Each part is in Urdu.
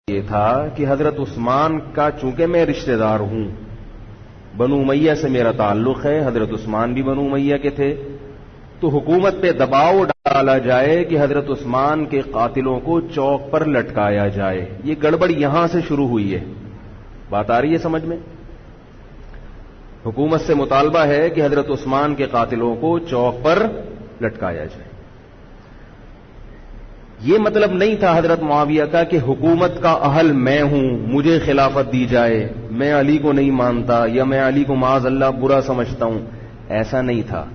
یہ تھا کہ حضرت عثمان کا چونکہ میں رشتہ دار ہوں، بنو امیہ سے میرا تعلق ہے، حضرت عثمان بھی بنو امیہ کے تھے، تو حکومت پہ دباؤ ڈالا جائے کہ حضرت عثمان کے قاتلوں کو چوک پر لٹکایا جائے۔ یہ گڑبڑ یہاں سے شروع ہوئی ہے۔ بات آ رہی ہے سمجھ میں؟ حکومت سے مطالبہ ہے کہ حضرت عثمان کے قاتلوں کو چوک پر لٹکایا جائے۔ یہ مطلب نہیں تھا حضرت معاویہ کا کہ حکومت کا اہل میں ہوں، مجھے خلافت دی جائے، میں علی کو نہیں مانتا یا میں علی کو معاذ اللہ برا سمجھتا ہوں، ایسا نہیں تھا۔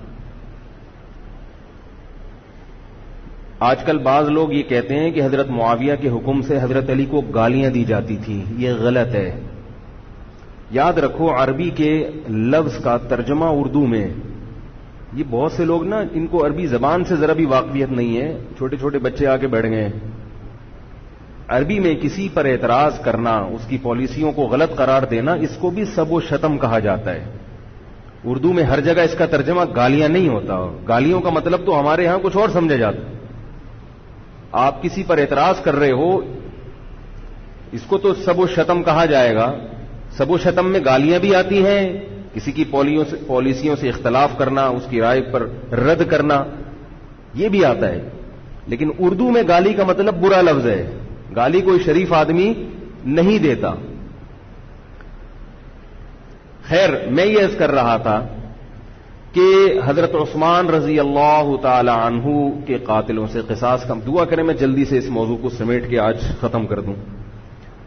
آج کل بعض لوگ یہ کہتے ہیں کہ حضرت معاویہ کے حکم سے حضرت علی کو گالیاں دی جاتی تھیں، یہ غلط ہے۔ یاد رکھو عربی کے لفظ کا ترجمہ اردو میں، یہ بہت سے لوگ نا ان کو عربی زبان سے ذرا بھی واقفیت نہیں ہے، چھوٹے چھوٹے بچے آ کے بیٹھ گئے۔ عربی میں کسی پر اعتراض کرنا، اس کی پالیسیوں کو غلط قرار دینا، اس کو بھی سب و شتم کہا جاتا ہے۔ اردو میں ہر جگہ اس کا ترجمہ گالیاں نہیں ہوتا، گالیوں کا مطلب تو ہمارے ہاں کچھ اور سمجھا جاتا ہے۔ آپ کسی پر اعتراض کر رہے ہو، اس کو تو سب و شتم کہا جائے گا۔ سب و شتم میں گالیاں بھی آتی ہیں، کسی کی پالیسیوں سے اختلاف کرنا، اس کی رائے پر رد کرنا، یہ بھی آتا ہے۔ لیکن اردو میں گالی کا مطلب برا لفظ ہے، گالی کوئی شریف آدمی نہیں دیتا۔ خیر، میں یہ عرض کر رہا تھا کہ حضرت عثمان رضی اللہ تعالی عنہ کے قاتلوں سے قصاص کا دعا کریں میں جلدی سے اس موضوع کو سمیٹ کے آج ختم کر دوں۔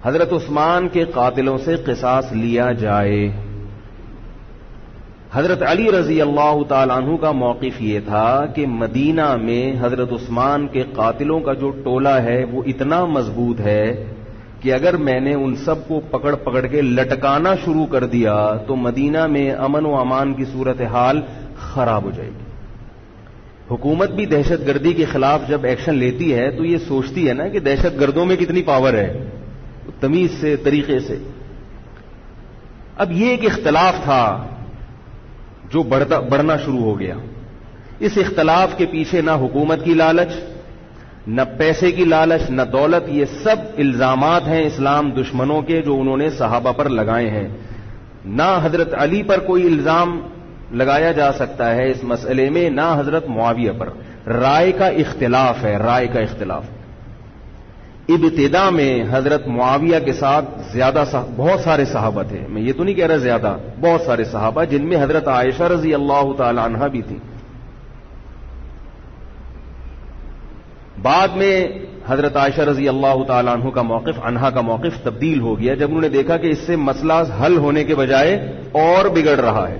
حضرت عثمان کے قاتلوں سے قصاص لیا جائے۔ حضرت علی رضی اللہ تعالی عنہ کا موقف یہ تھا کہ مدینہ میں حضرت عثمان کے قاتلوں کا جو ٹولہ ہے وہ اتنا مضبوط ہے کہ اگر میں نے ان سب کو پکڑ پکڑ کے لٹکانا شروع کر دیا تو مدینہ میں امن و امان کی صورتحال خراب ہو جائے گی۔ حکومت بھی دہشت گردی کے خلاف جب ایکشن لیتی ہے تو یہ سوچتی ہے نا کہ دہشت گردوں میں کتنی پاور ہے، تمیز سے، طریقے سے۔ اب یہ ایک اختلاف تھا جو بڑھنا شروع ہو گیا۔ اس اختلاف کے پیچھے نہ حکومت کی لالچ، نہ پیسے کی لالچ، نہ دولت، یہ سب الزامات ہیں اسلام دشمنوں کے جو انہوں نے صحابہ پر لگائے ہیں۔ نہ حضرت علی پر کوئی الزام لگایا جا سکتا ہے اس مسئلے میں، نہ حضرت معاویہ پر۔ رائے کا اختلاف ہے، رائے کا اختلاف۔ ابتدا میں حضرت معاویہ کے ساتھ بہت سارے صحابہ تھے، میں یہ تو نہیں کہہ رہا زیادہ، بہت سارے صحابہ جن میں حضرت عائشہ رضی اللہ تعالی عنہا بھی تھی۔ بعد میں حضرت عائشہ رضی اللہ تعالی عنہا کا موقف تبدیل ہو گیا جب انہوں نے دیکھا کہ اس سے مسئلہ حل ہونے کے بجائے اور بگڑ رہا ہے۔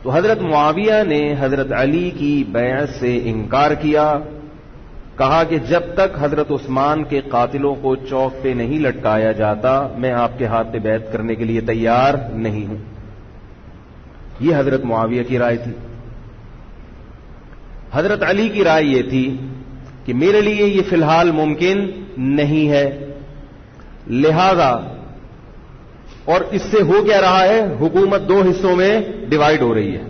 تو حضرت معاویہ نے حضرت علی کی بیعت سے انکار کیا، کہا کہ جب تک حضرت عثمان کے قاتلوں کو چوک پہ نہیں لٹکایا جاتا میں آپ کے ہاتھ پہ بیعت کرنے کے لیے تیار نہیں ہوں۔ یہ حضرت معاویہ کی رائے تھی۔ حضرت علی کی رائے یہ تھی کہ میرے لیے یہ فی الحال ممکن نہیں ہے، لہذا، اور اس سے ہو کیا رہا ہے، حکومت دو حصوں میں ڈیوائیڈ ہو رہی ہے۔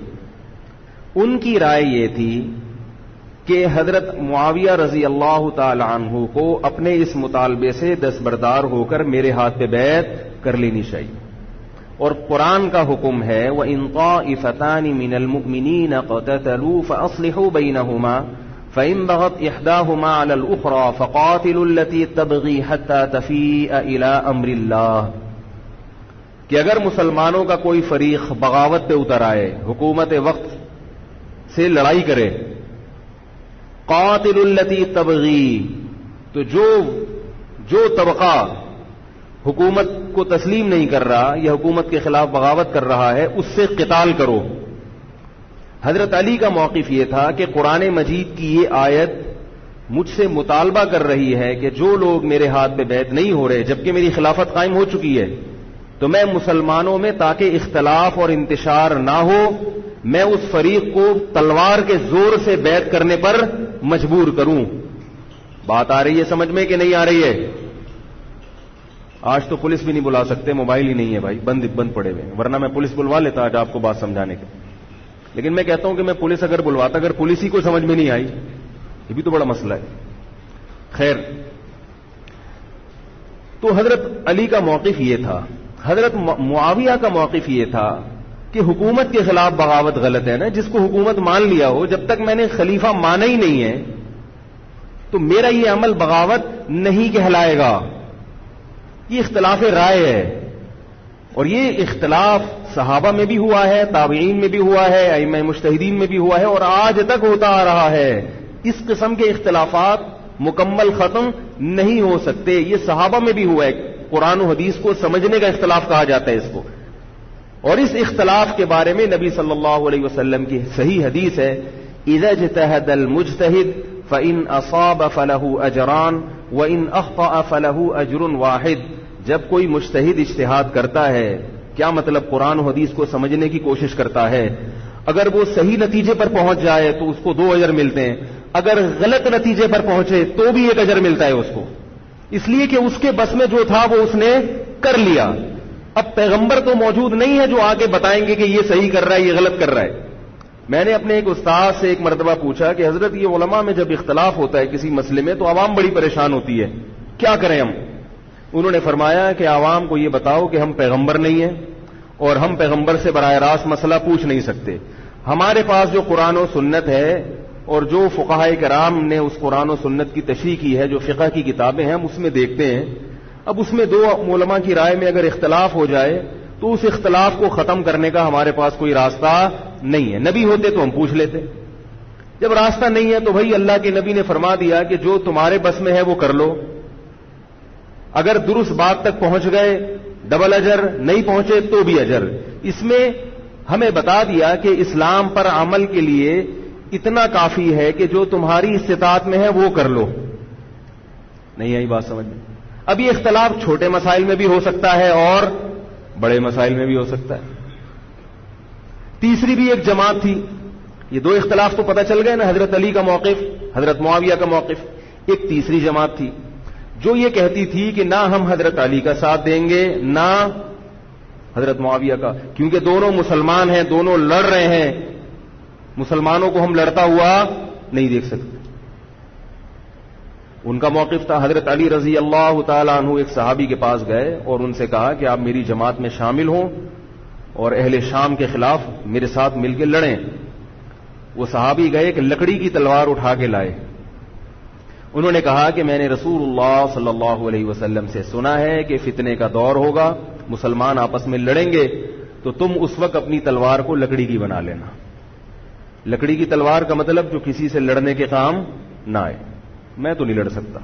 ان کی رائے یہ تھی کہ حضرت معاویہ رضی اللہ تعالی عنہ کو اپنے اس مطالبے سے دستبردار ہو کر میرے ہاتھ پہ بیعت کر لینی چاہیے۔ اور قرآن کا حکم ہے وَإِن طَائِفَتَانِ مِنَ الْمُؤْمِنِينَ اقْتَتَلُوا فَأَصْلِحُوا بَيْنَهُمَا فَإِن بَغَتْ إِحْدَاهُمَا عَلَى الْأُخْرَى فَقَاتِلُوا الَّتِي تَبْغِي حَتَّى تَفِيءَ إِلَى أَمْرِ اللَّهِ، کہ اگر مسلمانوں کا کوئی فریق بغاوت پہ اتر آئے، حکومت وقت سے لڑائی کرے، قاتل التی تبغی، تو جو طبقہ حکومت کو تسلیم نہیں کر رہا یا حکومت کے خلاف بغاوت کر رہا ہے اس سے قتال کرو۔ حضرت علی کا موقف یہ تھا کہ قرآن مجید کی یہ آیت مجھ سے مطالبہ کر رہی ہے کہ جو لوگ میرے ہاتھ پہ بیعت نہیں ہو رہے جبکہ میری خلافت قائم ہو چکی ہے، تو میں مسلمانوں میں تاکہ اختلاف اور انتشار نہ ہو، میں اس فریق کو تلوار کے زور سے بیعت کرنے پر مجبور کروں۔ بات آ رہی ہے سمجھ میں کہ نہیں آ رہی ہے؟ آج تو پولیس بھی نہیں بلا سکتے، موبائل ہی نہیں ہے بھائی، بند پڑے ہوئے، ورنہ میں پولیس بلوا لیتا آج آپ کو بات سمجھانے کے۔ لیکن میں کہتا ہوں کہ میں پولیس اگر بلواتا، اگر پولیس ہی کو سمجھ میں نہیں آئی، یہ بھی تو بڑا مسئلہ ہے۔ خیر، تو حضرت علی کا موقف یہ تھا، حضرت معاویہ کا موقف یہ تھا کہ حکومت کے خلاف بغاوت غلط ہے نا، جس کو حکومت مان لیا ہو، جب تک میں نے خلیفہ مانا ہی نہیں ہے تو میرا یہ عمل بغاوت نہیں کہلائے گا. یہ اختلاف رائے ہے، اور یہ اختلاف صحابہ میں بھی ہوا ہے، تابعین میں بھی ہوا ہے، ائمہ مجتہدین میں بھی ہوا ہے، اور آج تک ہوتا آ رہا ہے. اس قسم کے اختلافات مکمل ختم نہیں ہو سکتے. یہ صحابہ میں بھی ہوا ہے. قرآن و حدیث کو سمجھنے کا اختلاف کہا جاتا ہے اس کو. اور اس اختلاف کے بارے میں نبی صلی اللہ علیہ وسلم کی صحیح حدیث ہے، اذا اجتہد المجتہد فإن اصاب فله اجران وإن اخطأ فله اجر واحد. جب کوئی مجتہد اجتہاد کرتا ہے، کیا مطلب؟ قرآن و حدیث کو سمجھنے کی کوشش کرتا ہے، اگر وہ صحیح نتیجے پر پہنچ جائے تو اس کو 2 اجر ملتے ہیں، اگر غلط نتیجے پر پہنچے تو بھی 1 اجر ملتا ہے اس کو، اس لیے کہ اس کے بس میں جو تھا وہ اس نے کر لیا. اب پیغمبر تو موجود نہیں ہے جو آگے بتائیں گے کہ یہ صحیح کر رہا ہے، یہ غلط کر رہا ہے. میں نے اپنے ایک استاد سے ایک مرتبہ پوچھا کہ حضرت یہ علماء میں جب اختلاف ہوتا ہے کسی مسئلے میں تو عوام بڑی پریشان ہوتی ہے، کیا کریں ہم؟ انہوں نے فرمایا کہ عوام کو یہ بتاؤ کہ ہم پیغمبر نہیں ہیں اور ہم پیغمبر سے براہ راست مسئلہ پوچھ نہیں سکتے. ہمارے پاس جو قرآن و سنت ہے اور جو فقہائے کرام نے اس قرآن و سنت کی تشریح کی ہے، جو فقہ کی کتابیں ہیں، ہم اس میں دیکھتے ہیں. اب اس میں 2 علماء کی رائے میں اگر اختلاف ہو جائے تو اس اختلاف کو ختم کرنے کا ہمارے پاس کوئی راستہ نہیں ہے. نبی ہوتے تو ہم پوچھ لیتے. جب راستہ نہیں ہے تو بھائی اللہ کے نبی نے فرما دیا کہ جو تمہارے بس میں ہے وہ کر لو. اگر درست بات تک پہنچ گئے ڈبل اجر، نہیں پہنچے تو بھی اجر. اس میں ہمیں بتا دیا کہ اسلام پر عمل کے لیے اتنا کافی ہے کہ جو تمہاری استطاعت میں ہے وہ کر لو. نہیں آئی بات سمجھ میں؟ اب یہ اختلاف چھوٹے مسائل میں بھی ہو سکتا ہے اور بڑے مسائل میں بھی ہو سکتا ہے. تیسری بھی ایک جماعت تھی. یہ 2 اختلاف تو پتہ چل گئے نا، حضرت علی کا موقف، حضرت معاویہ کا موقف. ایک تیسری جماعت تھی جو یہ کہتی تھی کہ نہ ہم حضرت علی کا ساتھ دیں گے نہ حضرت معاویہ کا، کیونکہ دونوں مسلمان ہیں، دونوں لڑ رہے ہیں، مسلمانوں کو ہم لڑتا ہوا نہیں دیکھ سکتے. ان کا موقف تھا حضرت علی رضی اللہ تعالی عنہ ایک صحابی کے پاس گئے اور ان سے کہا کہ آپ میری جماعت میں شامل ہوں اور اہل شام کے خلاف میرے ساتھ مل کے لڑیں. وہ صحابی گئے کہ لکڑی کی تلوار اٹھا کے لائے. انہوں نے کہا کہ میں نے رسول اللہ صلی اللہ علیہ وسلم سے سنا ہے کہ فتنے کا دور ہوگا، مسلمان آپس میں لڑیں گے، تو تم اس وقت اپنی تلوار کو لکڑی کی بنا لینا. لکڑی کی تلوار کا مطلب جو کسی سے لڑنے کے کام نہ آئے. میں تو نہیں لڑ سکتا.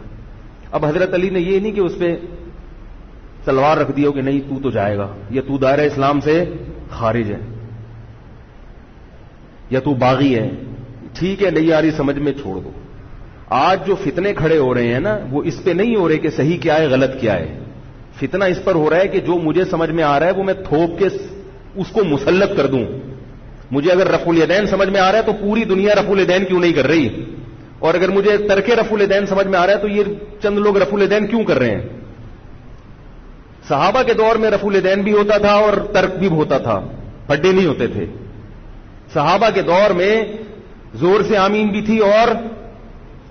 اب حضرت علی نے یہ نہیں کہ اس پہ تلوار رکھ دی ہو کہ نہیں تو جائے گا، یا تو دائرہ اسلام سے خارج ہے، یا تو باغی ہے، ٹھیک ہے نہیں آ رہی سمجھ میں چھوڑ دو. آج جو فتنے کھڑے ہو رہے ہیں نا وہ اس پہ نہیں ہو رہے کہ صحیح کیا ہے غلط کیا ہے. فتنہ اس پر ہو رہا ہے کہ جو مجھے سمجھ میں آ رہا ہے وہ میں تھوپ کے اس کو مسلط کر دوں. مجھے اگر رفع الیدین سمجھ میں آ رہا ہے تو پوری دنیا رفع الیدین کیوں نہیں کر رہی، اور اگر مجھے ترک رفع الیدین سمجھ میں آ رہا ہے تو یہ چند لوگ رفع الیدین کیوں کر رہے ہیں. صحابہ کے دور میں رفع الیدین بھی ہوتا تھا اور ترک بھی ہوتا تھا، پڈے نہیں ہوتے تھے. صحابہ کے دور میں زور سے آمین بھی تھی اور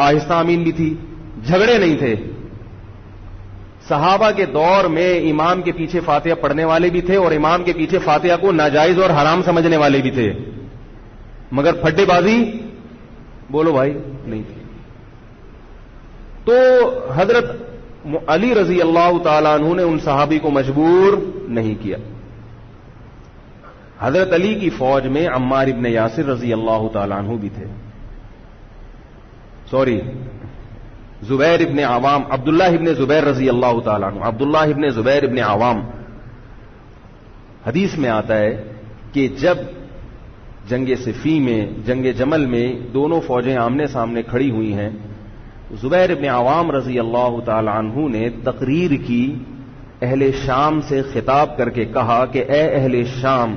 آہستہ آمین بھی تھی، جھگڑے نہیں تھے. صحابہ کے دور میں امام کے پیچھے فاتحہ پڑھنے والے بھی تھے اور امام کے پیچھے فاتحہ کو ناجائز اور حرام سمجھنے والے بھی تھے، مگر پھڈے بازی بولو بھائی نہیں تھی. تو حضرت علی رضی اللہ تعالیٰ عنہ نے ان صحابی کو مجبور نہیں کیا. حضرت علی کی فوج میں عمار ابن یاسر رضی اللہ تعالیٰ عنہ بھی تھے، زبیر ابن عوام، عبداللہ ابن زبیر رضی اللہ تعالیٰ عنہ، عبداللہ ابن زبیر ابن عوام. حدیث میں آتا ہے کہ جب جنگ صفین میں، جنگ جمل میں دونوں فوجیں آمنے سامنے کھڑی ہوئی ہیں، زبیر ابن عوام رضی اللہ تعالی عنہ نے تقریر کی، اہل شام سے خطاب کر کے کہا کہ اے اہل شام،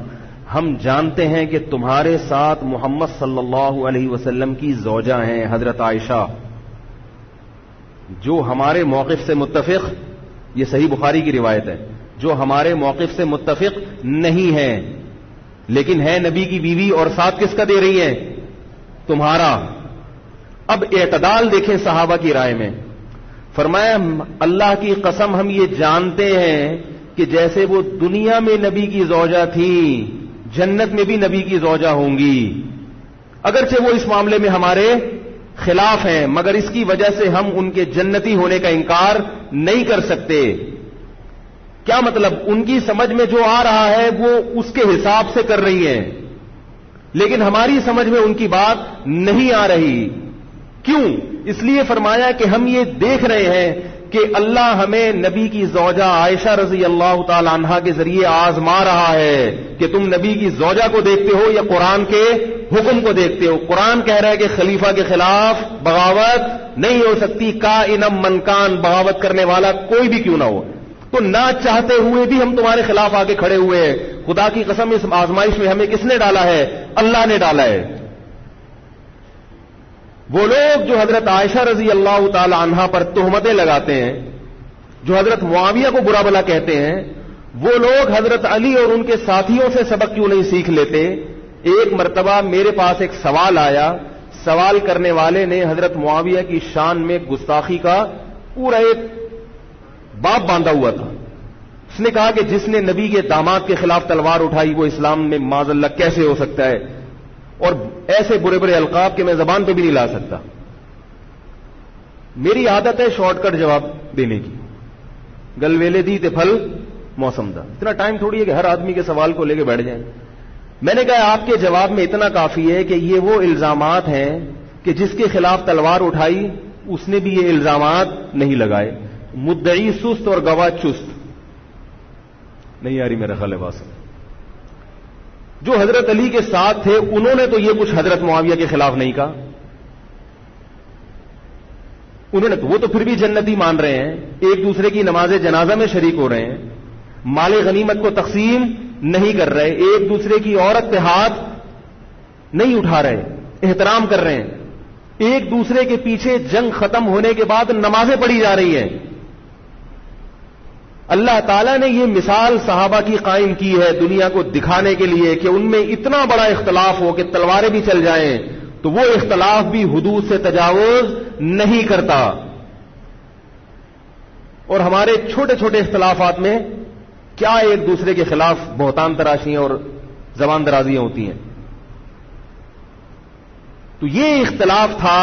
ہم جانتے ہیں کہ تمہارے ساتھ محمد صلی اللہ علیہ وسلم کی زوجہ ہیں حضرت عائشہ، جو ہمارے موقف سے متفق، یہ صحیح بخاری کی روایت ہے، جو ہمارے موقف سے متفق نہیں ہے، لیکن ہے نبی کی بیوی، اور ساتھ کس کا دے رہی ہیں؟ تمہارا. اب اعتدال دیکھیں صحابہ کی رائے میں. فرمایا اللہ کی قسم ہم یہ جانتے ہیں کہ جیسے وہ دنیا میں نبی کی زوجہ تھی جنت میں بھی نبی کی زوجہ ہوں گی، اگرچہ وہ اس معاملے میں ہمارے خلاف ہیں مگر اس کی وجہ سے ہم ان کے جنتی ہونے کا انکار نہیں کر سکتے۔ کیا مطلب؟ ان کی سمجھ میں جو آ رہا ہے وہ اس کے حساب سے کر رہی ہیں، لیکن ہماری سمجھ میں ان کی بات نہیں آ رہی۔ کیوں؟ اس لیے فرمایا کہ ہم یہ دیکھ رہے ہیں کہ اللہ ہمیں نبی کی زوجہ عائشہ رضی اللہ تعالی عنہا کے ذریعے آزما رہا ہے کہ تم نبی کی زوجہ کو دیکھتے ہو یا قرآن کے حکم کو دیکھتے ہو۔ قرآن کہہ رہا ہے کہ خلیفہ کے خلاف بغاوت نہیں ہو سکتی، کائنم من کان، بغاوت کرنے والا کوئی بھی کیوں نہ ہو۔ تو نہ چاہتے ہوئے بھی ہم تمہارے خلاف آگے کھڑے ہوئے ہیں۔ خدا کی قسم اس آزمائش میں ہمیں کس نے ڈالا ہے؟ اللہ نے ڈالا ہے۔ وہ لوگ جو حضرت عائشہ رضی اللہ تعالی عنہا پر تہمتیں لگاتے ہیں، جو حضرت معاویہ کو برا بھلا کہتے ہیں، وہ لوگ حضرت علی اور ان کے ساتھیوں سے سبق کیوں نہیں سیکھ لیتے؟ ایک مرتبہ میرے پاس ایک سوال آیا، سوال کرنے والے نے حضرت معاویہ کی شان میں گستاخی کا پورا ایک باب باندھا ہوا تھا۔ اس نے کہا کہ جس نے نبی کے داماد کے خلاف تلوار اٹھائی وہ اسلام میں معاذ اللہ کیسے ہو سکتا ہے، اور ایسے برے برے القاب کہ میں زبان پہ بھی نہیں لا سکتا۔ میری عادت ہے شارٹ کٹ جواب دینے کی، گل ویلے دی تے پھل موسم دا، اتنا ٹائم تھوڑی ہے کہ ہر آدمی کے سوال کو لے کے بیٹھ جائیں۔ میں نے کہا آپ کے جواب میں اتنا کافی ہے کہ یہ وہ الزامات ہیں کہ جس کے خلاف تلوار اٹھائی اس نے بھی یہ الزامات نہیں لگائے۔ مدعی سست اور گواہ چست، نہیں آ رہی میرا خیال ہے بات۔ جو حضرت علی کے ساتھ تھے انہوں نے تو یہ کچھ حضرت معاویہ کے خلاف نہیں کہا، انہوں نے تو وہ تو پھر بھی جنتی مان رہے ہیں، ایک دوسرے کی نماز جنازہ میں شریک ہو رہے ہیں، مال غنیمت کو تقسیم نہیں کر رہے، ایک دوسرے کی عورت پہ ہاتھ نہیں اٹھا رہے، احترام کر رہے ہیں، ایک دوسرے کے پیچھے جنگ ختم ہونے کے بعد نمازیں پڑھی جا رہی ہیں۔ اللہ تعالیٰ نے یہ مثال صحابہ کی قائم کی ہے دنیا کو دکھانے کے لیے کہ ان میں اتنا بڑا اختلاف ہو کہ تلواریں بھی چل جائیں تو وہ اختلاف بھی حدود سے تجاوز نہیں کرتا، اور ہمارے چھوٹے چھوٹے اختلافات میں کیا ایک دوسرے کے خلاف بہتان تراشیاں اور زبان درازیاں ہوتی ہیں۔ تو یہ اختلاف تھا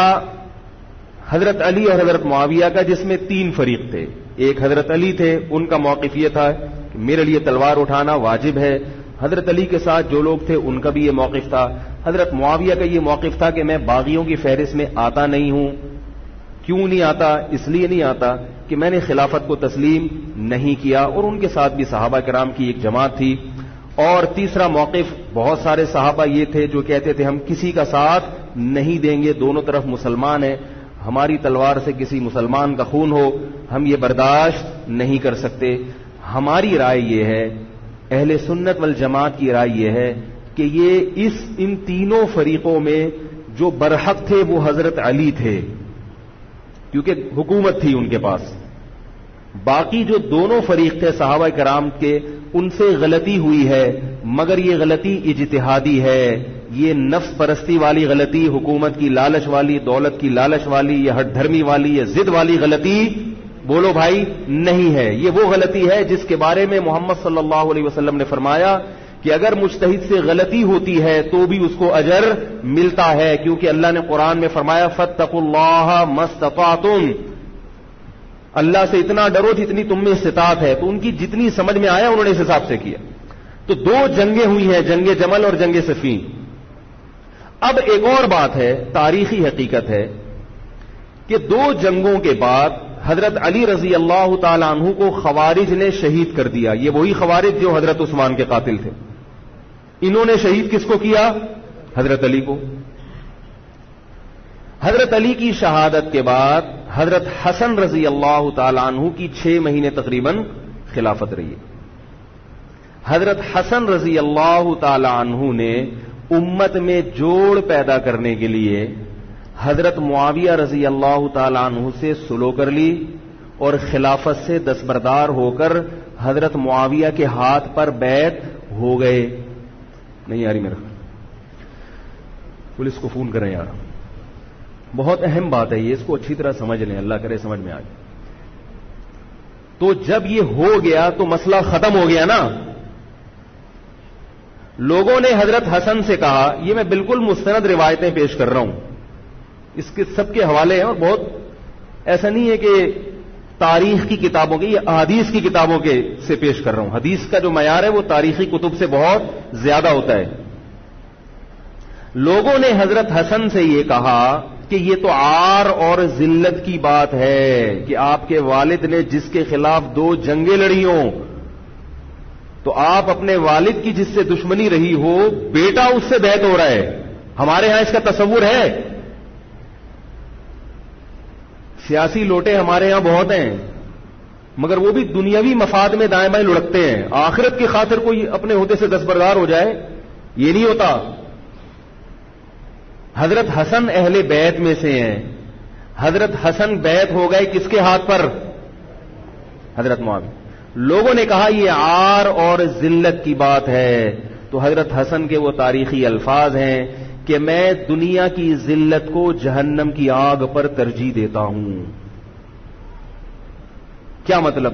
حضرت علی اور حضرت معاویہ کا، جس میں تین فریق تھے۔ ایک حضرت علی تھے، ان کا موقف یہ تھا کہ میرے لیے تلوار اٹھانا واجب ہے۔ حضرت علی کے ساتھ جو لوگ تھے ان کا بھی یہ موقف تھا۔ حضرت معاویہ کا یہ موقف تھا کہ میں باغیوں کی فہرست میں آتا نہیں ہوں۔ کیوں نہیں آتا؟ اس لیے نہیں آتا کہ میں نے خلافت کو تسلیم نہیں کیا، اور ان کے ساتھ بھی صحابہ کرام کی ایک جماعت تھی۔ اور تیسرا موقف، بہت سارے صحابہ یہ تھے جو کہتے تھے ہم کسی کا ساتھ نہیں دیں گے، دونوں طرف مسلمان ہیں، ہماری تلوار سے کسی مسلمان کا خون ہو ہم یہ برداشت نہیں کر سکتے۔ ہماری رائے یہ ہے، اہل سنت والجماعت کی رائے یہ ہے کہ یہ ان تینوں فریقوں میں جو برحق تھے وہ حضرت علی تھے، کیونکہ حکومت تھی ان کے پاس۔ باقی جو دونوں فریق تھے صحابہ کرام کے، ان سے غلطی ہوئی ہے، مگر یہ غلطی اجتہادی ہے، یہ نفس پرستی والی غلطی، حکومت کی لالچ والی، دولت کی لالچ والی، یا ہٹ دھرمی والی یا ضد والی غلطی بولو بھائی نہیں ہے۔ یہ وہ غلطی ہے جس کے بارے میں محمد صلی اللہ علیہ وسلم نے فرمایا کہ اگر مجتہد سے غلطی ہوتی ہے تو بھی اس کو اجر ملتا ہے، کیونکہ اللہ نے قرآن میں فرمایا فاتقوا اللہ ما استطعتم، اللہ سے اتنا ڈرو جتنی تم میں استطاعت ہے۔ تو ان کی جتنی سمجھ میں آیا انہوں نے اس حساب سے کیا۔ تو دو جنگیں ہوئی ہیں، جنگ جمل اور جنگ صفین۔ اب ایک اور بات ہے، تاریخی حقیقت ہے کہ دو جنگوں کے بعد حضرت علی رضی اللہ تعالی عنہ کو خوارج نے شہید کر دیا۔ یہ وہی خوارج جو حضرت عثمان کے قاتل تھے، انہوں نے شہید کس کو کیا؟ حضرت علی کو۔ حضرت علی کی شہادت کے بعد حضرت حسن رضی اللہ تعالی عنہ کی 6 مہینے تقریباً خلافت رہی۔ حضرت حسن رضی اللہ تعالی عنہ نے امت میں جوڑ پیدا کرنے کے لیے حضرت معاویہ رضی اللہ تعالی عنہ سے سلو کر لی اور خلافت سے دستبردار ہو کر حضرت معاویہ کے ہاتھ پر بیعت ہو گئے۔ نہیں آ رہی میرا، پولیس کو فون کریں یار، بہت اہم بات ہے یہ، اس کو اچھی طرح سمجھ لیں، اللہ کرے سمجھ میں آ جائے۔ تو جب یہ ہو گیا تو مسئلہ ختم ہو گیا نا. لوگوں نے حضرت حسن سے کہا, یہ میں بالکل مستند روایتیں پیش کر رہا ہوں, اس کے سب کے حوالے ہیں, اور بہت ایسا نہیں ہے کہ تاریخ کی کتابوں کے, یہ احادیث کی کتابوں کے سے پیش کر رہا ہوں. حدیث کا جو معیار ہے وہ تاریخی کتب سے بہت زیادہ ہوتا ہے. لوگوں نے حضرت حسن سے یہ کہا کہ یہ تو عار اور ذلت کی بات ہے کہ آپ کے والد نے جس کے خلاف 2 جنگیں لڑی ہوں, تو آپ اپنے والد کی جس سے دشمنی رہی ہو, بیٹا اس سے بیعت ہو رہا ہے. ہمارے ہاں اس کا تصور ہے. سیاسی لوٹے ہمارے ہاں بہت ہیں, مگر وہ بھی دنیاوی مفاد میں دائیں بائیں لڑکتے ہیں. آخرت کی خاطر کوئی اپنے عہدے سے دستبردار ہو جائے, یہ نہیں ہوتا. حضرت حسن اہل بیت میں سے ہیں. حضرت حسن بیت ہو گئے کس کے ہاتھ پر؟ حضرت معاویہ. لوگوں نے کہا یہ عار اور ذلت کی بات ہے, تو حضرت حسن کے وہ تاریخی الفاظ ہیں کہ میں دنیا کی ذلت کو جہنم کی آگ پر ترجیح دیتا ہوں. کیا مطلب؟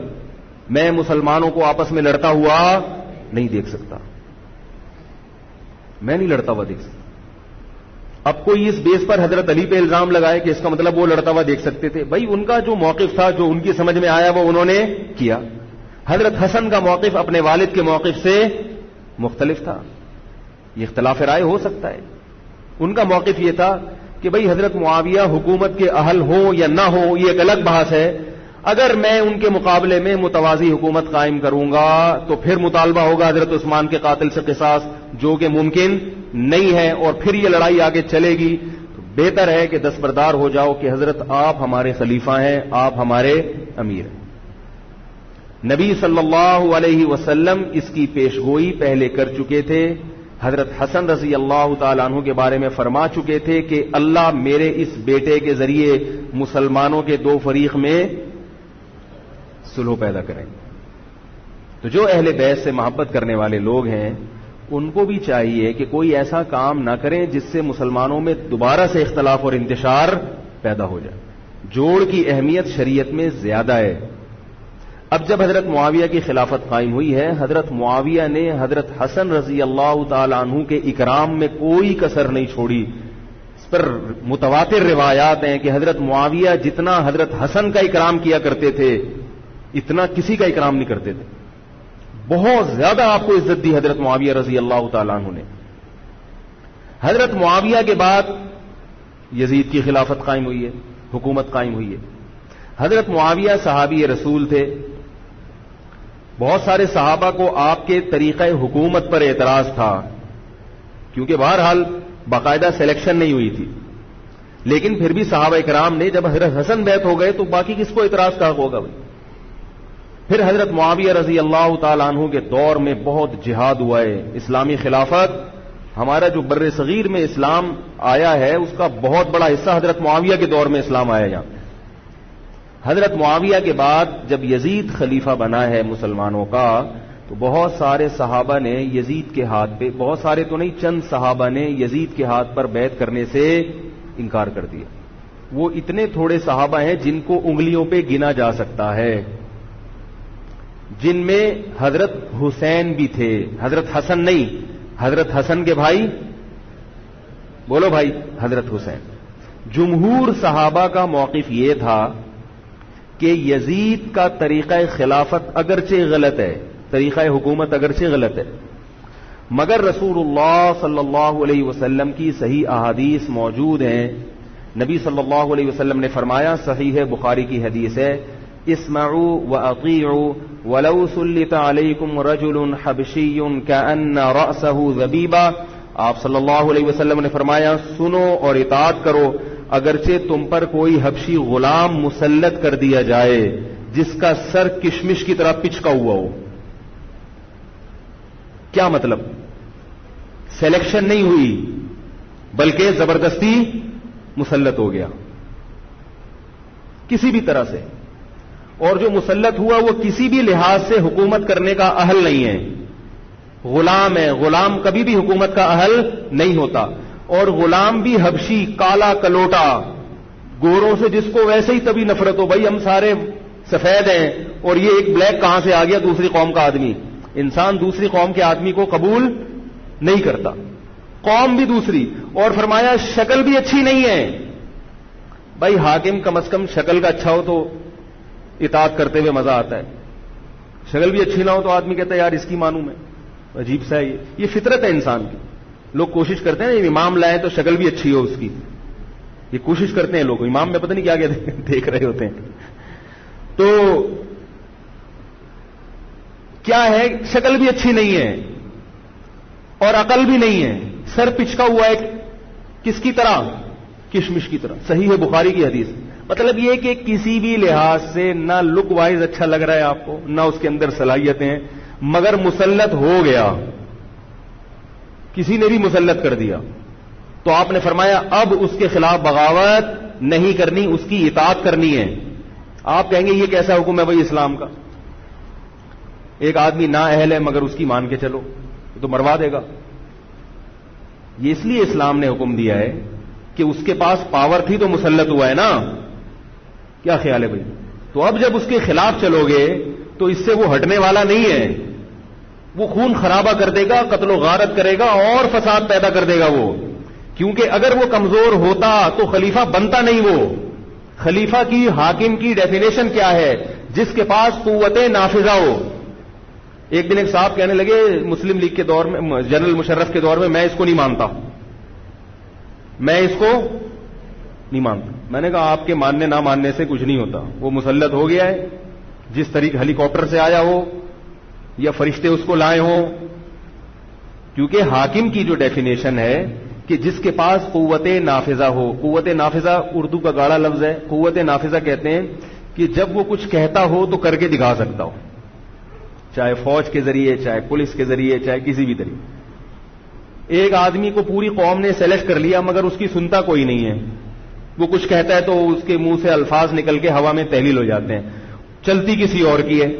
میں مسلمانوں کو آپس میں لڑتا ہوا نہیں دیکھ سکتا, میں نہیں لڑتا ہوا دیکھ سکتا. اب کوئی اس بیس پر حضرت علی پہ الزام لگائے کہ اس کا مطلب وہ لڑتا ہوا دیکھ سکتے تھے. بھائی ان کا جو موقف تھا, جو ان کی سمجھ میں آیا, وہ انہوں نے کیا. حضرت حسن کا موقف اپنے والد کے موقف سے مختلف تھا. یہ اختلاف رائے ہو سکتا ہے. ان کا موقف یہ تھا کہ بھئی حضرت معاویہ حکومت کے اہل ہوں یا نہ ہوں, یہ ایک الگ بحث ہے. اگر میں ان کے مقابلے میں متوازی حکومت قائم کروں گا تو پھر مطالبہ ہوگا حضرت عثمان کے قاتل سے قصاص, جو کہ ممکن نہیں ہے, اور پھر یہ لڑائی آگے چلے گی. تو بہتر ہے کہ دستبردار ہو جاؤ کہ حضرت آپ ہمارے خلیفہ ہیں, آپ ہمارے امیر ہیں. نبی صلی اللہ علیہ وسلم اس کی پیشگوئی پہلے کر چکے تھے. حضرت حسن رضی اللہ تعالیٰ عنہ کے بارے میں فرما چکے تھے کہ اللہ میرے اس بیٹے کے ذریعے مسلمانوں کے 2 فریق میں صلح پیدا کریں. تو جو اہل بیت سے محبت کرنے والے لوگ ہیں, ان کو بھی چاہیے کہ کوئی ایسا کام نہ کریں جس سے مسلمانوں میں دوبارہ سے اختلاف اور انتشار پیدا ہو جائے. جوڑ کی اہمیت شریعت میں زیادہ ہے. اب جب حضرت معاویہ کی خلافت قائم ہوئی ہے, حضرت معاویہ نے حضرت حسن رضی اللہ تعالی عنہ کے اکرام میں کوئی کسر نہیں چھوڑی. اس پر متواتر روایات ہیں کہ حضرت معاویہ جتنا حضرت حسن کا اکرام کیا کرتے تھے, اتنا کسی کا اکرام نہیں کرتے تھے. بہت زیادہ آپ کو عزت دی حضرت معاویہ رضی اللہ تعالیٰ عنہ نے. حضرت معاویہ کے بعد یزید کی خلافت قائم ہوئی ہے, حکومت قائم ہوئی ہے. حضرت معاویہ صحابی رسول تھے. بہت سارے صحابہ کو آپ کے طریقہ حکومت پر اعتراض تھا, کیونکہ بہرحال باقاعدہ سلیکشن نہیں ہوئی تھی. لیکن پھر بھی صحابہ کرام نے, جب حضرت حسن بیعت ہو گئے تو باقی کس کو اعتراض کا ہوگا بھائی. پھر حضرت معاویہ رضی اللہ تعالیٰ عنہ کے دور میں بہت جہاد ہوا ہے. اسلامی خلافت, ہمارا جو بر صغیر میں اسلام آیا ہے, اس کا بہت بڑا حصہ حضرت معاویہ کے دور میں اسلام آیا یہاں. حضرت معاویہ کے بعد جب یزید خلیفہ بنا ہے مسلمانوں کا, تو بہت سارے صحابہ نے یزید کے ہاتھ پہ, بہت سارے تو نہیں, چند صحابہ نے یزید کے ہاتھ پر بیعت کرنے سے انکار کر دیا. وہ اتنے تھوڑے صحابہ ہیں جن کو انگلیوں پہ گنا جا سکتا ہے, جن میں حضرت حسین بھی تھے, حضرت حسن نہیں, حضرت حسن کے بھائی, بولو بھائی, حضرت حسین. جمہور صحابہ کا موقف یہ تھا کہ یزید کا طریقہ خلافت اگرچہ غلط ہے, طریقہ حکومت اگرچہ غلط ہے, مگر رسول اللہ صلی اللہ علیہ وسلم کی صحیح احادیث موجود ہیں. نبی صلی اللہ علیہ وسلم نے فرمایا, صحیح بخاری کی حدیث ہے, اسمعوا واطیعوا ولو سلط علیکم رجل حبشی کأن رأسہ ذبیبہ. آپ صلی اللہ علیہ وسلم نے فرمایا, سنو اور اطاعت کرو, اگرچہ تم پر کوئی حبشی غلام مسلط کر دیا جائے جس کا سر کشمش کی طرح پچکا ہوا ہو. کیا مطلب؟ سلیکشن نہیں ہوئی بلکہ زبردستی مسلط ہو گیا کسی بھی طرح سے, اور جو مسلط ہوا وہ کسی بھی لحاظ سے حکومت کرنے کا اہل نہیں ہے, غلام ہے. غلام کبھی بھی حکومت کا اہل نہیں ہوتا, اور غلام بھی حبشی, کالا کلوٹا, گوروں سے جس کو ویسے ہی تبھی نفرت ہو, بھائی ہم سارے سفید ہیں اور یہ ایک بلیک کہاں سے آ گیا دوسری قوم کا آدمی. انسان دوسری قوم کے آدمی کو قبول نہیں کرتا, قوم بھی دوسری, اور فرمایا شکل بھی اچھی نہیں ہے. بھائی حاکم کم از کم شکل کا اچھا ہو تو اطاعت کرتے ہوئے مزہ آتا ہے, شکل بھی اچھی نہ ہو تو آدمی کہتا ہے یار اس کی مانوں میں. عجیب سا ہے یہ فطرت ہے انسان کی. لوگ کوشش کرتے ہیں امام لائیں تو شکل بھی اچھی ہو اس کی, یہ کوشش کرتے ہیں لوگ. امام میں پتہ نہیں کیا کیا دیکھ رہے ہوتے ہیں. تو کیا ہے, شکل بھی اچھی نہیں ہے اور عقل بھی نہیں ہے, سر پچکا ہوا ہے کس کی طرح, کشمش کی طرح. صحیح ہے بخاری کی حدیث. مطلب یہ کہ کسی بھی لحاظ سے نہ لک وائز اچھا لگ رہا ہے آپ کو, نہ اس کے اندر صلاحیتیں, مگر مسلط ہو گیا, کسی نے بھی مسلط کر دیا, تو آپ نے فرمایا اب اس کے خلاف بغاوت نہیں کرنی, اس کی اطاعت کرنی ہے. آپ کہیں گے یہ کیسا حکم ہے بھائی اسلام کا, ایک آدمی نا اہل ہے مگر اس کی مان کے چلو تو مروا دے گا. یہ اس لیے اسلام نے حکم دیا ہے کہ اس کے پاس پاور تھی تو مسلط ہوا ہے نا. کیا خیال ہے بھائی؟ تو اب جب اس کے خلاف چلو گے تو اس سے وہ ہٹنے والا نہیں ہے, وہ خون خرابہ کر دے گا, قتل و غارت کرے گا اور فساد پیدا کر دے گا وہ. کیونکہ اگر وہ کمزور ہوتا تو خلیفہ بنتا نہیں. وہ خلیفہ کی, حاکم کی ڈیفینیشن کیا ہے؟ جس کے پاس قوت نافذہ ہو. ایک دن ایک صاحب کہنے لگے مسلم لیگ کے دور میں, جنرل مشرف کے دور میں اس کو نہیں مانتا, میں اس کو نہیں مانتا. میں نے کہا آپ کے ماننے نہ ماننے سے کچھ نہیں ہوتا, وہ مسلط ہو گیا ہے, جس طریقے ہیلی کاپٹر سے آیا ہو یا فرشتے اس کو لائے ہوں. کیونکہ حاکم کی جو ڈیفینیشن ہے کہ جس کے پاس قوت نافذہ ہو. قوت نافذہ اردو کا گاڑا لفظ ہے. قوت نافذہ کہتے ہیں کہ جب وہ کچھ کہتا ہو تو کر کے دکھا سکتا ہو, چاہے فوج کے ذریعے, چاہے پولیس کے ذریعے, چاہے کسی بھی طریقے. ایک آدمی کو پوری قوم نے سلیکٹ کر لیا مگر اس کی سنتا کوئی نہیں ہے, وہ کچھ کہتا ہے تو اس کے منہ سے الفاظ نکل کے ہوا میں تحلیل ہو جاتے ہیں, چلتی کسی اور کی ہے,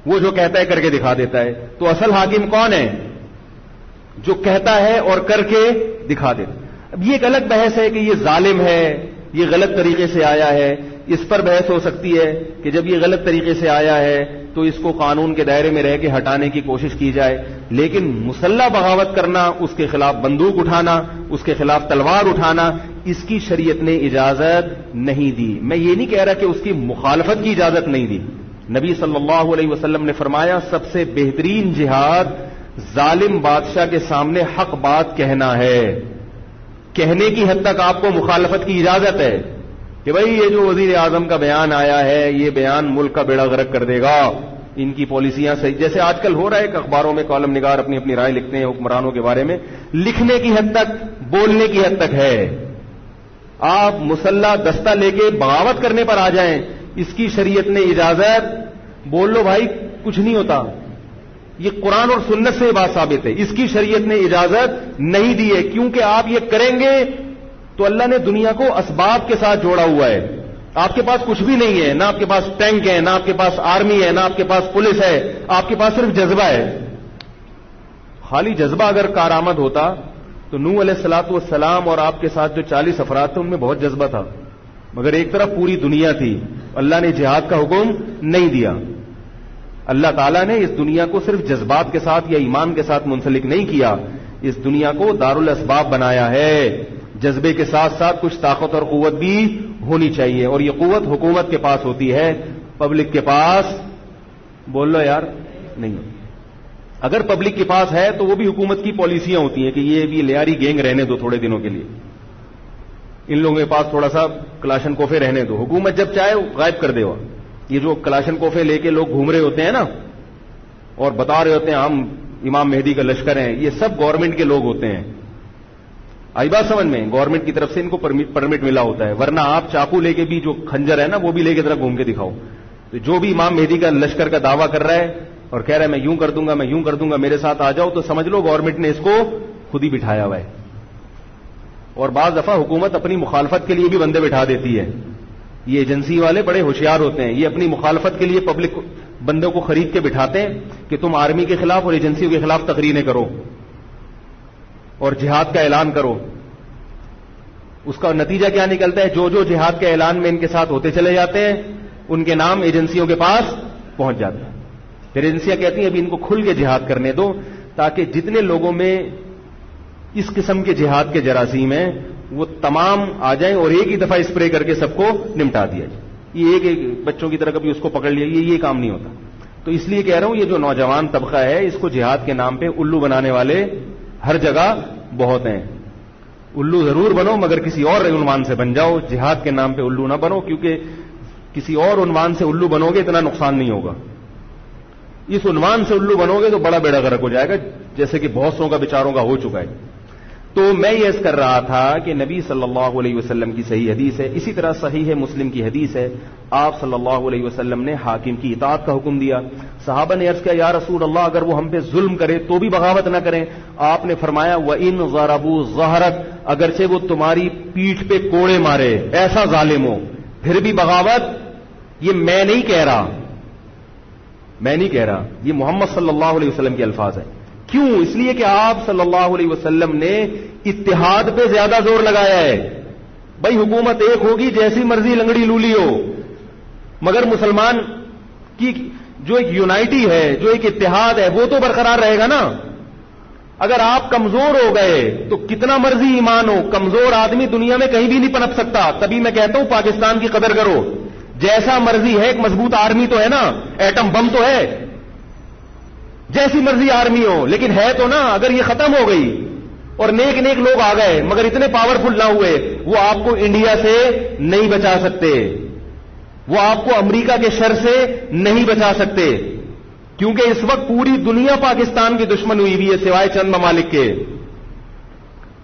وہ جو کہتا ہے کر کے دکھا دیتا ہے. تو اصل حاکم کون ہے؟ جو کہتا ہے اور کر کے دکھا دیتا. اب یہ ایک الگ بحث ہے کہ یہ ظالم ہے, یہ غلط طریقے سے آیا ہے. اس پر بحث ہو سکتی ہے کہ جب یہ غلط طریقے سے آیا ہے تو اس کو قانون کے دائرے میں رہ کے ہٹانے کی کوشش کی جائے. لیکن مسلح بغاوت کرنا, اس کے خلاف بندوق اٹھانا, اس کے خلاف تلوار اٹھانا, اس کی شریعت نے اجازت نہیں دی. میں یہ نہیں کہہ رہا کہ اس کی مخالفت کی اجازت نہیں دی. نبی صلی اللہ علیہ وسلم نے فرمایا سب سے بہترین جہاد ظالم بادشاہ کے سامنے حق بات کہنا ہے. کہنے کی حد تک آپ کو مخالفت کی اجازت ہے کہ بھائی یہ جو وزیر اعظم کا بیان آیا ہے یہ بیان ملک کا بیڑا غرق کر دے گا, ان کی پالیسیاں صحیح, جیسے آج کل ہو رہا ہے کہ اخباروں میں کالم نگار اپنی اپنی رائے لکھتے ہیں حکمرانوں کے بارے میں. لکھنے کی حد تک, بولنے کی حد تک ہے. آپ مسلح دستہ لے کے بغاوت کرنے پر آ جائیں, اس کی شریعت نے اجازت, بول لو بھائی کچھ نہیں ہوتا. یہ قرآن اور سنت سے یہ بات ثابت ہے. اس کی شریعت نے اجازت نہیں دی ہے کیونکہ آپ یہ کریں گے تو اللہ نے دنیا کو اسباب کے ساتھ جوڑا ہوا ہے. آپ کے پاس کچھ بھی نہیں ہے, نہ آپ کے پاس ٹینک ہے, نہ آپ کے پاس آرمی ہے, نہ آپ کے پاس پولیس ہے, آپ کے پاس صرف جذبہ ہے. خالی جذبہ اگر کارآمد ہوتا تو نوح علیہ الصلوۃ والسلام اور آپ کے ساتھ جو 40 افراد تھے ان میں بہت جذبہ تھا, مگر ایک طرف پوری دنیا تھی. اللہ نے جہاد کا حکم نہیں دیا. اللہ تعالیٰ نے اس دنیا کو صرف جذبات کے ساتھ یا ایمان کے ساتھ منسلک نہیں کیا, اس دنیا کو دارالاسباب بنایا ہے. جذبے کے ساتھ ساتھ کچھ طاقت اور قوت بھی ہونی چاہیے, اور یہ قوت حکومت کے پاس ہوتی ہے, پبلک کے پاس بول لو یار نہیں. اگر پبلک کے پاس ہے تو وہ بھی حکومت کی پالیسیاں ہوتی ہیں کہ یہ بھی لیاری گینگ رہنے دو تھوڑے دنوں کے لیے, ان لوگوں کے پاس تھوڑا سا کلاشن کوفے رہنے دو, حکومت جب چاہے غائب کر دے. یہ جو کلاشن کوفے لے کے لوگ گھوم رہے ہوتے ہیں نا اور بتا رہے ہوتے ہیں ہم امام مہدی کا لشکر ہیں, یہ سب گورنمنٹ کے لوگ ہوتے ہیں. آئی بات سمجھ میں؟ گورنمنٹ کی طرف سے ان کو پرمٹ ملا ہوتا ہے, ورنہ آپ چاقو لے کے بھی جو کھنجر ہے نا وہ بھی لے کے ذرا گھوم کے دکھاؤ. تو جو بھی امام مہدی کا لشکر کا دعویٰ کر رہا ہے اور کہہ رہا ہے میں یوں کر دوں گا, میں یوں کر دوں گا, میرے ساتھ آ جاؤ, تو سمجھ لو گورنمنٹ نے اس کو خود ہی بٹھایا ہوا ہے. اور بعض دفعہ حکومت اپنی مخالفت کے لیے بھی بندے بٹھا دیتی ہے. یہ ایجنسی والے بڑے ہوشیار ہوتے ہیں, یہ اپنی مخالفت کے لیے پبلک بندوں کو خرید کے بٹھاتے ہیں کہ تم آرمی کے خلاف اور ایجنسیوں کے خلاف تقریریں کرو اور جہاد کا اعلان کرو. اس کا نتیجہ کیا نکلتا ہے؟ جو جو جہاد کے اعلان میں ان کے ساتھ ہوتے چلے جاتے ہیں ان کے نام ایجنسیوں کے پاس پہنچ جاتے ہیں. پھر ایجنسیاں کہتی ہیں ابھی ان کو کھل کے جہاد کرنے دو تاکہ جتنے لوگوں میں اس قسم کے جہاد کے جراثیم ہیں وہ تمام آ جائیں اور ایک ہی دفعہ اسپرے کر کے سب کو نمٹا دیا جائے. یہ ایک بچوں کی طرح کبھی اس کو پکڑ لیا, یہ کام نہیں ہوتا. تو اس لیے کہہ رہا ہوں یہ جو نوجوان طبقہ ہے اس کو جہاد کے نام پہ الو بنانے والے ہر جگہ بہت ہیں. الو ضرور بنو مگر کسی اور عنوان سے بن جاؤ, جہاد کے نام پہ الو نہ بنو, کیونکہ کسی اور عنوان سے الو بنو گے اتنا نقصان نہیں ہوگا. اس عنوان سے الو بنو گے تو بڑا بیڑا غرق ہو جائے گا, جیسے کہ بہت سو کا بیچاروں کا ہو چکا ہے. تو میں یہ عرض کر رہا تھا کہ نبی صلی اللہ علیہ وسلم کی صحیح حدیث ہے, اسی طرح صحیح ہے مسلم کی حدیث ہے, آپ صلی اللہ علیہ وسلم نے حاکم کی اطاعت کا حکم دیا. صحابہ نے عرض کیا یا رسول اللہ اگر وہ ہم پہ ظلم کرے تو بھی بغاوت نہ کریں. آپ نے فرمایا وَإِنْ ضَرَبُوا ظَهْرَكَ, اگرچہ وہ تمہاری پیٹھ پہ کوڑے مارے, ایسا ظالم ہو, پھر بھی بغاوت. یہ میں نہیں کہہ رہا, یہ محمد صلی اللہ علیہ وسلم کے الفاظ ہیں. کیوں؟ اس لیے کہ آپ صلی اللہ علیہ وسلم نے اتحاد پہ زیادہ زور لگایا ہے. بھائی حکومت ایک ہوگی جیسی مرضی لنگڑی لولی ہو, مگر مسلمان کی جو ایک یونائٹی ہے, جو ایک اتحاد ہے, وہ تو برقرار رہے گا نا. اگر آپ کمزور ہو گئے تو کتنا مرضی ایمان ہو, کمزور آدمی دنیا میں کہیں بھی نہیں پنپ سکتا. تبھی میں کہتا ہوں پاکستان کی قدر کرو. جیسا مرضی ہے, ایک مضبوط آرمی تو ہے نا, ایٹم بم تو ہے, جیسی مرضی آرمی ہو, لیکن ہے تو نا. اگر یہ ختم ہو گئی اور نیک نیک لوگ آ گئے مگر اتنے پاورفل نہ ہوئے, وہ آپ کو انڈیا سے نہیں بچا سکتے, وہ آپ کو امریکہ کے شر سے نہیں بچا سکتے, کیونکہ اس وقت پوری دنیا پاکستان کی دشمن ہوئی ہوئی ہے سوائے چند ممالک کے.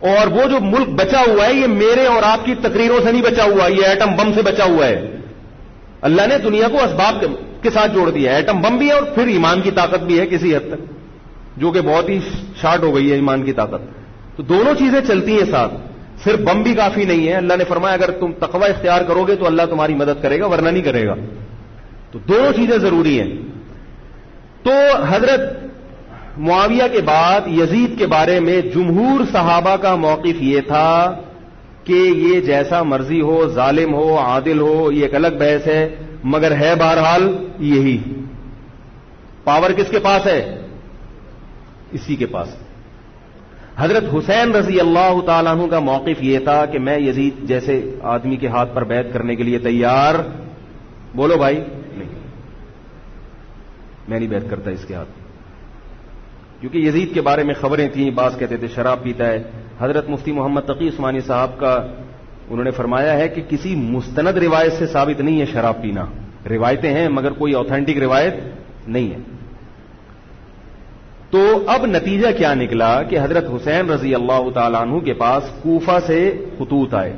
اور وہ جو ملک بچا ہوا ہے یہ میرے اور آپ کی تقریروں سے نہیں بچا ہوا, یہ ایٹم بم سے بچا ہوا ہے. اللہ نے دنیا کو اسباب کے ساتھ جوڑ دیا ہے. ایٹم بم بھی ہے اور پھر ایمان کی طاقت بھی ہے کسی حد تک, جو کہ بہت ہی شارٹ ہو گئی ہے ایمان کی طاقت. تو دونوں چیزیں چلتی ہیں ساتھ, صرف بم بھی کافی نہیں ہے. اللہ نے فرمایا اگر تم تقوی اختیار کرو گے تو اللہ تمہاری مدد کرے گا, ورنہ نہیں کرے گا. تو دونوں چیزیں ضروری ہیں. تو حضرت معاویہ کے بعد یزید کے بارے میں جمہور صحابہ کا موقف یہ تھا کہ یہ جیسا مرضی ہو, ظالم ہو, عادل ہو, یہ ایک الگ بحث ہے, مگر ہے بہرحال یہی. پاور کس کے پاس ہے؟ اسی کے پاس. حضرت حسین رضی اللہ تعالیٰ عنہ کا موقف یہ تھا کہ میں یزید جیسے آدمی کے ہاتھ پر بیعت کرنے کے لیے تیار. بولو بھائی, نہیں, میں نہیں بیعت کرتا اس کے ہاتھ, کیونکہ یزید کے بارے میں خبریں تھیں. بعض کہتے تھے شراب پیتا ہے. حضرت مفتی محمد تقی عثمانی صاحب کا انہوں نے فرمایا ہے کہ کسی مستند روایت سے ثابت نہیں ہے شراب پینا. روایتیں ہیں مگر کوئی آتھینٹک روایت نہیں ہے. تو اب نتیجہ کیا نکلا کہ حضرت حسین رضی اللہ تعالیٰ عنہ کے پاس کوفہ سے خطوط آئے.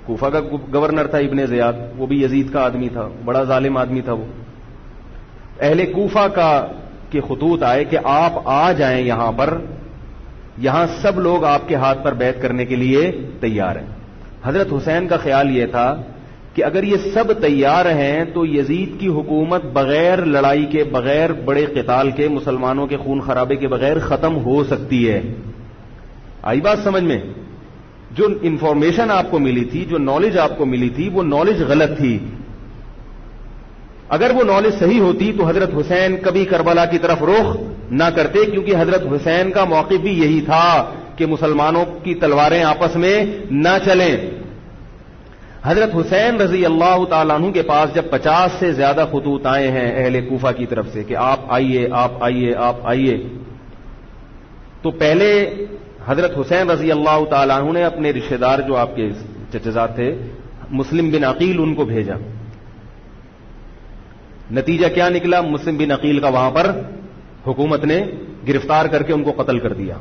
کوفہ کا گورنر تھا ابن زیاد, وہ بھی یزید کا آدمی تھا, بڑا ظالم آدمی تھا وہ. اہل کوفہ کے خطوط آئے کہ آپ آ جائیں یہاں پر, یہاں سب لوگ آپ کے ہاتھ پر بیعت کرنے کے لیے تیار ہیں. حضرت حسین کا خیال یہ تھا کہ اگر یہ سب تیار ہیں تو یزید کی حکومت بغیر لڑائی کے, بغیر بڑے قتال کے, مسلمانوں کے خون خرابے کے بغیر ختم ہو سکتی ہے. آئی بات سمجھ میں؟ جو انفارمیشن آپ کو ملی تھی, جو نالج آپ کو ملی تھی, وہ نالج غلط تھی. اگر وہ نالج صحیح ہوتی تو حضرت حسین کبھی کربلا کی طرف رخ نہ کرتے, کیونکہ حضرت حسین کا موقف بھی یہی تھا کہ مسلمانوں کی تلواریں آپس میں نہ چلیں. حضرت حسین رضی اللہ تعالیٰ عنہ کے پاس جب 50 سے زیادہ خطوط آئے ہیں اہل کوفہ کی طرف سے کہ آپ آئیے, آپ آئیے, آپ آئیے, تو پہلے حضرت حسین رضی اللہ تعالیٰ عنہ نے اپنے رشتہ دار جو آپ کے چچزاد تھے مسلم بن عقیل, ان کو بھیجا. نتیجہ کیا نکلا؟ مسلم بن عقیل کا وہاں پر حکومت نے گرفتار کر کے ان کو قتل کر دیا.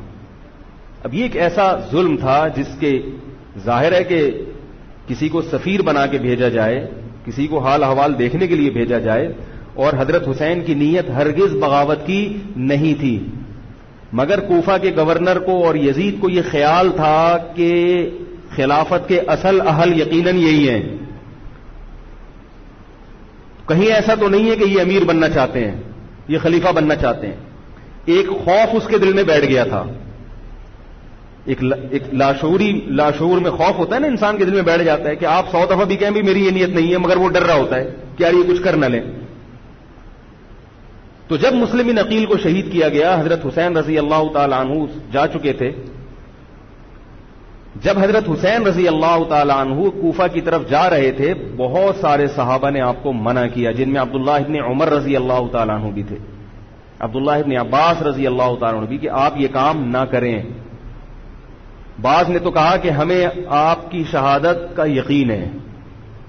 اب یہ ایک ایسا ظلم تھا جس کے ظاہر ہے کہ کسی کو سفیر بنا کے بھیجا جائے, کسی کو حال احوال دیکھنے کے لیے بھیجا جائے, اور حضرت حسین کی نیت ہرگز بغاوت کی نہیں تھی. مگر کوفہ کے گورنر کو اور یزید کو یہ خیال تھا کہ خلافت کے اصل اہل یقیناً یہی ہیں, کہیں ایسا تو نہیں ہے کہ یہ امیر بننا چاہتے ہیں, یہ خلیفہ بننا چاہتے ہیں. ایک خوف اس کے دل میں بیٹھ گیا تھا, ایک لاشعور میں خوف ہوتا ہے نا انسان کے دل میں بیٹھ جاتا ہے کہ آپ 100 دفعہ بھی کہیں بھی میری یہ نیت نہیں ہے, مگر وہ ڈر رہا ہوتا ہے. کہ یار یہ کچھ کر نہ لیں. تو جب مسلم بن عقیل کو شہید کیا گیا، حضرت حسین رضی اللہ تعالی عنہ جا چکے تھے. جب حضرت حسین رضی اللہ تعالی عنہ کوفہ کی طرف جا رہے تھے، بہت سارے صحابہ نے آپ کو منع کیا، جن میں عبداللہ ابن عمر رضی اللہ تعالی عنہ بھی تھے، عبداللہ ابن عباس رضی اللہ تعالی عنہ بھی، کہ آپ یہ کام نہ کریں. بعض نے تو کہا کہ ہمیں آپ کی شہادت کا یقین ہے،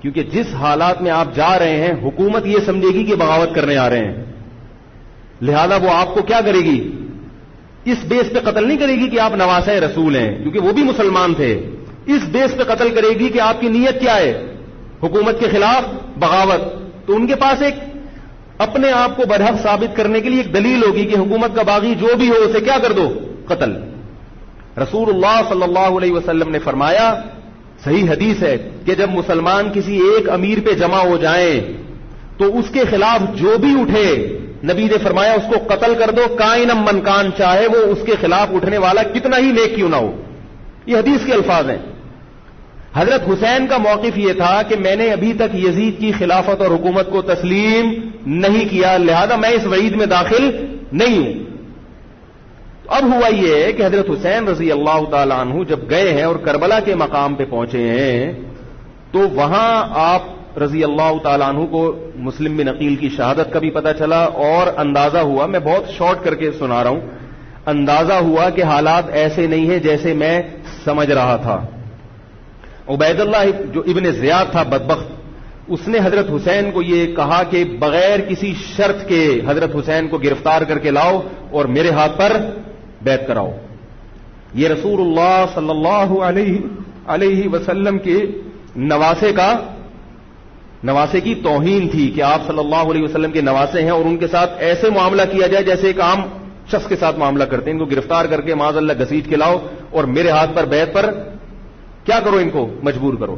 کیونکہ جس حالات میں آپ جا رہے ہیں حکومت یہ سمجھے گی کہ بغاوت کرنے آ رہے ہیں، لہذا وہ آپ کو کیا کرے گی، اس بیس پہ قتل نہیں کرے گی کہ آپ نواسہ رسول ہیں، کیونکہ وہ بھی مسلمان تھے. اس بیس پہ قتل کرے گی کہ آپ کی نیت کیا ہے، حکومت کے خلاف بغاوت. تو ان کے پاس ایک اپنے آپ کو برحق ثابت کرنے کے لیے ایک دلیل ہوگی کہ حکومت کا باغی جو بھی ہو اسے کیا کر دو، قتل. رسول اللہ صلی اللہ علیہ وسلم نے فرمایا، صحیح حدیث ہے، کہ جب مسلمان کسی ایک امیر پہ جمع ہو جائیں تو اس کے خلاف جو بھی اٹھے، نبی نے فرمایا اس کو قتل کر دو، کائنم من کان، چاہے وہ اس کے خلاف اٹھنے والا کتنا ہی نیک کیوں نہ ہو. یہ حدیث کے الفاظ ہیں. حضرت حسین کا موقف یہ تھا کہ میں نے ابھی تک یزید کی خلافت اور حکومت کو تسلیم نہیں کیا، لہذا میں اس وعید میں داخل نہیں ہوں. اب ہوا یہ کہ حضرت حسین رضی اللہ تعالی عنہ جب گئے ہیں اور کربلا کے مقام پہ پہنچے ہیں تو وہاں آپ رضی اللہ تعالیٰ عنہ کو مسلم بن عقیل کی شہادت کا بھی پتہ چلا، اور اندازہ ہوا، میں بہت شارٹ کر کے سنا رہا ہوں، اندازہ ہوا کہ حالات ایسے نہیں ہیں جیسے میں سمجھ رہا تھا. عبید اللہ جو ابن زیاد تھا بدبخت، اس نے حضرت حسین کو یہ کہا کہ بغیر کسی شرط کے حضرت حسین کو گرفتار کر کے لاؤ اور میرے ہاتھ پر بیعت کراؤ. یہ رسول اللہ صلی اللہ علیہ وسلم کے نواسے کی توہین تھی کہ آپ صلی اللہ علیہ وسلم کے نواسے ہیں اور ان کے ساتھ ایسے معاملہ کیا جائے جیسے ایک عام شخص کے ساتھ معاملہ کرتے ہیں. ان کو گرفتار کر کے معاذ اللہ گھسیٹ کے لاؤ اور میرے ہاتھ پر بیعت پر کیا کرو، ان کو مجبور کرو.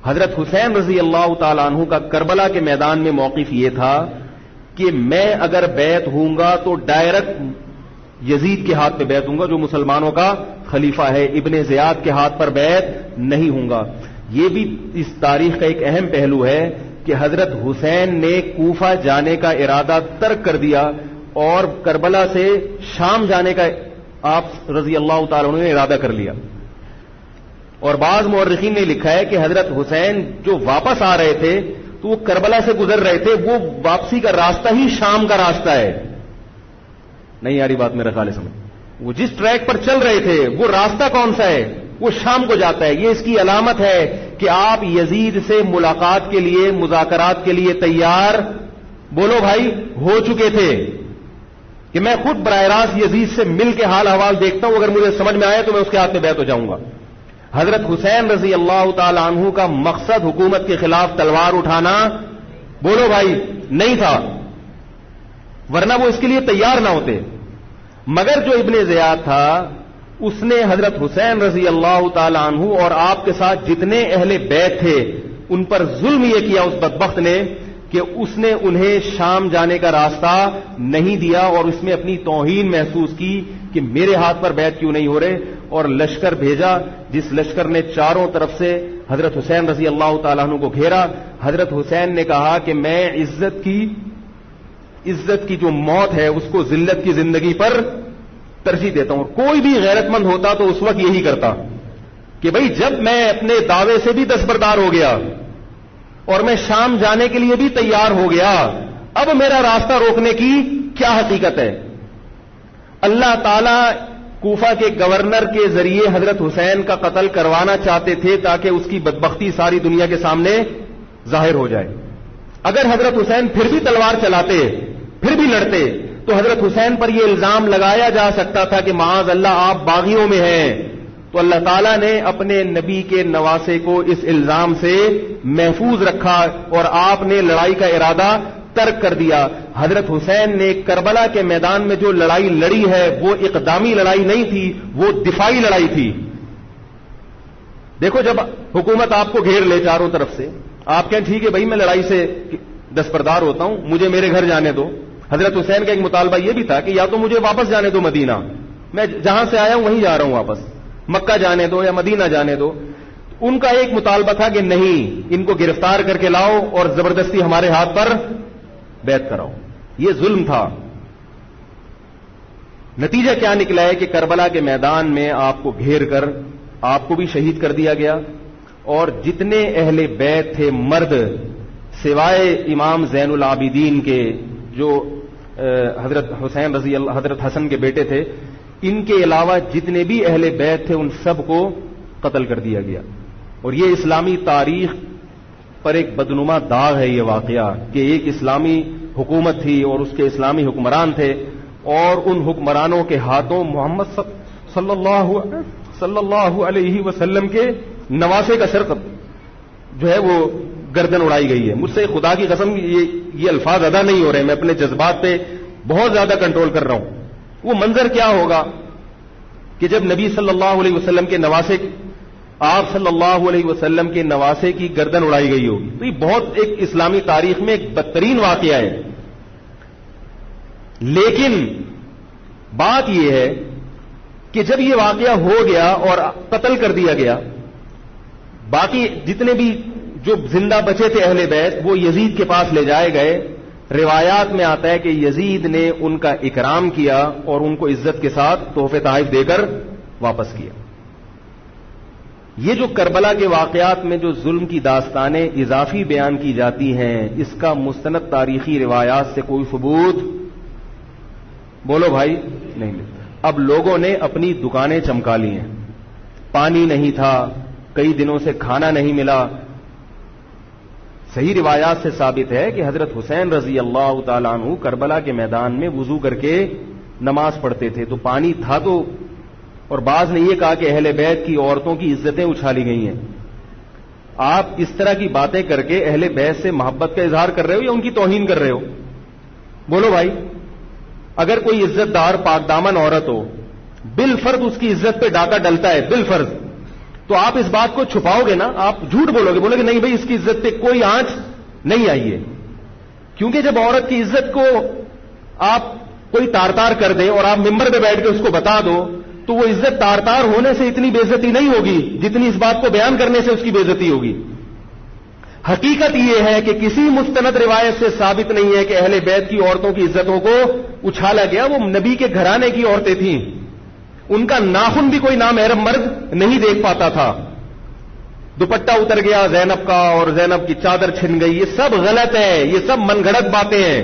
حضرت حسین رضی اللہ تعالی عنہ کا کربلا کے میدان میں موقف یہ تھا کہ میں اگر بیعت ہوں گا تو ڈائریکٹ یزید کے ہاتھ پہ بیعت ہوں گا جو مسلمانوں کا خلیفہ ہے، ابن زیاد کے ہاتھ پر بیعت نہیں ہوں گا. یہ بھی اس تاریخ کا ایک اہم پہلو ہے کہ حضرت حسین نے کوفہ جانے کا ارادہ ترک کر دیا اور کربلا سے شام جانے کا آپ رضی اللہ تعالیٰ عنہ نے ارادہ کر لیا. اور بعض مورخین نے لکھا ہے کہ حضرت حسین جو واپس آ رہے تھے تو وہ کربلا سے گزر رہے تھے، وہ واپسی کا راستہ ہی شام کا راستہ ہے. نہیں یاری بات میرا خیال ہے سمجھ، وہ جس ٹریک پر چل رہے تھے وہ راستہ کون سا ہے، وہ شام کو جاتا ہے. یہ اس کی علامت ہے کہ آپ یزید سے ملاقات کے لیے، مذاکرات کے لیے تیار بولو بھائی ہو چکے تھے کہ میں خود براہ راست یزید سے مل کے حال احوال دیکھتا ہوں، اگر مجھے سمجھ میں آئے تو میں اس کے ہاتھ میں بیعت ہو جاؤں گا. حضرت حسین رضی اللہ تعالی عنہ کا مقصد حکومت کے خلاف تلوار اٹھانا بولو بھائی نہیں تھا، ورنہ وہ اس کے لیے تیار نہ ہوتے. مگر جو ابن زیاد تھا اس نے حضرت حسین رضی اللہ تعالی عنہ اور آپ کے ساتھ جتنے اہل بیت تھے ان پر ظلم یہ کیا اس بدبخت نے کہ اس نے انہیں شام جانے کا راستہ نہیں دیا اور اس میں اپنی توہین محسوس کی کہ میرے ہاتھ پر بیعت کیوں نہیں ہو رہے، اور لشکر بھیجا جس لشکر نے چاروں طرف سے حضرت حسین رضی اللہ تعالیٰ عنہ کو گھیرا. حضرت حسین نے کہا کہ میں عزت کی جو موت ہے اس کو ذلت کی زندگی پر ترجیح دیتا ہوں. کوئی بھی غیرت مند ہوتا تو اس وقت یہی کرتا کہ بھئی جب میں اپنے دعوے سے بھی دستبردار ہو گیا اور میں شام جانے کے لیے بھی تیار ہو گیا، اب میرا راستہ روکنے کی کیا حقیقت ہے. اللہ تعالی کوفہ کے گورنر کے ذریعے حضرت حسین کا قتل کروانا چاہتے تھے تاکہ اس کی بدبختی ساری دنیا کے سامنے ظاہر ہو جائے. اگر حضرت حسین پھر بھی تلوار چلاتے، پھر بھی لڑتے، تو حضرت حسین پر یہ الزام لگایا جا سکتا تھا کہ معاذ اللہ آپ باغیوں میں ہیں. تو اللہ تعالیٰ نے اپنے نبی کے نواسے کو اس الزام سے محفوظ رکھا اور آپ نے لڑائی کا ارادہ ترک کر دیا. حضرت حسین نے کربلا کے میدان میں جو لڑائی لڑی ہے وہ اقدامی لڑائی نہیں تھی، وہ دفاعی لڑائی تھی. دیکھو جب حکومت آپ کو گھیر لے چاروں طرف سے، آپ کہیں ٹھیک ہے بھائی میں لڑائی سے دستبردار ہوتا ہوں، مجھے میرے گھر جانے دو. حضرت حسین کا ایک مطالبہ یہ بھی تھا کہ یا تو مجھے واپس جانے دو مدینہ، میں جہاں سے آیا ہوں وہیں جا رہا ہوں واپس، مکہ جانے دو یا مدینہ جانے دو. ان کا ایک مطالبہ تھا کہ نہیں، ان کو گرفتار کر کے لاؤ اور زبردستی ہمارے ہاتھ پر بیعت کراؤ. یہ ظلم تھا. نتیجہ کیا نکلا ہے کہ کربلا کے میدان میں آپ کو گھیر کر آپ کو بھی شہید کر دیا گیا، اور جتنے اہل بیت تھے مرد سوائے امام زین العابدین کے جو حضرت حسین رضی اللہ حضرت حسن کے بیٹے تھے، ان کے علاوہ جتنے بھی اہل بیت تھے ان سب کو قتل کر دیا گیا. اور یہ اسلامی تاریخ پر ایک بدنما داغ ہے یہ واقعہ کہ ایک اسلامی حکومت تھی اور اس کے اسلامی حکمران تھے، اور ان حکمرانوں کے ہاتھوں محمد صلی اللہ علیہ وسلم کے نواسے کا سر جو ہے وہ گردن اڑائی گئی ہے. مجھ سے خدا کی قسم یہ الفاظ ادا نہیں ہو رہے، میں اپنے جذبات پہ بہت زیادہ کنٹرول کر رہا ہوں. وہ منظر کیا ہوگا کہ جب نبی صلی اللہ علیہ وسلم کے نواسے آپ صلی اللہ علیہ وسلم کے نواسے کی گردن اڑائی گئی ہوگی. تو یہ بہت ایک اسلامی تاریخ میں ایک بدترین واقعہ ہے. لیکن بات یہ ہے کہ جب یہ واقعہ ہو گیا اور قتل کر دیا گیا، باقی جتنے بھی جو زندہ بچے تھے اہل بیت وہ یزید کے پاس لے جائے گئے. روایات میں آتا ہے کہ یزید نے ان کا اکرام کیا اور ان کو عزت کے ساتھ تحفے تحائف دے کر واپس کیا. یہ جو کربلا کے واقعات میں جو ظلم کی داستانیں اضافی بیان کی جاتی ہیں، اس کا مستند تاریخی روایات سے کوئی ثبوت بولو بھائی نہیں ملتا. اب لوگوں نے اپنی دکانیں چمکا لی ہیں، پانی نہیں تھا، کئی دنوں سے کھانا نہیں ملا. صحیح روایات سے ثابت ہے کہ حضرت حسین رضی اللہ تعالیٰ عنہ کربلا کے میدان میں وضو کر کے نماز پڑھتے تھے، تو پانی تھا تو. اور بعض نے یہ کہا کہ اہل بیت کی عورتوں کی عزتیں اچھالی گئی ہیں. آپ اس طرح کی باتیں کر کے اہل بیت سے محبت کا اظہار کر رہے ہو یا ان کی توہین کر رہے ہو؟ بولو بھائی. اگر کوئی عزت دار پاک دامن عورت ہو، بالفرض اس کی عزت پہ ڈاکہ ڈلتا ہے بالفرض، تو آپ اس بات کو چھپاؤ گے نا، آپ جھوٹ بولو گے، بولو گے نہیں بھائی اس کی عزت پہ کوئی آنچ نہیں آئی ہے. کیونکہ جب عورت کی عزت کو آپ کوئی تار تار کر دیں اور آپ ممبر پہ بیٹھ کے اس کو بتا دو، تو وہ عزت تار تار ہونے سے اتنی بے عزتی نہیں ہوگی جتنی اس بات کو بیان کرنے سے اس کی بے عزتی ہوگی. حقیقت یہ ہے کہ کسی مستند روایت سے ثابت نہیں ہے کہ اہل بیت کی عورتوں کی عزتوں کو اچھالا گیا. وہ نبی کے گھرانے کی عورتیں تھیں، ان کا ناخن بھی کوئی نامحرم مرد نہیں دیکھ پاتا تھا. دوپٹہ اتر گیا زینب کا اور زینب کی چادر چھن گئی، یہ سب غلط ہے، یہ سب من گھڑت باتیں ہیں.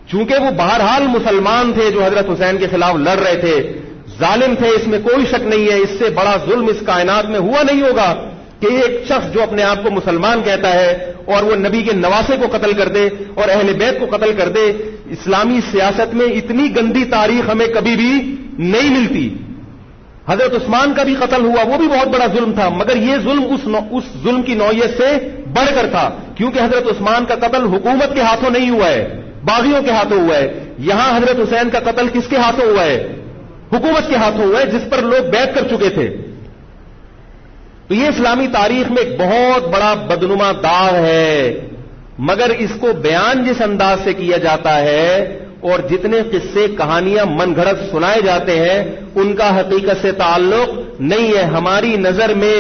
چونکہ وہ بہرحال مسلمان تھے جو حضرت حسین کے خلاف لڑ رہے تھے، ظالم تھے، اس میں کوئی شک نہیں ہے. اس سے بڑا ظلم اس کائنات میں ہوا نہیں ہوگا کہ ایک شخص جو اپنے آپ کو مسلمان کہتا ہے اور وہ نبی کے نواسے کو قتل کر دے اور اہل بیت کو قتل کر دے. اسلامی سیاست میں اتنی گندی تاریخ ہمیں کبھی بھی نہیں ملتی. حضرت عثمان کا بھی قتل ہوا، وہ بھی بہت بڑا ظلم تھا، مگر یہ ظلم اس ظلم کی نوعیت سے بڑھ کر تھا، کیونکہ حضرت عثمان کا قتل حکومت کے ہاتھوں نہیں ہوا ہے، باغیوں کے ہاتھوں ہوا ہے. یہاں حضرت حسین کا قتل کس کے ہاتھوں ہوا ہے؟ حکومت کے ہاتھوں ہوا ہے، جس پر لوگ بیعت کر چکے تھے. تو یہ اسلامی تاریخ میں ایک بہت بڑا بدنما داغ ہے. مگر اس کو بیان جس انداز سے کیا جاتا ہے اور جتنے قصے کہانیاں من گھڑت سنائے جاتے ہیں ان کا حقیقت سے تعلق نہیں ہے. ہماری نظر میں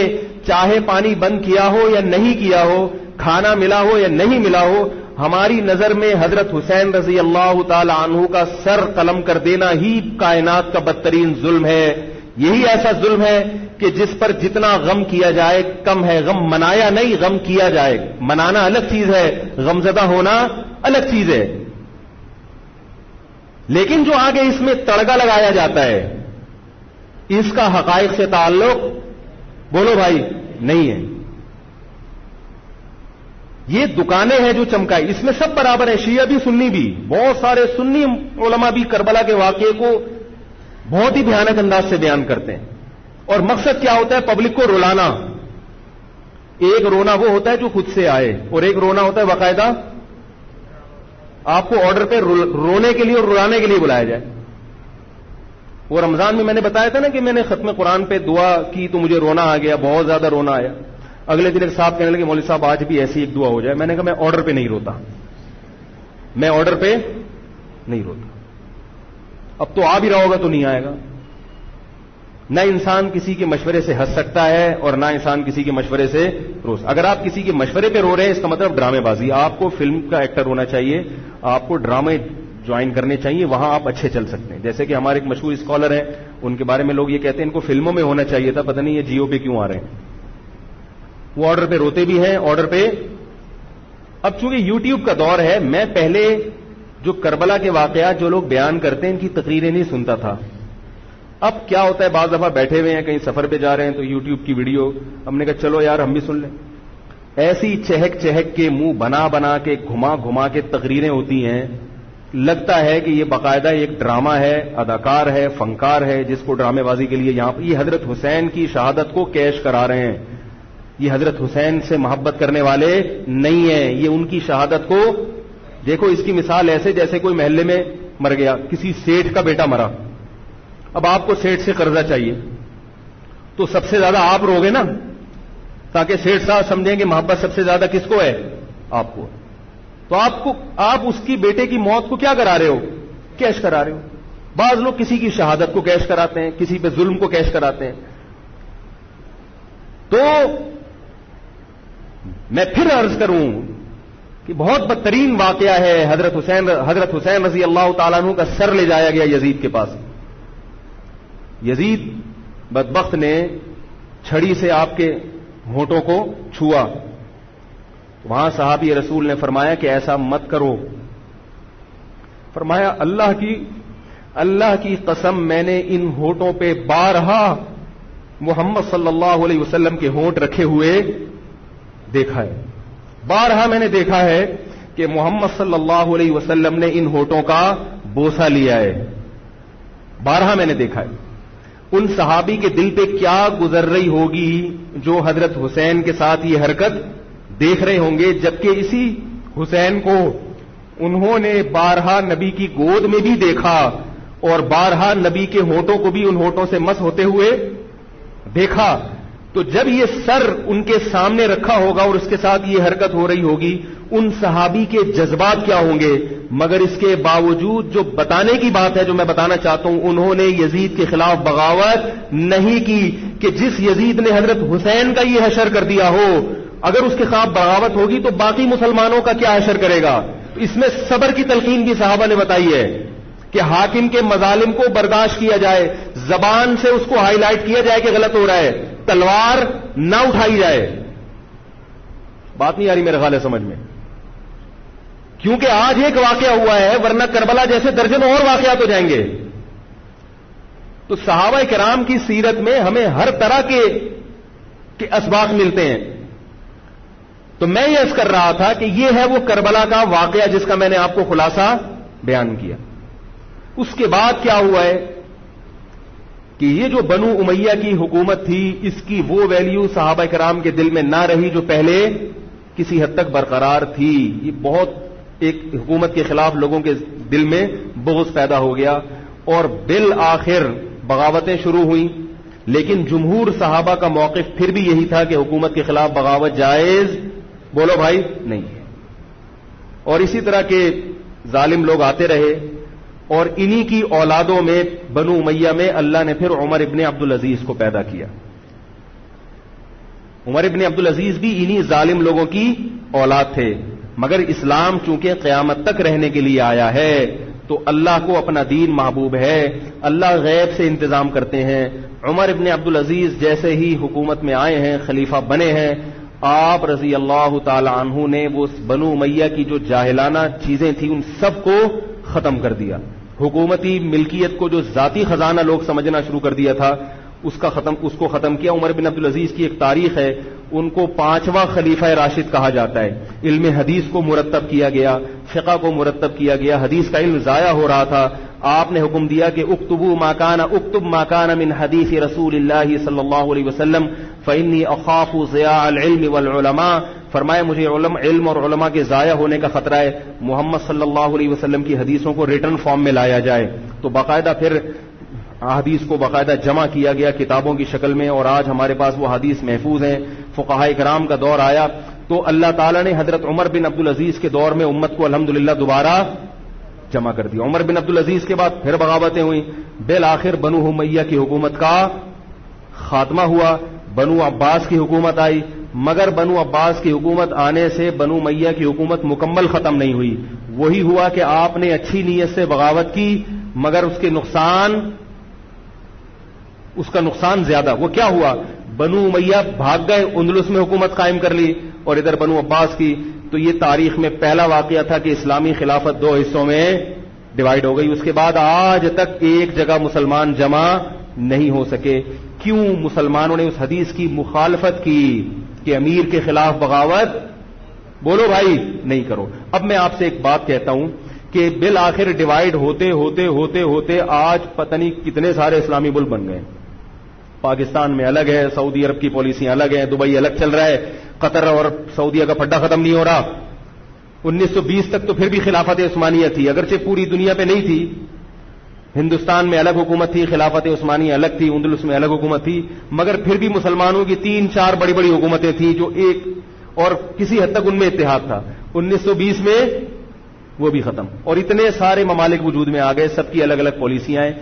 چاہے پانی بند کیا ہو یا نہیں کیا ہو، کھانا ملا ہو یا نہیں ملا ہو، ہماری نظر میں حضرت حسین رضی اللہ تعالی عنہ کا سر قلم کر دینا ہی کائنات کا بدترین ظلم ہے. یہی ایسا ظلم ہے کہ جس پر جتنا غم کیا جائے کم ہے. غم منایا نہیں، غم کیا جائے. منانا الگ چیز ہے، غمزدہ ہونا الگ چیز ہے. لیکن جو آگے اس میں تڑکا لگایا جاتا ہے اس کا حقائق سے تعلق بولو بھائی نہیں ہے. یہ دکانیں ہیں جو چمکائی، اس میں سب برابر ہیں، شیعہ بھی سنی بھی. بہت سارے سنی علماء بھی کربلا کے واقعے کو بہت ہی بھیانک انداز سے بیان کرتے ہیں. اور مقصد کیا ہوتا ہے؟ پبلک کو رلانا. ایک رونا وہ ہوتا ہے جو خود سے آئے اور ایک رونا ہوتا ہے باقاعدہ آپ کو آرڈر پہ رونے کے لیے اور رلانے کے لیے بلایا جائے. وہ رمضان میں نے بتایا تھا نا کہ میں نے ختم قرآن پہ دعا کی تو مجھے رونا آ گیا، بہت زیادہ رونا آیا. اگلے دن ایک صاحب کہنے لگے مولوی صاحب آج بھی ایسی ایک دعا ہو جائے. میں نے کہا میں آرڈر پہ نہیں روتا، میں آرڈر پہ نہیں روتا. اب تو آ بھی رہا ہوگا تو نہیں آئے گا. نہ انسان کسی کے مشورے سے ہنس سکتا ہے اور نہ انسان کسی کے مشورے سے اگر آپ کسی کے مشورے پہ رو رہے ہیں اس کا مطلب ڈرامے بازی. آپ کو فلم کا ایکٹر ہونا چاہیے, آپ کو ڈرامے جوائن کرنے چاہیے, وہاں آپ اچھے چل سکتے ہیں. جیسے کہ ہمارے ایک مشہور اسکالر ہیں, ان کے بارے میں لوگ یہ کہتے ہیں ان کو فلموں میں ہونا چاہیے تھا, پتہ نہیں یہ جیو پہ کیوں آ رہے ہیں. وہ آرڈر پہ روتے بھی ہیں, آرڈر پہ. اب چونکہ یوٹیوب کا دور ہے, میں پہلے جو کربلا کے واقعات جو لوگ بیان کرتے ہیں ان کی تقریریں نہیں سنتا تھا. اب کیا ہوتا ہے, بعض دفعہ بیٹھے ہوئے ہیں کہیں سفر پہ جا رہے ہیں تو یوٹیوب کی ویڈیو, ہم نے کہا چلو یار ہم بھی سن لیں. ایسی چہک چہک کے منہ بنا بنا کے گھما گھما کے تقریریں ہوتی ہیں, لگتا ہے کہ یہ باقاعدہ ایک ڈرامہ ہے, اداکار ہے, فنکار ہے, جس کو ڈرامے بازی کے لیے یہاں یہ حضرت حسین کی شہادت کو کیش کرا رہے ہیں. یہ حضرت حسین سے محبت کرنے والے نہیں ہیں, یہ ان کی شہادت کو دیکھو. اس کی مثال ایسے جیسے کوئی محلے میں مر گیا, کسی سیٹھ کا بیٹا مرا, اب آپ کو سیٹھ سے قرضہ چاہیے تو سب سے زیادہ آپ روگے نا, تاکہ سیٹھ صاحب سمجھیں کہ محبت سب سے زیادہ کس کو ہے, آپ کو. تو آپ اس کی بیٹے کی موت کو کیا کرا رہے ہو, کیش کرا رہے ہو. بعض لوگ کسی کی شہادت کو کیش کراتے ہیں, کسی پہ ظلم کو کیش کراتے ہیں. تو میں پھر عرض کروں کہ بہت بدترین واقعہ ہے. حضرت حسین رضی اللہ تعالیٰ عنہ کا سر لے جایا گیا یزید کے پاس. یزید بدبخت نے چھڑی سے آپ کے ہونٹوں کو چھوا. وہاں صحابی رسول نے فرمایا کہ ایسا مت کرو. فرمایا اللہ کی قسم میں نے ان ہونٹوں پہ بارہا محمد صلی اللہ علیہ وسلم کے ہونٹ رکھے ہوئے دیکھا ہے. بارہا میں نے دیکھا ہے کہ محمد صلی اللہ علیہ وسلم نے ان ہونٹوں کا بوسہ لیا ہے. بارہا میں نے دیکھا ہے. ان صحابی کے دل پہ کیا گزر رہی ہوگی جو حضرت حسین کے ساتھ یہ حرکت دیکھ رہے ہوں گے, جبکہ اسی حسین کو انہوں نے بارہا نبی کی گود میں بھی دیکھا اور بارہا نبی کے ہونٹوں کو بھی ان ہونٹوں سے مس ہوتے ہوئے دیکھا. تو جب یہ سر ان کے سامنے رکھا ہوگا اور اس کے ساتھ یہ حرکت ہو رہی ہوگی, ان صحابی کے جذبات کیا ہوں گے. مگر اس کے باوجود جو بتانے کی بات ہے, جو میں بتانا چاہتا ہوں, انہوں نے یزید کے خلاف بغاوت نہیں کی کہ جس یزید نے حضرت حسین کا یہ حشر کر دیا ہو, اگر اس کے خلاف بغاوت ہوگی تو باقی مسلمانوں کا کیا حشر کرے گا. اس میں صبر کی تلقین بھی صحابہ نے بتائی ہے کہ حاکم کے مظالم کو برداشت کیا جائے, زبان سے اس کو ہائی لائٹ کیا جائے کہ غلط ہو رہا ہے, تلوار نہ اٹھائی جائے. بات نہیں آ رہی میرے خیال ہے سمجھ میں, کیونکہ آج ایک واقعہ ہوا ہے, ورنہ کربلا جیسے درجنوں اور واقعات ہو جائیں گے. تو صحابہ کرام کی سیرت میں ہمیں ہر طرح کے اسباق ملتے ہیں. تو میں یہ عرض کر رہا تھا کہ یہ ہے وہ کربلا کا واقعہ جس کا میں نے آپ کو خلاصہ بیان کیا. اس کے بعد کیا ہوا ہے کہ یہ جو بنو امیہ کی حکومت تھی, اس کی وہ ویلیو صحابہ کرام کے دل میں نہ رہی جو پہلے کسی حد تک برقرار تھی. یہ بہت ایک حکومت کے خلاف لوگوں کے دل میں بغض پیدا ہو گیا اور بالآخر بغاوتیں شروع ہوئیں. لیکن جمہور صحابہ کا موقف پھر بھی یہی تھا کہ حکومت کے خلاف بغاوت جائز, بولو بھائی, نہیں ہے. اور اسی طرح کے ظالم لوگ آتے رہے اور انہی کی اولادوں میں بنو امیہ میں اللہ نے پھر عمر ابن عبدالعزیز کو پیدا کیا. عمر ابن عبدالعزیز بھی انہی ظالم لوگوں کی اولاد تھے, مگر اسلام چونکہ قیامت تک رہنے کے لیے آیا ہے تو اللہ کو اپنا دین محبوب ہے, اللہ غیب سے انتظام کرتے ہیں. عمر ابن عبدالعزیز جیسے ہی حکومت میں آئے ہیں, خلیفہ بنے ہیں, آپ رضی اللہ تعالی عنہ نے وہ بنو امیہ کی جو جاہلانہ چیزیں تھیں ان سب کو ختم کر دیا. حکومتی ملکیت کو جو ذاتی خزانہ لوگ سمجھنا شروع کر دیا تھا اس کو ختم کیا. عمر بن عبدالعزیز کی ایک تاریخ ہے, ان کو 5واں خلیفہ راشد کہا جاتا ہے. علم حدیث کو مرتب کیا گیا, فقہ کو مرتب کیا گیا, حدیث کا علم ضائع ہو رہا تھا. آپ نے حکم دیا کہ اکتب ما کان من حدیث رسول اللہ صلی اللہ علیہ وسلم فإنی اخاف ضیاع العلم والعلماء. فرمایا مجھے علم اور علماء کے ضائع ہونے کا خطرہ ہے, محمد صلی اللہ علیہ وسلم کی حدیثوں کو ریٹن فارم میں لایا جائے. تو باقاعدہ پھر حدیث کو باقاعدہ جمع کیا گیا کتابوں کی شکل میں, اور آج ہمارے پاس وہ حدیث محفوظ ہیں. فقہاء کرام کا دور آیا تو اللہ تعالیٰ نے حضرت عمر بن عبدالعزیز کے دور میں امت کو الحمدللہ دوبارہ جمع کر دیا. عمر بن عبدالعزیز کے بعد پھر بغاوتیں ہوئیں, بالآخر بنو امیہ کی حکومت کا خاتمہ ہوا, بنو عباس کی حکومت آئی, مگر بنو عباس کی حکومت آنے سے بنو امیہ کی حکومت مکمل ختم نہیں ہوئی. وہی ہوا کہ آپ نے اچھی نیت سے بغاوت کی, مگر اس کا نقصان زیادہ. وہ کیا ہوا؟ بنو امیہ بھاگ گئے, اندلس میں حکومت قائم کر لی, اور ادھر بنو عباس کی. تو یہ تاریخ میں پہلا واقعہ تھا کہ اسلامی خلافت دو حصوں میں ڈیوائیڈ ہو گئی. اس کے بعد آج تک ایک جگہ مسلمان جمع نہیں ہو سکے. کیوں؟ مسلمانوں نے اس حدیث کی مخالفت کی کہ امیر کے خلاف بغاوت, بولو بھائی, نہیں کرو. اب میں آپ سے ایک بات کہتا ہوں کہ بالآخر ڈیوائیڈ ہوتے ہوتے ہوتے ہوتے آج پتہ نہیں کتنے سارے اسلامی ملک بن گئے. پاکستان میں الگ ہے, سعودی عرب کی پالیسیاں الگ ہیں, دبئی الگ چل رہا ہے, قطر اور سعودیہ کا پھڈا ختم نہیں ہو رہا. 1920 تک تو پھر بھی خلافت عثمانیہ تھی, اگرچہ پوری دنیا پہ نہیں تھی. ہندوستان میں الگ حکومت تھی, خلافت عثمانیہ الگ تھی, اندلس میں الگ حکومت تھی, مگر پھر بھی مسلمانوں کی 3-4 بڑی بڑی حکومتیں تھیں جو ایک, اور کسی حد تک ان میں اتحاد تھا. 1920 میں وہ بھی ختم, اور اتنے سارے ممالک وجود میں آ گئے, سب کی الگ الگ پالیسیاں ہیں.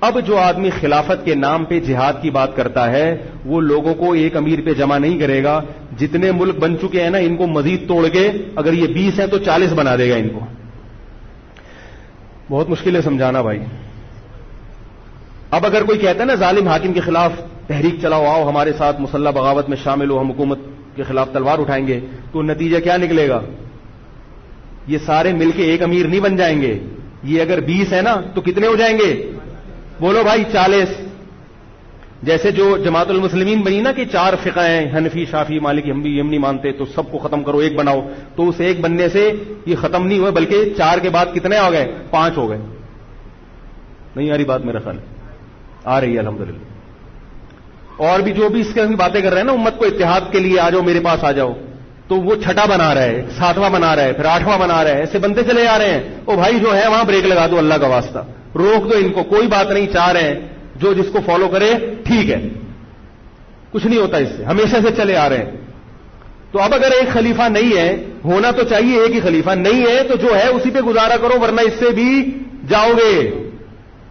اب جو آدمی خلافت کے نام پہ جہاد کی بات کرتا ہے وہ لوگوں کو ایک امیر پہ جمع نہیں کرے گا. جتنے ملک بن چکے ہیں نا, ان کو مزید توڑ کے, اگر یہ 20 ہیں تو 40 بنا دے گا ان کو. بہت مشکل ہے سمجھانا بھائی. اب اگر کوئی کہتا ہے نا ظالم حاکم کے خلاف تحریک چلاؤ, آؤ ہمارے ساتھ مسلح بغاوت میں شامل ہو, ہم حکومت کے خلاف تلوار اٹھائیں گے, تو نتیجہ کیا نکلے گا؟ یہ سارے مل کے ایک امیر نہیں بن جائیں گے. یہ اگر 20 ہے نا تو کتنے ہو جائیں گے؟ بولو بھائی, 40. جیسے جو جماعت المسلمین بنی نا کہ 4 فقہ ہیں, حنفی, شافعی, مالکی, ہم بھی یہ نہیں مانتے, تو سب کو ختم کرو, ایک بناؤ. تو اس ایک بننے سے یہ ختم نہیں ہوئے, بلکہ 4 کے بعد کتنے ہو گئے؟ 5 ہو گئے. نہیں آ رہی بات میرا خیال؟ آ رہی ہے الحمدللہ. اور بھی جو بھی اس کی باتیں کر رہے ہیں نا, امت کو اتحاد کے لیے آ جاؤ, میرے پاس آ جاؤ, تو وہ 6واں بنا رہا ہے, 7واں بنا رہا ہے, پھر 8واں بنا رہا ہے, ایسے بنتے چلے جا رہے ہیں. او بھائی جو ہے وہاں بریک لگا دو, اللہ کا واسطہ روک دو ان کو, کوئی بات نہیں, 4 ہیں, جو جس کو فالو کرے ٹھیک ہے, کچھ نہیں ہوتا اس سے, ہمیشہ سے چلے آ رہے ہیں. تو اب اگر ایک خلیفہ نہیں ہے, ہونا تو چاہیے ایک ہی خلیفہ, نہیں ہے تو جو ہے اسی پہ گزارا کرو, ورنہ اس سے بھی جاؤ گے,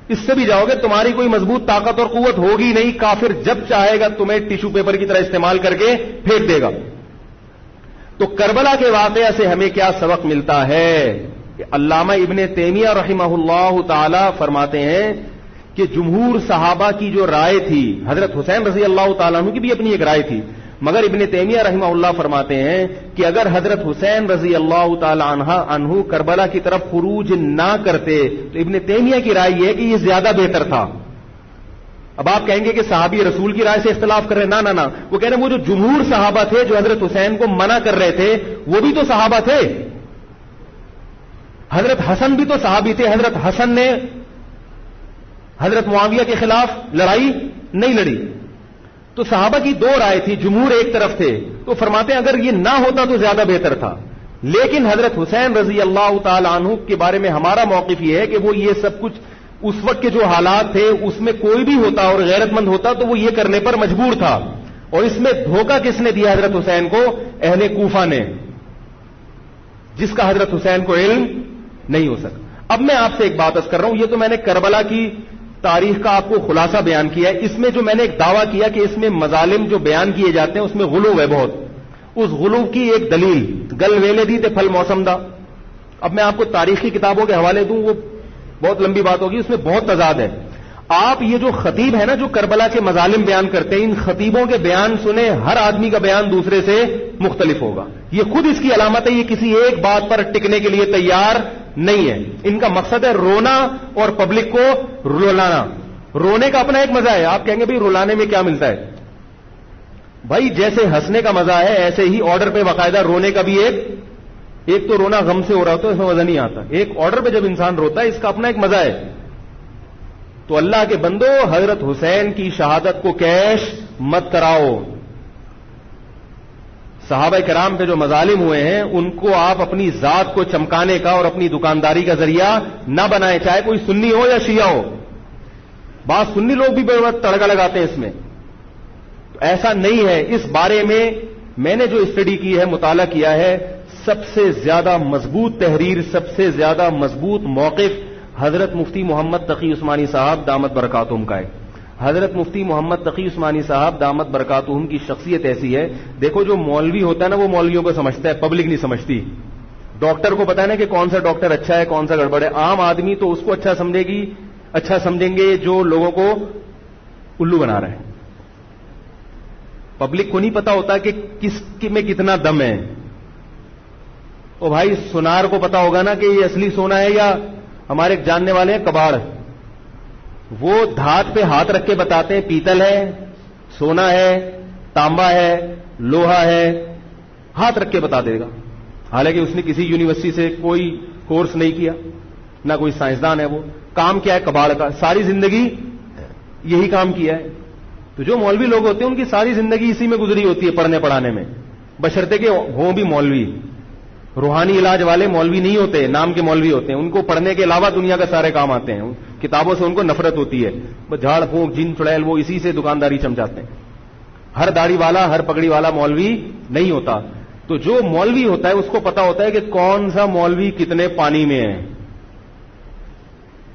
اس سے بھی جاؤ گے. تمہاری کوئی مضبوط طاقت اور قوت ہوگی نہیں. کافر جب چاہے گا تمہیں ٹیشو پیپر کی طرح استعمال کر کے پھینک دے گا. تو کربلا کے واقعہ سے ہمیں کیا سبق ملتا ہے؟ کہ علامہ ابن تیمیہ رحمہ اللہ تعالی فرماتے ہیں کہ جمہور صحابہ کی جو رائے تھی, حضرت حسین رضی اللہ تعالیٰ عنہ کی بھی اپنی ایک رائے تھی, مگر ابن تیمیہ رحمہ اللہ فرماتے ہیں کہ اگر حضرت حسین رضی اللہ تعالیٰ عنہ کربلا کی طرف خروج نہ کرتے تو ابن تیمیہ کی رائے یہ ہے کہ یہ زیادہ بہتر تھا. اب آپ کہیں گے کہ صحابی رسول کی رائے سے اختلاف کر رہے ہیں, نہ, وہ کہہ رہے ہیں وہ جو جمہور صحابہ تھے جو حضرت حسین کو منع کر رہے تھے وہ بھی تو صحابہ تھے. حضرت حسن بھی تو صحابی تھے. حضرت حسن نے حضرت معاویہ کے خلاف لڑائی نہیں لڑی. تو صحابہ کی 2 رائے تھی, جمہور ایک طرف تھے. تو فرماتے ہیں اگر یہ نہ ہوتا تو زیادہ بہتر تھا. لیکن حضرت حسین رضی اللہ تعالی عنہ کے بارے میں ہمارا موقف یہ ہے کہ وہ یہ سب کچھ اس وقت کے جو حالات تھے اس میں کوئی بھی ہوتا اور غیرت مند ہوتا تو وہ یہ کرنے پر مجبور تھا. اور اس میں دھوکہ کس نے دیا حضرت حسین کو؟ اہل کوفہ نے, جس کا حضرت حسین کو علم نہیں ہو سکا. اب میں آپ سے ایک بات عرض کر رہا ہوں, یہ تو میں نے کربلا کی تاریخ کا آپ کو خلاصہ بیان کیا ہے. اس میں جو میں نے ایک دعویٰ کیا کہ اس میں مظالم جو بیان کیے جاتے ہیں اس میں غلو ہے بہت. اس غلو کی ایک دلیل, گل ویلے دی تے پھل موسم دا. اب میں آپ کو تاریخی کتابوں کے حوالے دوں, وہ بہت لمبی بات ہوگی, اس میں بہت تضاد ہے. آپ یہ جو خطیب ہے نا جو کربلا کے مظالم بیان کرتے ہیں, ان خطیبوں کے بیان سنیں, ہر آدمی کا بیان دوسرے سے مختلف ہوگا. یہ خود اس کی علامت ہے, یہ کسی ایک بات پر ٹکنے کے لیے تیار نہیں ہے. ان کا مقصد ہے رونا اور پبلک کو رلانا. رونے کا اپنا ایک مزہ ہے. آپ کہیں گے بھائی رلانے میں کیا ملتا ہے؟ بھائی جیسے ہنسنے کا مزہ ہے ایسے ہی آرڈر پہ باقاعدہ رونے کا بھی ایک تو رونا غم سے ہو رہا ہوتا ہے, اس میں مزہ نہیں آتا. ایک آرڈر پہ جب انسان روتا ہے اس کا اپنا ایک مزہ ہے. تو اللہ کے بندو, حضرت حسین کی شہادت کو کیش مت کراؤ. صحابہ کرام پہ جو مظالم ہوئے ہیں ان کو آپ اپنی ذات کو چمکانے کا اور اپنی دکانداری کا ذریعہ نہ بنائیں, چاہے کوئی سنی ہو یا شیعہ ہو. بعض سنی لوگ بھی بڑا تڑکا لگاتے ہیں اس میں. تو ایسا نہیں ہے. اس بارے میں نے جو اسٹڈی کی ہے, مطالعہ کیا ہے, سب سے زیادہ مضبوط تحریر, سب سے زیادہ مضبوط موقف حضرت مفتی محمد تقی عثمانی صاحب دامت برکاتہم کا ہے. حضرت مفتی محمد تقی عثمانی صاحب دامت برکاتہم کی شخصیت ایسی ہے، دیکھو جو مولوی ہوتا ہے نا وہ مولویوں کو سمجھتا ہے، پبلک نہیں سمجھتی. ڈاکٹر کو پتا ہے نا کہ کون سا ڈاکٹر اچھا ہے کون سا گڑبڑ ہے. عام آدمی تو اس کو اچھا سمجھیں گے جو لوگوں کو الو بنا رہے ہیں. پبلک کو نہیں پتا ہوتا کہ کس میں کتنا دم ہے. او بھائی سونار کو پتا ہوگا نا کہ یہ اصلی سونا ہے یا ہمارے جاننے والے ہیں کباڑ، وہ دھات پہ ہاتھ رکھ کے بتاتے ہیں پیتل ہے، سونا ہے، تانبا ہے، لوہا ہے، ہاتھ رکھ کے بتا دے گا. حالانکہ اس نے کسی یونیورسٹی سے کوئی کورس نہیں کیا، نہ کوئی سائنسدان ہے. وہ کام کیا ہے کباڑ کا، ساری زندگی یہی کام کیا ہے. تو جو مولوی لوگ ہوتے ہیں ان کی ساری زندگی اسی میں گزری ہوتی ہے، پڑھنے پڑھانے میں، بشرطے کہ ہوں بھی مولوی. روحانی علاج والے مولوی نہیں ہوتے، نام کے مولوی ہوتے ہیں. ان کو پڑھنے کے علاوہ دنیا کا سارے کام آتے ہیں. کتابوں سے ان کو نفرت ہوتی ہے، بس جھاڑ پھونک جن چڑیل وہ اسی سے دکانداری چمچاتے ہیں. ہر داڑھی والا ہر پگڑی والا مولوی نہیں ہوتا. تو جو مولوی ہوتا ہے اس کو پتا ہوتا ہے کہ کون سا مولوی کتنے پانی میں ہے.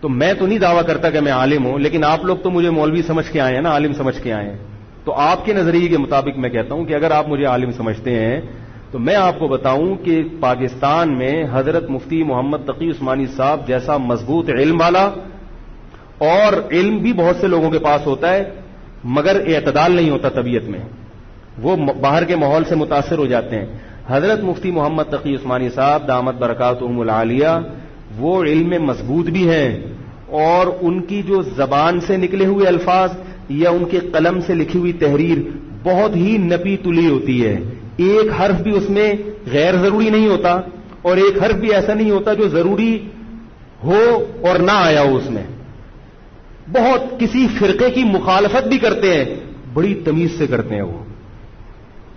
تو میں تو نہیں دعویٰ کرتا کہ میں عالم ہوں، لیکن آپ لوگ تو مجھے مولوی سمجھ کے آئے ہیں نا، عالم سمجھ کے آئے ہیں. تو آپ کے نظریے کے مطابق میں کہتا ہوں کہ اگر آپ مجھے عالم سمجھتے ہیں تو میں آپ کو بتاؤں کہ پاکستان میں حضرت مفتی محمد تقی عثمانی صاحب جیسا مضبوط علم والا، اور علم بھی بہت سے لوگوں کے پاس ہوتا ہے مگر اعتدال نہیں ہوتا طبیعت میں، وہ باہر کے ماحول سے متاثر ہو جاتے ہیں. حضرت مفتی محمد تقی عثمانی صاحب دامت برکاتہم العالیہ وہ علم میں مضبوط بھی ہیں، اور ان کی جو زبان سے نکلے ہوئے الفاظ یا ان کے قلم سے لکھی ہوئی تحریر بہت ہی نپی تلی ہوتی ہے. ایک حرف بھی اس میں غیر ضروری نہیں ہوتا، اور ایک حرف بھی ایسا نہیں ہوتا جو ضروری ہو اور نہ آیا ہو اس میں. بہت کسی فرقے کی مخالفت بھی کرتے ہیں، بڑی تمیز سے کرتے ہیں. وہ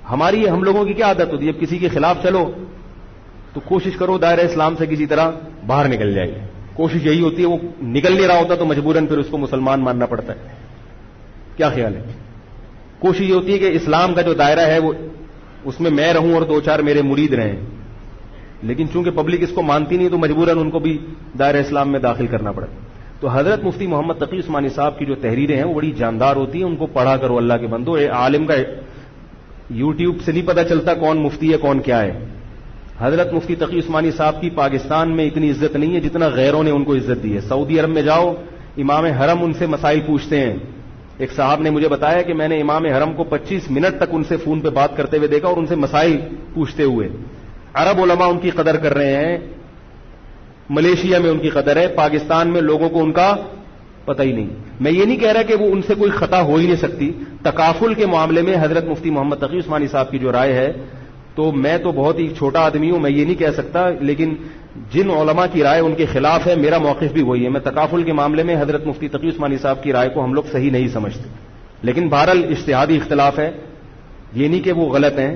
ہم لوگوں کی کیا عادت ہوتی ہے، اب کسی کے خلاف چلو تو کوشش کرو دائرہ اسلام سے کسی طرح باہر نکل جائے. کوشش یہی ہوتی ہے، وہ نکل نہیں رہا ہوتا تو مجبوراً پھر اس کو مسلمان ماننا پڑتا ہے. کیا خیال ہے؟ کوشش یہ ہوتی ہے کہ اسلام کا جو دائرہ ہے وہ اس میں میں رہوں اور دو چار میرے مرید رہیں، لیکن چونکہ پبلک اس کو مانتی نہیں تو مجبوراً ان کو بھی دائرہ اسلام میں داخل کرنا پڑتا. تو حضرت مفتی محمد تقی عثمانی صاحب کی جو تحریریں ہیں وہ بڑی جاندار ہوتی ہیں. ان کو پڑھا کرو اللہ کے بندو. عالم کا یوٹیوب سے نہیں پتا چلتا کون مفتی ہے کون کیا ہے. حضرت مفتی تقی عثمانی صاحب کی پاکستان میں اتنی عزت نہیں ہے جتنا غیروں نے ان کو عزت دی ہے. سعودی عرب میں جاؤ، امام حرم ان سے مسائل پوچھتے ہیں. ایک صاحب نے مجھے بتایا کہ میں نے امام حرم کو 25 منٹ تک ان سے فون پہ بات کرتے ہوئے دیکھا اور ان سے مسائل پوچھتے ہوئے. عرب علماء ان کی قدر کر رہے ہیں، ملیشیا میں ان کی قدر ہے، پاکستان میں لوگوں کو ان کا پتہ ہی نہیں. میں یہ نہیں کہہ رہا کہ وہ ان سے کوئی خطا ہو ہی نہیں سکتی. تکافل کے معاملے میں حضرت مفتی محمد تقی عثمانی صاحب کی جو رائے ہے، تو میں تو بہت ہی چھوٹا آدمی ہوں، میں یہ نہیں کہہ سکتا، لیکن جن علماء کی رائے ان کے خلاف ہے میرا موقف بھی وہی ہے. میں تکافل کے معاملے میں حضرت مفتی تقی عثمانی صاحب کی رائے کو ہم لوگ صحیح نہیں سمجھتے، لیکن بہرحال اجتہادی اختلاف ہے، یہ نہیں کہ وہ غلط ہیں.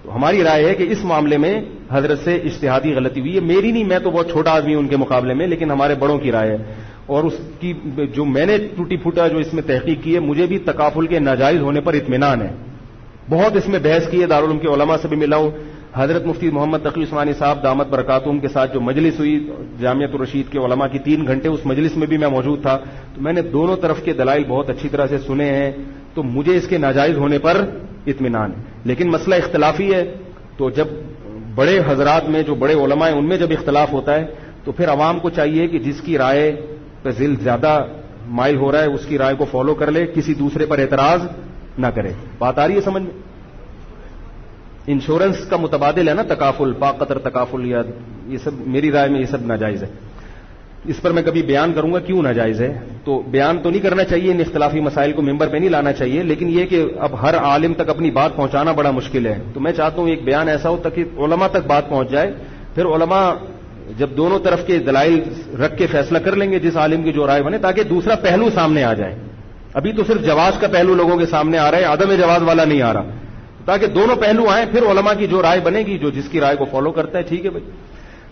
تو ہماری رائے ہے کہ اس معاملے میں حضرت سے اجتہادی غلطی ہوئی ہے. میری نہیں، میں تو بہت چھوٹا آدمی ہوں ان کے مقابلے میں، لیکن ہمارے بڑوں کی رائے ہے. اور اس کی جو میں نے ٹوٹی پھوٹا جو اس میں تحقیق کی ہے، مجھے بھی تکافل کے ناجائز ہونے پر اطمینان ہے. بہت اس میں بحث کی ہے، دارالعلوم کے علماء سے بھی ملا ہوں. حضرت مفتی محمد تقی عثمانی صاحب دامت برکاتہم کے ساتھ جو مجلس ہوئی جامعۃ الرشید کے علماء کی 3 گھنٹے، اس مجلس میں بھی میں موجود تھا. تو میں نے دونوں طرف کے دلائل بہت اچھی طرح سے سنے ہیں، تو مجھے اس کے ناجائز ہونے پر اطمینان ہے. لیکن مسئلہ اختلافی ہے، تو جب بڑے حضرات میں جو بڑے علماء ہیں ان میں جب اختلاف ہوتا ہے تو پھر عوام کو چاہیے کہ جس کی رائے پہ ذل زیادہ مائل ہو رہا ہے اس کی رائے کو فالو کر لے، کسی دوسرے پر اعتراض نہ کرے. بات آ رہی ہے سمجھ میں؟ انشورنس کا متبادل ہے نا تکافل، پاک قطر تکافل، یا یہ سب میری رائے میں یہ سب ناجائز ہے. اس پر میں کبھی بیان کروں گا کیوں ناجائز ہے. تو بیان تو نہیں کرنا چاہیے، ان اختلافی مسائل کو ممبر پہ نہیں لانا چاہیے، لیکن یہ کہ اب ہر عالم تک اپنی بات پہنچانا بڑا مشکل ہے. تو میں چاہتا ہوں ایک بیان ایسا ہو تاکہ علماء تک بات پہنچ جائے. پھر علماء جب دونوں طرف کے دلائل رکھ کے فیصلہ کر لیں گے جس عالم کی جو رائے بنے، تاکہ دوسرا پہلو سامنے آ جائے. ابھی تو صرف جواز کا پہلو لوگوں کے سامنے آ رہا ہے، عدم جواز والا نہیں آ رہا. تاکہ دونوں پہلو آئیں، پھر علماء کی جو رائے بنے گی، جو جس کی رائے کو فالو کرتا ہے، ٹھیک ہے بھائی.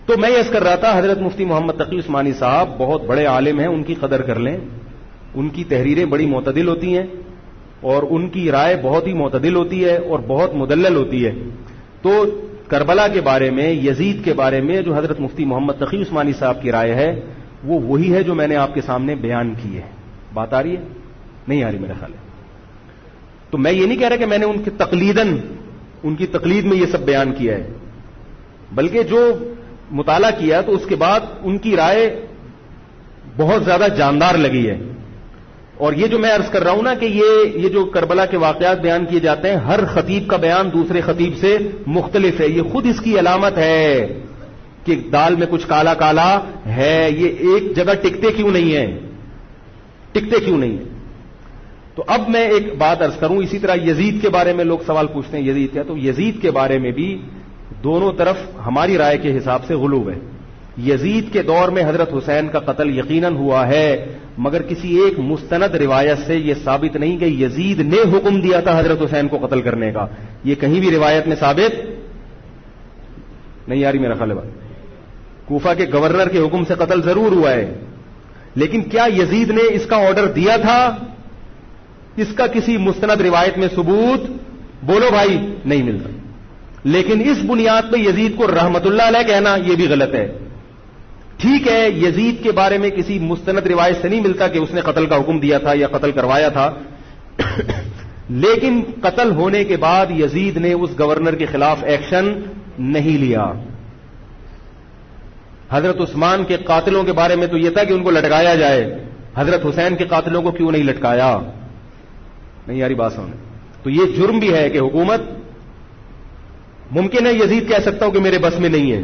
تو میں یہ کر رہا تھا، حضرت مفتی محمد تقی عثمانی صاحب بہت بڑے عالم ہیں، ان کی قدر کر لیں. ان کی تحریریں بڑی معتدل ہوتی ہیں اور ان کی رائے بہت ہی معتدل ہوتی ہے اور بہت مدلل ہوتی ہے. تو کربلا کے بارے میں، یزید کے بارے میں جو حضرت مفتی محمد تقی عثمانی صاحب کی رائے ہے وہ وہی ہے جو میں نے آپ کے سامنے بیان کی ہے. بات آ رہی ہے؟ نہیں آ رہی میرا خیال ہے. تو میں یہ نہیں کہہ رہا کہ میں نے ان کی تقلید میں یہ سب بیان کیا ہے، بلکہ جو مطالعہ کیا تو اس کے بعد ان کی رائے بہت زیادہ جاندار لگی ہے. اور یہ جو میں عرض کر رہا ہوں نا کہ یہ جو کربلا کے واقعات بیان کیے جاتے ہیں، ہر خطیب کا بیان دوسرے خطیب سے مختلف ہے. یہ خود اس کی علامت ہے کہ دال میں کچھ کالا کالا ہے. یہ ایک جگہ ٹکتے کیوں نہیں ہیں؟ تو اب میں ایک بات عرض کروں. اسی طرح یزید کے بارے میں لوگ سوال پوچھتے ہیں یزید کیا، تو یزید کے بارے میں بھی دونوں طرف ہماری رائے کے حساب سے غلو ہے. یزید کے دور میں حضرت حسین کا قتل یقیناً ہوا ہے، مگر کسی ایک مستند روایت سے یہ ثابت نہیں کہ یزید نے حکم دیا تھا حضرت حسین کو قتل کرنے کا. یہ کہیں بھی روایت میں ثابت نہیں آ رہی میرا خیال ہے. کوفہ کے گورنر کے حکم سے قتل ضرور ہوا ہے، لیکن کیا یزید نے اس کا آرڈر دیا تھا؟ اس کا کسی مستند روایت میں ثبوت بولو بھائی نہیں ملتا. لیکن اس بنیاد پہ یزید کو رحمت اللہ علیہ کہنا یہ بھی غلط ہے. ٹھیک ہے، یزید کے بارے میں کسی مستند روایت سے نہیں ملتا کہ اس نے قتل کا حکم دیا تھا یا قتل کروایا تھا، لیکن قتل ہونے کے بعد یزید نے اس گورنر کے خلاف ایکشن نہیں لیا. حضرت عثمان کے قاتلوں کے بارے میں تو یہ تھا کہ ان کو لٹکایا جائے، حضرت حسین کے قاتلوں کو کیوں نہیں لٹکایا؟ نہیں یاری بات سمجھ. تو یہ جرم بھی ہے کہ حکومت، ممکن ہے یزید کہہ سکتا ہو کہ میرے بس میں نہیں ہے،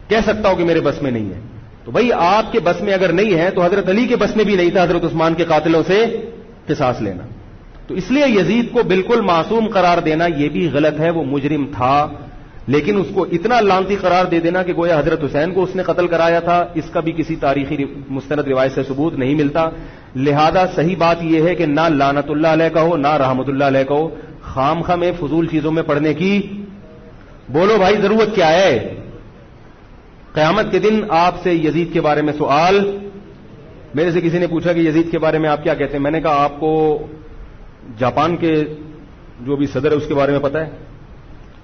کہہ سکتا ہو کہ میرے بس میں نہیں ہے. تو بھائی آپ کے بس میں اگر نہیں ہے تو حضرت علی کے بس میں بھی نہیں تھا حضرت عثمان کے قاتلوں سے قصاص لینا. تو اس لیے یزید کو بالکل معصوم قرار دینا یہ بھی غلط ہے. وہ مجرم تھا، لیکن اس کو اتنا لعنتی قرار دے دینا کہ گویا حضرت حسین کو اس نے قتل کرایا تھا، اس کا بھی کسی تاریخی مستند روایت سے ثبوت نہیں ملتا. لہذا صحیح بات یہ ہے کہ نہ لعنت اللہ علیہ کا ہو نہ رحمت اللہ علیہ کا ہو. خام خواہ میں فضول چیزوں میں پڑھنے کی بولو بھائی ضرورت کیا ہے؟ قیامت کے دن آپ سے یزید کے بارے میں سوال، میرے سے کسی نے پوچھا کہ یزید کے بارے میں آپ کیا کہتے ہیں. میں نے کہا آپ کو جاپان کے جو بھی صدر ہے اس کے بارے میں پتا ہے،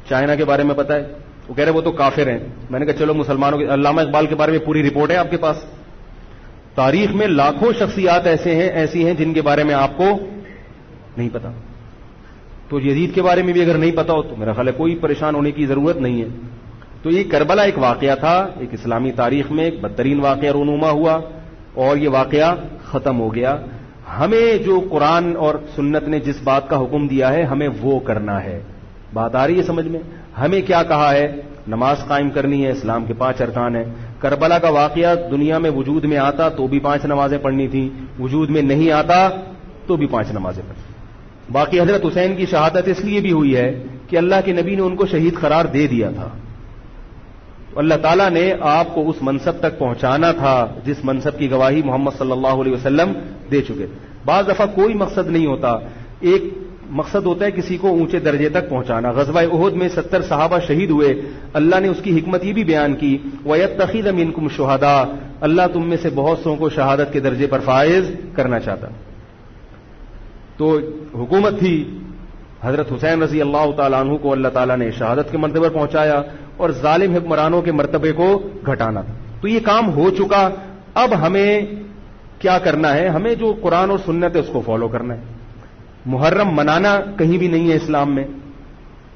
چائنا کے بارے میں پتا ہے؟ وہ کہہ رہے وہ تو کافر ہیں. میں نے کہا چلو مسلمانوں کے علامہ اقبال کے بارے میں پوری رپورٹ ہے آپ کے پاس. تاریخ میں لاکھوں شخصیات ایسی ہیں جن کے بارے میں آپ کو نہیں پتا. تو یزید کے بارے میں بھی اگر نہیں پتا ہو تو میرا خیال ہے کوئی پریشان ہونے کی ضرورت نہیں ہے. تو یہ کربلا ایک واقعہ تھا، ایک اسلامی تاریخ میں ایک بدترین واقعہ رونما ہوا اور یہ واقعہ ختم ہو گیا. ہمیں جو قرآن اور سنت نے جس بات کا حکم دیا ہے ہمیں وہ کرنا ہے. بات آ رہی ہے سمجھ میں؟ ہمیں کیا کہا ہے؟ نماز قائم کرنی ہے، اسلام کے 5 ارکان ہیں. کربلا کا واقعہ دنیا میں وجود میں آتا تو بھی 5 نمازیں پڑھنی تھیں، وجود میں نہیں آتا تو بھی 5 نمازیں پڑھنی. باقی حضرت حسین کی شہادت اس لیے بھی ہوئی ہے کہ اللہ کے نبی نے ان کو شہید قرار دے دیا تھا. اللہ تعالیٰ نے آپ کو اس منصب تک پہنچانا تھا جس منصب کی گواہی محمد صلی اللہ علیہ وسلم دے چکے. بعض دفعہ کوئی مقصد نہیں ہوتا، ایک مقصد ہوتا ہے کسی کو اونچے درجے تک پہنچانا. غزوہ احد میں 70 صحابہ شہید ہوئے. اللہ نے اس کی حکمت یہ بھی بیان کی، وَيَتَّخِذَ مِنكُمْ شُهَدَاءَ، اللہ تم میں سے بہت سو کو شہادت کے درجے پر فائز کرنا چاہتا. تو حکومت تھی، حضرت حسین رضی اللہ تعالیٰ عنہ کو اللہ تعالیٰ نے شہادت کے مرتبے پر پہنچایا اور ظالم حکمرانوں کے مرتبے کو گھٹانا تھا. تو یہ کام ہو چکا. اب ہمیں کیا کرنا ہے؟ ہمیں جو قرآن اور سنت ہے اس کو فالو کرنا ہے. محرم منانا کہیں بھی نہیں ہے اسلام میں.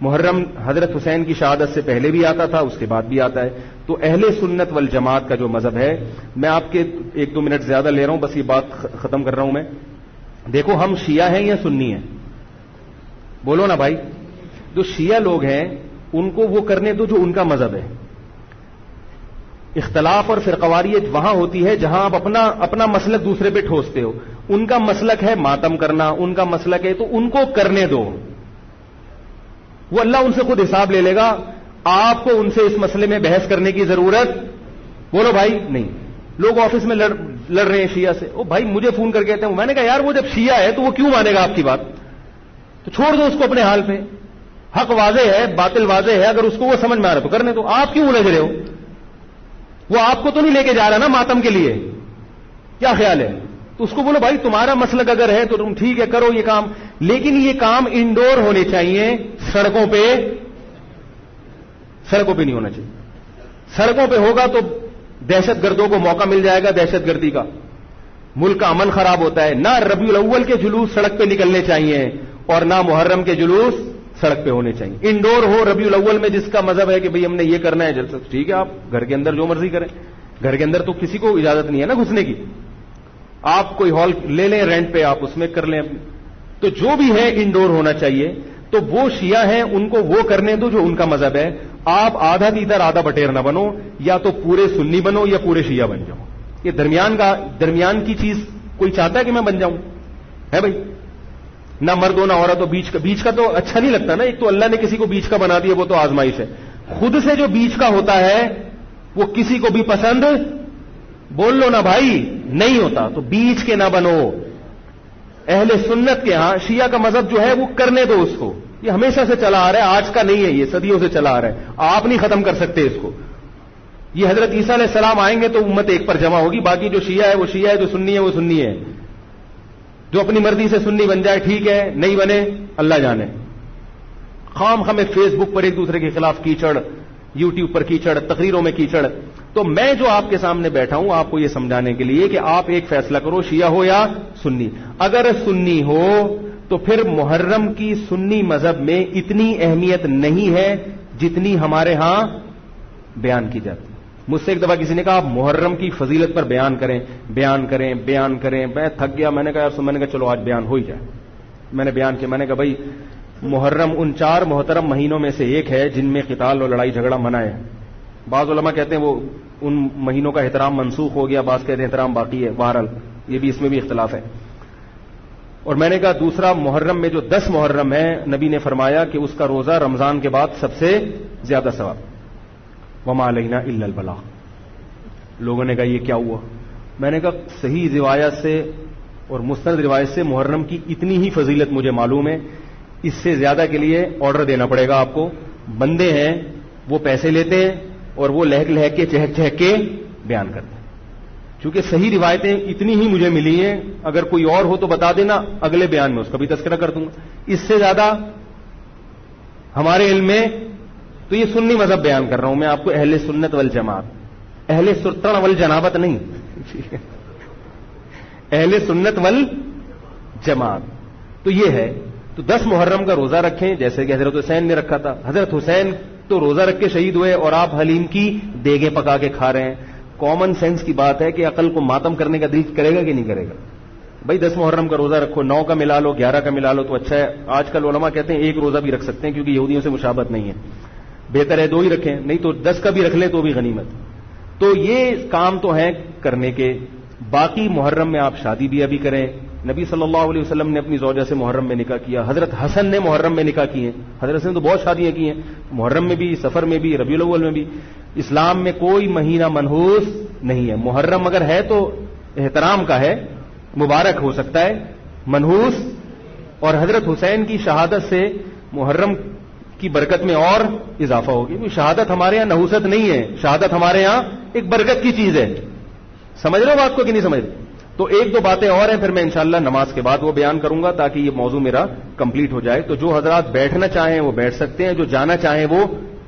محرم حضرت حسین کی شہادت سے پہلے بھی آتا تھا، اس کے بعد بھی آتا ہے. تو اہل سنت والجماعت کا جو مذہب ہے، میں آپ کے 1-2 منٹ زیادہ لے رہا ہوں، بس یہ بات ختم کر رہا ہوں میں. دیکھو ہم شیعہ ہیں یا سنی ہیں؟ بولو نا بھائی. جو شیعہ لوگ ہیں ان کو وہ کرنے دو جو ان کا مذہب ہے. اختلاف اور فرقواریت وہاں ہوتی ہے جہاں آپ اپنا مسلک دوسرے پہ ٹھوستے ہو. ان کا مسلک ہے ماتم کرنا، ان کا مسلک ہے تو ان کو کرنے دو، وہ اللہ ان سے خود حساب لے لے گا. آپ کو ان سے اس مسئلے میں بحث کرنے کی ضرورت بولو بھائی نہیں. لوگ آفس میں لڑ رہے ہیں شیعہ سے، وہ بھائی مجھے فون کر کے کہتے ہیں، میں نے کہا یار وہ جب شیعہ ہے تو وہ کیوں مانے گا آپ کی بات؟ تو چھوڑ دو اس کو اپنے حال پہ. حق واضح ہے، باطل واضح ہے، اگر اس کو وہ سمجھ میں آ رہا تو کرنے دو. آپ کیوں الجھ رہے ہو؟ وہ آپ کو تو نہیں لے کے جا رہا نا ماتم کے لیے. کیا خیال ہے؟ تو اس کو بولو بھائی تمہارا مسلک اگر ہے تو تم ٹھیک ہے کرو یہ کام، لیکن یہ کام انڈور ہونے چاہیے، سڑکوں پہ نہیں ہونا چاہیے. سڑکوں پہ ہوگا تو دہشت گردوں کو موقع مل جائے گا دہشت گردی کا. ملک کا امن خراب ہوتا ہے. نہ ربیع الاول کے جلوس سڑک پہ نکلنے چاہیے اور نہ محرم کے جلوس سڑک پہ ہونے چاہیے. انڈور ہو ربیع الاول میں, جس کا مذہب ہے کہ بھئی ہم نے یہ کرنا ہے, جلسہ ٹھیک ہے, آپ گھر کے اندر جو مرضی کریں. گھر کے اندر تو کسی کو اجازت نہیں ہے نا گھسنے کی. آپ کوئی ہال لے لیں رینٹ پہ, آپ اس میں کر لیں. تو جو بھی ہے انڈور ہونا چاہیے. تو وہ شیعہ ہیں, ان کو وہ کرنے دو جو ان کا مذہب ہے. آپ آدھا ادھر آدھا بٹیر نہ بنو, یا تو پورے سنی بنو یا پورے شیعہ بن جاؤ. یہ درمیان کی چیز کوئی چاہتا ہے کہ میں بن جاؤں؟ ہے بھائی, نہ مرد ہو نہ عورت ہو. بیچ کا تو اچھا نہیں لگتا نا. ایک تو اللہ نے کسی کو بیچ کا بنا دیا, وہ تو آزمائش ہے. خود سے جو بیچ کا ہوتا ہے وہ کسی کو بھی پسند, بول لو نا بھائی, نہیں ہوتا. تو بیچ کے نہ بنو. اہل سنت کے ہاں شیعہ کا مذہب جو ہے وہ کرنے دو اس کو. یہ ہمیشہ سے چلا آ رہا ہے, آج کا نہیں ہے, یہ صدیوں سے چلا آ رہا ہے. آپ نہیں ختم کر سکتے اس کو. یہ حضرت عیسیٰ علیہ السلام آئیں گے تو امت ایک پر جمع ہوگی. باقی جو شیعہ ہے وہ شیعہ ہے, جو سنی ہے وہ سنی ہے. جو اپنی مرضی سے سنی بن جائے ٹھیک ہے, نہیں بنے اللہ جانے. خام خامے فیس بک پر ایک دوسرے کے خلاف کیچڑ, یوٹیوب پر کیچڑ, تقریروں میں کیچڑ. تو میں جو آپ کے سامنے بیٹھا ہوں آپ کو یہ سمجھانے کے لیے کہ آپ ایک فیصلہ کرو, شیعہ ہو یا سنی. اگر سنی ہو تو پھر محرم کی سنی مذہب میں اتنی اہمیت نہیں ہے جتنی ہمارے ہاں بیان کی جاتی. مجھ سے ایک دفعہ کسی نے کہا آپ محرم کی فضیلت پر بیان کریں. میں تھک گیا. میں نے کہا چلو آج بیان ہو ہی جائے. میں نے بیان کیا. میں نے کہا بھائی محرم ان 4 محترم مہینوں میں سے ایک ہے جن میں قتال اور لڑائی جھگڑا منع ہے. بعض علماء کہتے ہیں وہ ان مہینوں کا احترام منسوخ ہو گیا, بعض کہتے ہیں احترام باقی ہے. بہرحال یہ بھی, اس میں بھی اختلاف ہے. اور میں نے کہا دوسرا محرم میں جو 10 محرم ہے, نبی نے فرمایا کہ اس کا روزہ رمضان کے بعد سب سے زیادہ ثواب. وما علینا الا البلاغ. لوگوں نے کہا یہ کیا ہوا؟ میں نے کہا صحیح روایت سے اور مستند روایت سے محرم کی اتنی ہی فضیلت مجھے معلوم ہے. اس سے زیادہ کے لیے آرڈر دینا پڑے گا آپ کو. بندے ہیں وہ پیسے لیتے ہیں اور وہ لہک لہک کے چہک چہک کے بیان کرتے ہیں. چونکہ صحیح روایتیں اتنی ہی مجھے ملی ہیں, اگر کوئی اور ہو تو بتا دینا, اگلے بیان میں اس کا بھی تذکرہ کر دوں گا. اس سے زیادہ ہمارے علم میں تو یہ سنی مذہب بیان کر رہا ہوں میں آپ کو, اہل سنت والجماعت, اہل سرتن والجنابت نہیں, اہل سنت والجماعت. تو یہ ہے. تو 10 محرم کا روزہ رکھیں جیسے کہ حضرت حسین نے رکھا تھا. حضرت حسین تو روزہ رکھ کے شہید ہوئے اور آپ حلیم کی دیگیں پکا کے کھا رہے ہیں. کامن سینس کی بات ہے کہ عقل کو ماتم کرنے کا دل کرے گا کہ نہیں کرے گا؟ بھائی 10 محرم کا روزہ رکھو, 9 کا ملا لو, 11 کا ملا لو تو اچھا ہے. آج کل علماء کہتے ہیں ایک روزہ بھی رکھ سکتے ہیں کیونکہ یہودیوں سے مشابہت نہیں ہے. بہتر ہے 2 ہی رکھیں, نہیں تو 10 کا بھی رکھ لیں تو بھی غنیمت. تو یہ کام تو ہیں کرنے کے. باقی محرم میں آپ شادی بیاہ بھی کریں. نبی صلی اللہ علیہ وسلم نے اپنی زوجہ سے محرم میں نکاح کیا. حضرت حسن نے محرم میں نکاح کیے. حضرت حسن نے تو بہت شادیاں کی ہیں, محرم میں بھی, سفر میں بھی, ربیع الاول میں بھی. اسلام میں کوئی مہینہ منحوس نہیں ہے. محرم اگر ہے تو احترام کا ہے, مبارک ہو سکتا ہے, منحوس. اور حضرت حسین کی شہادت سے محرم کی برکت میں اور اضافہ ہوگی. شہادت ہمارے یہاں نحوست نہیں ہے, شہادت ہمارے یہاں ایک برکت کی چیز ہے. سمجھ رہے ہو بات کو کہ نہیں سمجھ رہے؟ تو 1-2 باتیں اور ہیں, پھر میں انشاءاللہ نماز کے بعد وہ بیان کروں گا تاکہ یہ موضوع میرا کمپلیٹ ہو جائے. تو جو حضرات بیٹھنا چاہیں وہ بیٹھ سکتے ہیں, جو جانا چاہیں وہ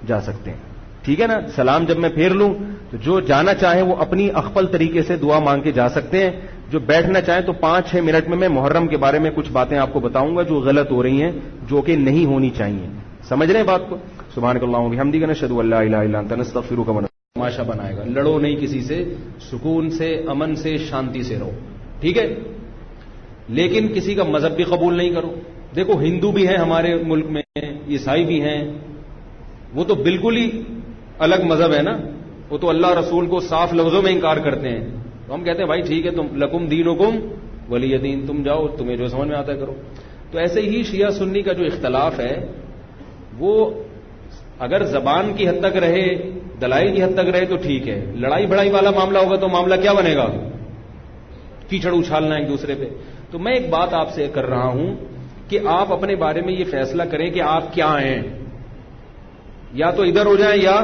جا سکتے ہیں. ٹھیک ہے نا؟ سلام جب میں پھیر لوں تو جو جانا چاہیں وہ اپنی اخفل طریقے سے دعا مانگ کے جا سکتے ہیں. جو بیٹھنا چاہیں تو 5-6 منٹ میں محرم کے بارے میں کچھ باتیں آپ کو بتاؤں گا جو غلط ہو رہی ہیں, جو کہ نہیں ہونی چاہیے. سمجھ رہے ہیں بات کو؟ سبحانک اللہم وبحمدک نشہد ان لا الہ الا انت نستغفرک ونتوب الیک. تماشا بنائے گا, لڑو نہیں کسی سے, سکون سے, امن سے, شانتی سے رہو. ٹھیک ہے؟ لیکن کسی کا مذہب بھی قبول نہیں کرو. دیکھو ہندو بھی ہیں ہمارے ملک میں, عیسائی بھی ہیں, وہ تو بالکل ہی الگ مذہب ہے نا. وہ تو اللہ رسول کو صاف لفظوں میں انکار کرتے ہیں. تو ہم کہتے ہیں بھائی ٹھیک ہے, تم لکم دینکم ولی دین, تم جاؤ, تمہیں جو سمجھ میں آتا ہے کرو. تو ایسے ہی شیعہ سنی کا جو اختلاف ہے وہ اگر زبان کی حد تک رہے, دلائل کی حد تک رہے تو ٹھیک ہے. لڑائی بڑائی والا معاملہ ہوگا تو معاملہ کیا بنے گا؟ کیچڑ اچھالنا ایک دوسرے پہ. تو میں ایک بات آپ سے کر رہا ہوں کہ آپ اپنے بارے میں یہ فیصلہ کریں کہ آپ کیا ہیں, یا تو ادھر ہو جائیں یا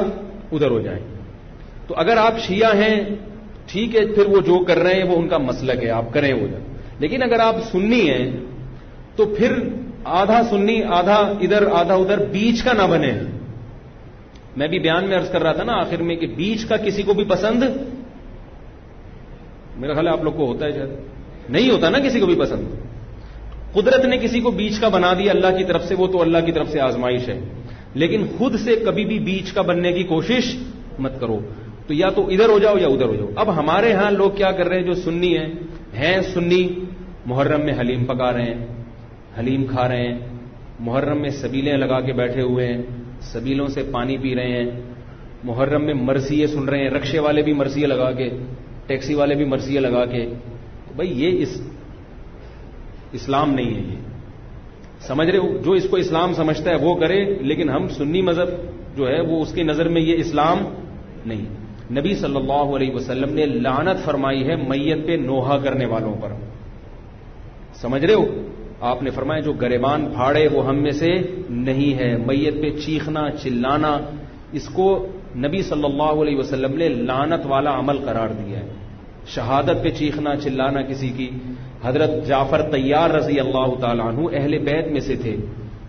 ادھر ہو جائیں. تو اگر آپ شیعہ ہیں ٹھیک ہے, پھر وہ جو کر رہے ہیں وہ ان کا مسلک ہے, آپ کریں وہ جائیں. لیکن اگر آپ سنی ہیں تو پھر آدھا سنی آدھا ادھر آدھا ادھر, بیچ کا نہ بنے. میں بھی بیان میں عرض کر رہا تھا نا آخر میں کہ بیچ کا کسی کو بھی پسند میرا خیال ہے آپ لوگ کو ہوتا ہے شاید, نہیں ہوتا نا کسی کو بھی پسند. قدرت نے کسی کو بیچ کا بنا دیا اللہ کی طرف سے, وہ تو اللہ کی طرف سے آزمائش ہے, لیکن خود سے کبھی بھی بیچ کا بننے کی کوشش مت کرو. تو یا تو ادھر ہو جاؤ یا ادھر ہو جاؤ. اب ہمارے ہاں لوگ کیا کر رہے ہیں, جو سنی ہیں سنی, محرم میں حلیم پکا رہے ہیں, حلیم کھا رہے ہیں, محرم میں سبیلیں لگا کے بیٹھے ہوئے ہیں, سبیلوں سے پانی پی رہے ہیں, محرم میں مرثیے سن رہے ہیں, رکشے والے بھی مرثیے لگا کے, ٹیکسی والے بھی مرثیے لگا کے. بھائی یہ اسلام نہیں ہے, یہ سمجھ رہے ہو؟ جو اس کو اسلام سمجھتا ہے وہ کرے, لیکن ہم سنی مذہب جو ہے وہ اس کی نظر میں یہ اسلام نہیں. نبی صلی اللہ علیہ وسلم نے لعنت فرمائی ہے میت پہ نوحہ کرنے والوں پر. سمجھ رہے ہو؟ آپ نے فرمایا جو گریبان پھاڑے وہ ہم میں سے نہیں ہے. میت پہ چیخنا چلانا, اس کو نبی صلی اللہ علیہ وسلم نے لعنت والا عمل قرار دیا ہے. شہادت پہ چیخنا چلانا کسی کی. حضرت جعفر طیار رضی اللہ تعالیٰ عنہ اہل بیت میں سے تھے.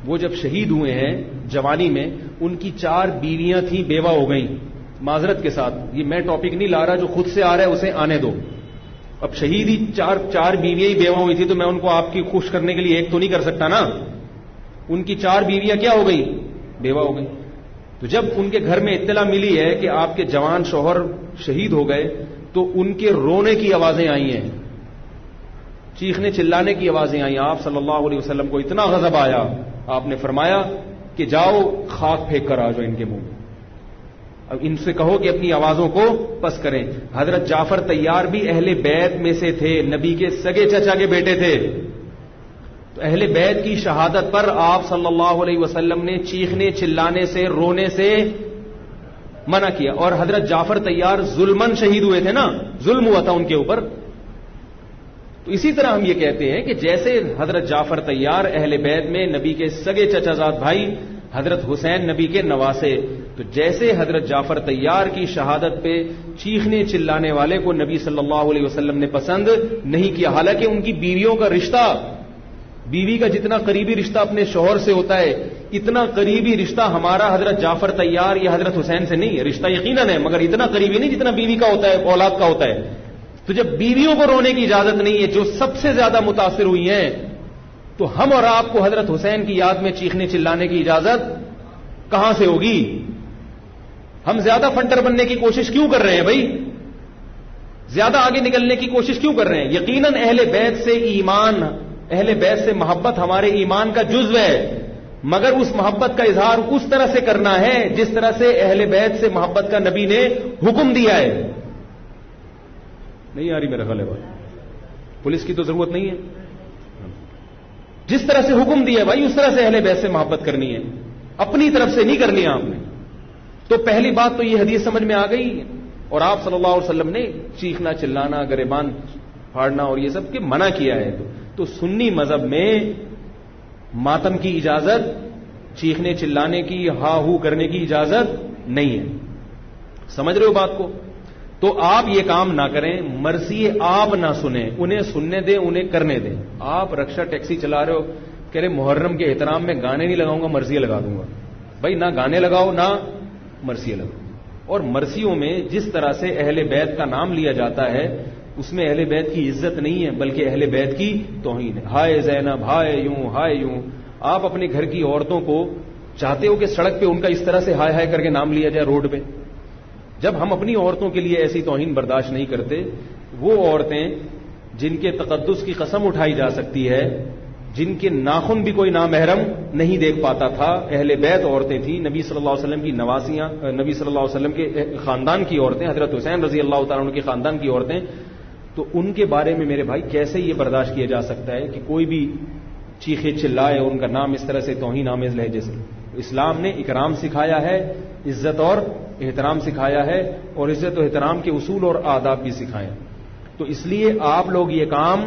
وہ جب شہید ہوئے ہیں جوانی میں, ان کی 4 بیویاں تھیں, بیوہ ہو گئیں. معذرت کے ساتھ یہ میں ٹاپک نہیں لا رہا, جو خود سے آ رہا ہے اسے آنے دو. اب شہید ہی 4 بیویاں ہی بیوہ ہوئی تھی, تو میں ان کو آپ کی خوش کرنے کے لیے ایک تو نہیں کر سکتا نا. ان کی 4 بیویاں کیا ہو گئی, بیوہ ہو گئی. تو جب ان کے گھر میں اطلاع ملی ہے کہ آپ کے جوان شوہر شہید ہو گئے, تو ان کے رونے کی آوازیں آئی ہیں, چیخنے چلانے کی آوازیں آئی. آپ صلی اللہ علیہ وسلم کو اتنا غضب آیا, آپ نے فرمایا کہ جاؤ خاک پھینک کر آ جاؤ ان کے منہ میں. اب ان سے کہو کہ اپنی آوازوں کو پس کریں. حضرت جعفر طیار بھی اہل بیت میں سے تھے, نبی کے سگے چچا کے بیٹے تھے. تو اہل بیت کی شہادت پر آپ صلی اللہ علیہ وسلم نے چیخنے چلانے سے, رونے سے منع کیا. اور حضرت جعفر طیار ظلمن شہید ہوئے تھے نا, ظلم ہوا تھا ان کے اوپر. تو اسی طرح ہم یہ کہتے ہیں کہ جیسے حضرت جعفر طیار اہل بیت میں نبی کے سگے چچا زاد بھائی, حضرت حسین نبی کے نواسے, تو جیسے حضرت جعفر طیار کی شہادت پہ چیخنے چلانے والے کو نبی صلی اللہ علیہ وسلم نے پسند نہیں کیا. حالانکہ ان کی بیویوں کا رشتہ, بیوی کا جتنا قریبی رشتہ اپنے شوہر سے ہوتا ہے, اتنا قریبی رشتہ ہمارا حضرت جعفر طیار یا حضرت حسین سے نہیں ہے. رشتہ یقیناً ہے, مگر اتنا قریبی نہیں جتنا بیوی کا ہوتا ہے, اولاد کا ہوتا ہے. تو جب بیویوں کو رونے کی اجازت نہیں ہے, جو سب سے زیادہ متاثر ہوئی ہیں, تو ہم اور آپ کو حضرت حسین کی یاد میں چیخنے چلانے کی اجازت کہاں سے ہوگی؟ ہم زیادہ فنٹر بننے کی کوشش کیوں کر رہے ہیں بھائی؟ زیادہ آگے نکلنے کی کوشش کیوں کر رہے ہیں؟ یقیناً اہل بیت سے ایمان, اہل بیت سے محبت ہمارے ایمان کا جزو ہے, مگر اس محبت کا اظہار اس طرح سے کرنا ہے جس طرح سے اہل بیت سے محبت کا نبی نے حکم دیا ہے. نہیں آ رہی میرا خیال ہے بھائی, پولیس کی تو ضرورت نہیں ہے. جس طرح سے حکم دیا ہے بھائی, اس طرح سے اہل بیت سے محبت کرنی ہے, اپنی طرف سے نہیں کرنی ہے آپ نے. تو پہلی بات تو یہ حدیث سمجھ میں آ گئی. اور آپ صلی اللہ علیہ وسلم نے چیخنا چلانا, گریبان پھاڑنا اور یہ سب کے منع کیا ہے. تو سنی مذہب میں ماتم کی اجازت, چیخنے چلانے کی, ہا ہو کرنے کی اجازت نہیں ہے. سمجھ رہے ہو بات کو؟ تو آپ یہ کام نہ کریں, مرثیے آپ نہ سنیں, انہیں سننے دیں, انہیں کرنے دیں. آپ رکشا ٹیکسی چلا رہے ہو, کہہ رہے محرم کے احترام میں گانے نہیں لگاؤں گا, مرثیے لگا دوں گا. بھائی نہ گانے لگاؤ نہ مرثیے لگاؤ. اور مرثیوں میں جس طرح سے اہل بیت کا نام لیا جاتا ہے, اس میں اہل بیت کی عزت نہیں ہے بلکہ اہل بیت کی توہین ہے. ہائے زینب, ہائے یوں, ہائے یوں. آپ اپنے گھر کی عورتوں کو چاہتے ہو کہ سڑک پہ ان کا اس طرح سے ہائے ہائے کر کے نام لیا جائے روڈ پہ؟ جب ہم اپنی عورتوں کے لیے ایسی توہین برداشت نہیں کرتے, وہ عورتیں جن کے تقدس کی قسم اٹھائی جا سکتی ہے, جن کے ناخن بھی کوئی نامحرم نہیں دیکھ پاتا تھا, اہل بیت عورتیں تھیں, نبی صلی اللہ علیہ وسلم کی نواسیاں, نبی صلی اللہ علیہ وسلم کے خاندان کی عورتیں, حضرت حسین رضی اللہ تعالیٰ عنہ کے خاندان کی عورتیں. تو ان کے بارے میں میرے بھائی کیسے یہ برداشت کیا جا سکتا ہے کہ کوئی بھی چیخے چلائے اور ان کا نام اس طرح سے توہین آمیز لہجے سے؟ اسلام نے اکرام سکھایا ہے, عزت اور احترام سکھایا ہے, اور عزت و احترام کے اصول اور آداب بھی سکھائے. تو اس لیے آپ لوگ یہ کام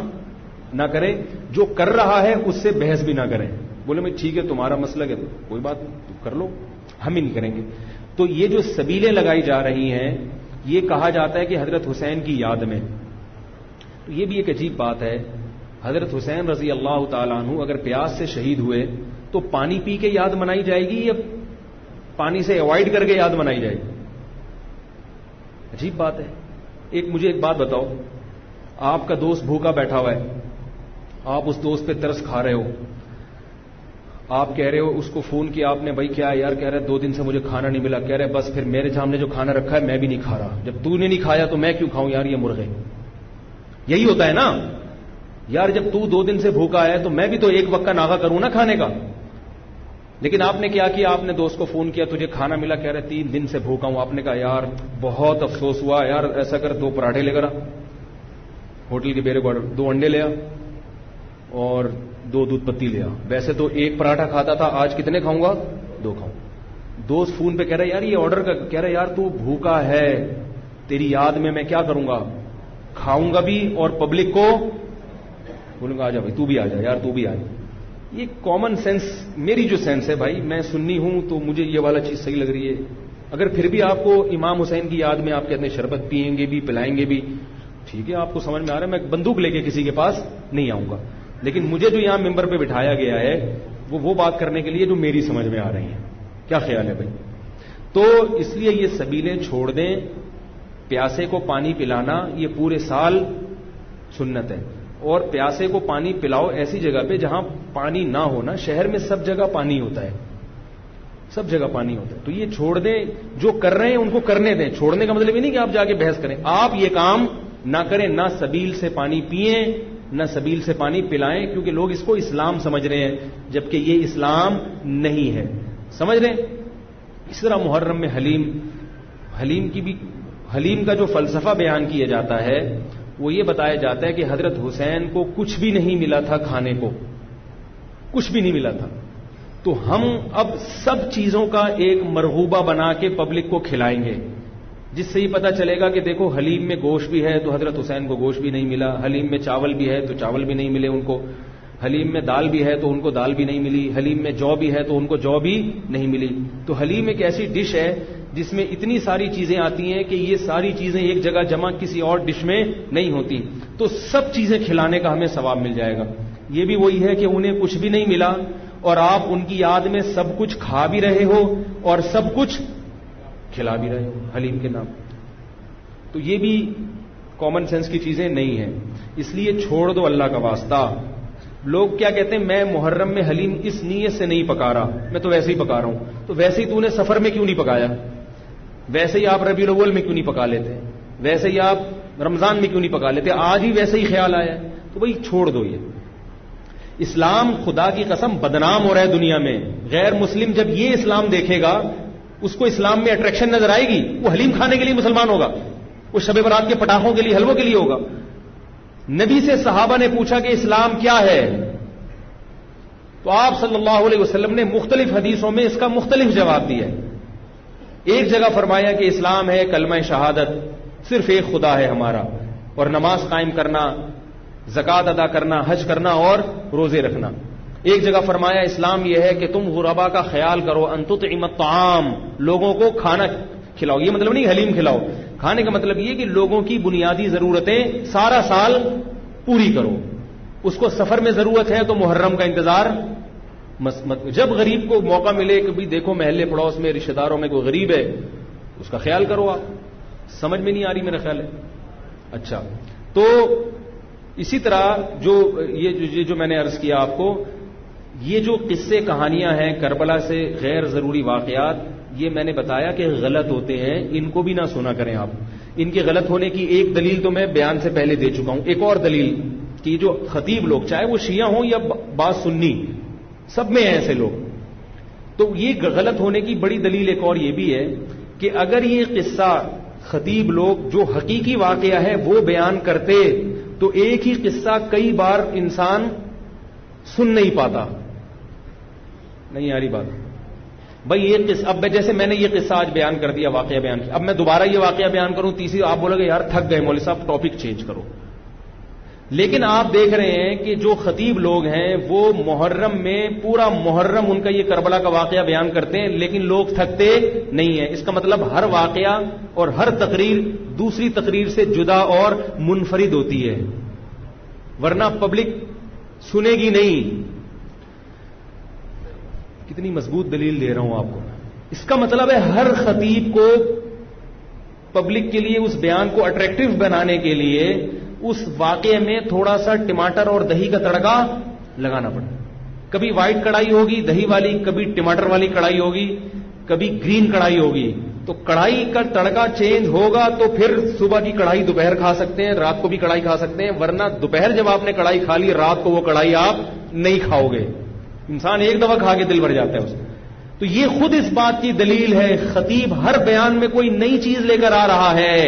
نہ کریں, جو کر رہا ہے اس سے بحث بھی نہ کریں. بولے میں ٹھیک ہے تمہارا مسلک ہے تو کوئی بات نہیں, تو کر لو, ہم ہی نہیں کریں گے. تو یہ جو سبیلیں لگائی جا رہی ہیں, یہ کہا جاتا ہے کہ حضرت حسین کی یاد میں. تو یہ بھی ایک عجیب بات ہے. حضرت حسین رضی اللہ تعالیٰ عنہ اگر پیاس سے شہید ہوئے تو پانی پی کے یاد منائی جائے گی یا پانی سے اوائڈ کر کے یاد منائی جائے گی؟ عجیب بات ہے. مجھے ایک بات بتاؤ, آپ کا دوست بھوکا بیٹھا ہوا ہے, آپ اس دوست پہ ترس کھا رہے ہو, آپ کہہ رہے ہو, اس کو فون کیا آپ نے, بھائی کیا ہے یار, کہہ رہے 2 دن سے مجھے کھانا نہیں ملا, کہہ رہے بس پھر میرے سامنے جو کھانا رکھا ہے میں بھی نہیں کھا رہا, جب تو نے نہیں کھایا تو میں کیوں کھاؤں یار یہ مرغے. یہی ہوتا ہے نا یار, جب تو 2 دن سے بھوکا ہے تو میں بھی تو ایک وقت کا ناغہ کروں نا کھانے کا. لیکن آپ نے کیا کیا, آپ نے دوست کو فون کیا, تجھے کھانا ملا, کہہ رہے 3 دن سے بھوکا ہوں. آپ نے کہا یار بہت افسوس ہوا یار, ایسا کر 2 پراٹھے لے کر آ, ہوٹل کے بیرے کو 2 انڈے لے آ اور 2 دودھ پتی لے آ. ویسے تو 1 پراٹھا کھاتا تھا, آج کتنے کھاؤں گا, 2 کھاؤں. دوست فون پہ کہہ رہا ہے یار یہ آرڈر کا, کہہ رہا ہے یار تو بھوکا ہے, تیری یاد میں کیا کروں گا, کھاؤں گا بھی اور پبلک کو بولوں گا آ جا بھائی تو بھی آ جا یار, تو بھی آ جا. یہ کامن سینس, میری جو سینس ہے بھائی, میں سنی ہوں تو مجھے یہ والا چیز صحیح لگ رہی ہے. اگر پھر بھی آپ کو امام حسین کی یاد میں آپ کہتے ہیں شربت پیئیں گے بھی, پلائیں گے بھی, ٹھیک ہے, آپ کو سمجھ میں آ رہا ہے, میں بندوق لے کے کسی کے پاس نہیں آؤں گا. لیکن مجھے جو یہاں ممبر پہ بٹھایا گیا ہے وہ بات کرنے کے لیے جو میری سمجھ میں آ رہی ہیں. کیا خیال ہے بھائی؟ تو اس لیے یہ سبیلیں چھوڑ دیں. پیاسے کو پانی پلانا یہ پورے سال سنت ہے, اور پیاسے کو پانی پلاؤ ایسی جگہ پہ جہاں پانی نہ ہونا. شہر میں سب جگہ پانی ہوتا ہے, سب جگہ پانی ہوتا ہے. تو یہ چھوڑ دیں, جو کر رہے ہیں ان کو کرنے دیں. چھوڑنے کا مطلب یہ نہیں کہ آپ جا کے بحث کریں, آپ یہ کام نہ کریں, نہ سبیل سے پانی پئیں نہ سبیل سے پانی پلائیں, کیونکہ لوگ اس کو اسلام سمجھ رہے ہیں جبکہ یہ اسلام نہیں ہے. سمجھ رہے ہیں؟ اس طرح محرم میں حلیم کا جو فلسفہ بیان کیا جاتا ہے وہ یہ بتایا جاتا ہے کہ حضرت حسین کو کچھ بھی نہیں ملا تھا, کھانے کو کچھ بھی نہیں ملا تھا, تو ہم اب سب چیزوں کا ایک مرغوبہ بنا کے پبلک کو کھلائیں گے, جس سے یہ پتا چلے گا کہ دیکھو حلیم میں گوشت بھی ہے تو حضرت حسین کو گوشت بھی نہیں ملا, حلیم میں چاول بھی ہے تو چاول بھی نہیں ملے ان کو, حلیم میں دال بھی ہے تو ان کو دال بھی نہیں ملی, حلیم میں جو بھی ہے تو ان کو جو بھی نہیں ملی. تو حلیم ایک ایسی ڈش ہے جس میں اتنی ساری چیزیں آتی ہیں کہ یہ ساری چیزیں ایک جگہ جمع کسی اور ڈش میں نہیں ہوتی, تو سب چیزیں کھلانے کا ہمیں ثواب مل جائے گا. یہ بھی وہی ہے کہ انہیں کچھ بھی نہیں ملا اور آپ ان کی یاد میں سب کچھ کھا بھی رہے ہو اور سب کچھ کھلا بھی رہے ہو حلیم کے نام. تو یہ بھی کامن سینس کی چیزیں نہیں ہیں, اس لیے چھوڑ دو اللہ کا واسطہ. لوگ کیا کہتے ہیں, میں محرم میں حلیم اس نیت سے نہیں پکا رہا, میں تو ویسے ہی پکا رہا ہوں. تو ویسے ہی تو نے سفر میں کیوں نہیں پکایا, ویسے ہی آپ ربیع الاول میں کیوں نہیں پکا لیتے, ویسے ہی آپ رمضان میں کیوں نہیں پکا لیتے, آج ہی ویسے ہی خیال آیا. تو بھائی چھوڑ دو. یہ اسلام خدا کی قسم بدنام ہو رہا ہے دنیا میں. غیر مسلم جب یہ اسلام دیکھے گا اس کو اسلام میں اٹریکشن نظر آئے گی, وہ حلیم کھانے کے لیے مسلمان ہوگا, وہ شب برات کے پٹاخوں کے لیے, حلووں کے لیے ہوگا. نبی سے صحابہ نے پوچھا کہ اسلام کیا ہے, تو آپ صلی اللہ علیہ وسلم نے مختلف حدیثوں میں اس کا مختلف جواب دیا. ایک جگہ فرمایا کہ اسلام ہے کلمہ شہادت, صرف ایک خدا ہے ہمارا, اور نماز قائم کرنا, زکوٰۃ ادا کرنا, حج کرنا اور روزے رکھنا. ایک جگہ فرمایا اسلام یہ ہے کہ تم غربا کا خیال کرو, ان تطعم الطعام, لوگوں کو کھانا کھلاؤ. یہ مطلب نہیں حلیم کھلاؤ, کھانے کا مطلب یہ کہ لوگوں کی بنیادی ضرورتیں سارا سال پوری کرو. اس کو سفر میں ضرورت ہے تو محرم کا انتظار جب غریب کو موقع ملے کہ بھی دیکھو محلے پڑوس میں رشتہ داروں میں کوئی غریب ہے اس کا خیال کرو. آپ سمجھ میں نہیں آ رہی میرا خیال ہے. اچھا, تو اسی طرح جو میں نے عرض کیا آپ کو, یہ جو قصے کہانیاں ہیں کربلا سے غیر ضروری واقعات, یہ میں نے بتایا کہ غلط ہوتے ہیں, ان کو بھی نہ سنا کریں آپ. ان کے غلط ہونے کی ایک دلیل تو میں بیان سے پہلے دے چکا ہوں. ایک اور دلیل کہ جو خطیب لوگ, چاہے وہ شیعہ ہوں یا بعض سنی, سب میں ہیں ایسے لوگ, تو یہ غلط ہونے کی بڑی دلیل ایک اور یہ بھی ہے کہ اگر یہ قصہ خطیب لوگ جو حقیقی واقعہ ہے وہ بیان کرتے تو ایک ہی قصہ کئی بار انسان سن نہیں پاتا. نہیں آ رہی بات بھائی؟ یہ قصہ اب جیسے میں نے یہ قصہ آج بیان کر دیا, واقعہ بیان کیا, اب میں دوبارہ یہ واقعہ بیان کروں تیسری, آپ بولو گے یار تھک گئے مولوی صاحب, ٹاپک چینج کرو. لیکن آپ دیکھ رہے ہیں کہ جو خطیب لوگ ہیں وہ محرم میں پورا محرم ان کا یہ کربلا کا واقعہ بیان کرتے ہیں, لیکن لوگ تھکتے نہیں ہیں. اس کا مطلب ہر واقعہ اور ہر تقریر دوسری تقریر سے جدا اور منفرد ہوتی ہے, ورنہ پبلک سنے گی نہیں. کتنی مضبوط دلیل دے رہا ہوں آپ کو. اس کا مطلب ہے ہر خطیب کو پبلک کے لیے اس بیان کو اٹریکٹیو بنانے کے لیے اس واقعے میں تھوڑا سا ٹماٹر اور دہی کا تڑکا لگانا پڑا. کبھی وائٹ کڑھائی ہوگی دہی والی, کبھی ٹماٹر والی کڑھائی ہوگی, کبھی گرین کڑھائی ہوگی. تو کڑھائی کا تڑکا چینج ہوگا تو پھر صبح کی کڑھائی دوپہر کھا سکتے ہیں, رات کو بھی کڑھائی کھا سکتے ہیں, ورنہ دوپہر جب آپ نے کڑھائی کھا لی رات کو وہ کڑھائی آپ نہیں کھاؤ گے. انسان ایک دفعہ کھا کے دل بھر جاتا ہے اس. تو یہ خود اس بات کی دلیل ہے. خطیب ہر بیان میں کوئی نئی چیز لے کر آ رہا ہے.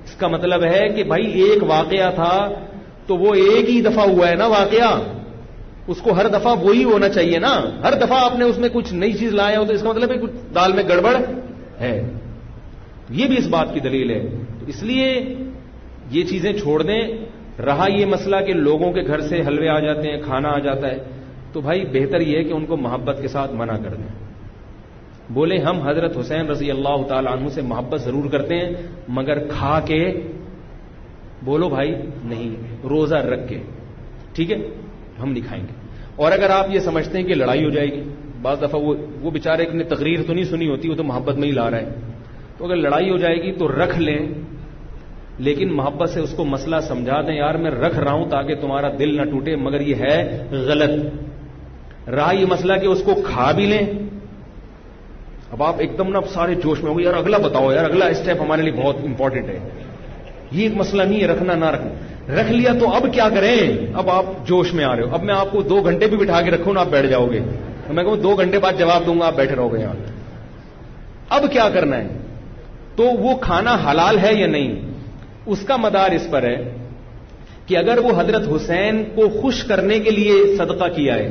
اس کا مطلب ہے کہ بھائی ایک واقعہ تھا تو وہ ایک ہی دفعہ ہوا ہے نا واقعہ, اس کو ہر دفعہ وہی ہونا چاہیے نا. ہر دفعہ آپ نے اس میں کچھ نئی چیز لایا ہو تو اس کا مطلب ہے کچھ دال میں گڑبڑ ہے. یہ بھی اس بات کی دلیل ہے. تو اس لیے یہ چیزیں چھوڑ دیں. رہا یہ مسئلہ کہ لوگوں کے گھر سے حلوے آ جاتے ہیں, کھانا آ جاتا ہے, تو بھائی بہتر یہ ہے کہ ان کو محبت کے ساتھ منع کر دیں. بولے ہم حضرت حسین رضی اللہ تعالی عنہ سے محبت ضرور کرتے ہیں مگر کھا کے بولو بھائی نہیں, روزہ رکھ کے, ٹھیک ہے ہم نہیں کھائیں گے. اور اگر آپ یہ سمجھتے ہیں کہ لڑائی ہو جائے گی, بعض دفعہ وہ بیچارے نے تقریر تو نہیں سنی ہوتی, وہ تو محبت میں ہی لا رہا ہے, تو اگر لڑائی ہو جائے گی تو رکھ لیں, لیکن محبت سے اس کو مسئلہ سمجھا دیں, یار میں رکھ رہا ہوں تاکہ تمہارا دل نہ ٹوٹے مگر یہ ہے غلط. رہا یہ مسئلہ کہ اس کو کھا بھی لیں. اب آپ ایک دم نا سارے جوش میں ہو گئے, یار اگلا بتاؤ, یار اگلا اسٹیپ ہمارے لیے بہت امپورٹنٹ ہے. یہ ایک مسئلہ نہیں ہے رکھنا نہ رکھنا. رکھ لیا تو اب کیا کریں؟ اب آپ جوش میں آ رہے ہو. اب میں آپ کو 2 گھنٹے بھی بٹھا کے رکھوں نا آپ بیٹھ جاؤ گے, تو میں کہوں 2 گھنٹے بعد جواب دوں گا آپ بیٹھے رہو گے یہاں. اب کیا کرنا ہے؟ تو وہ کھانا حلال ہے یا نہیں, اس کا مدار اس پر ہے کہ اگر وہ حضرت حسین کو خوش کرنے کے لیے صدقہ کیا ہے,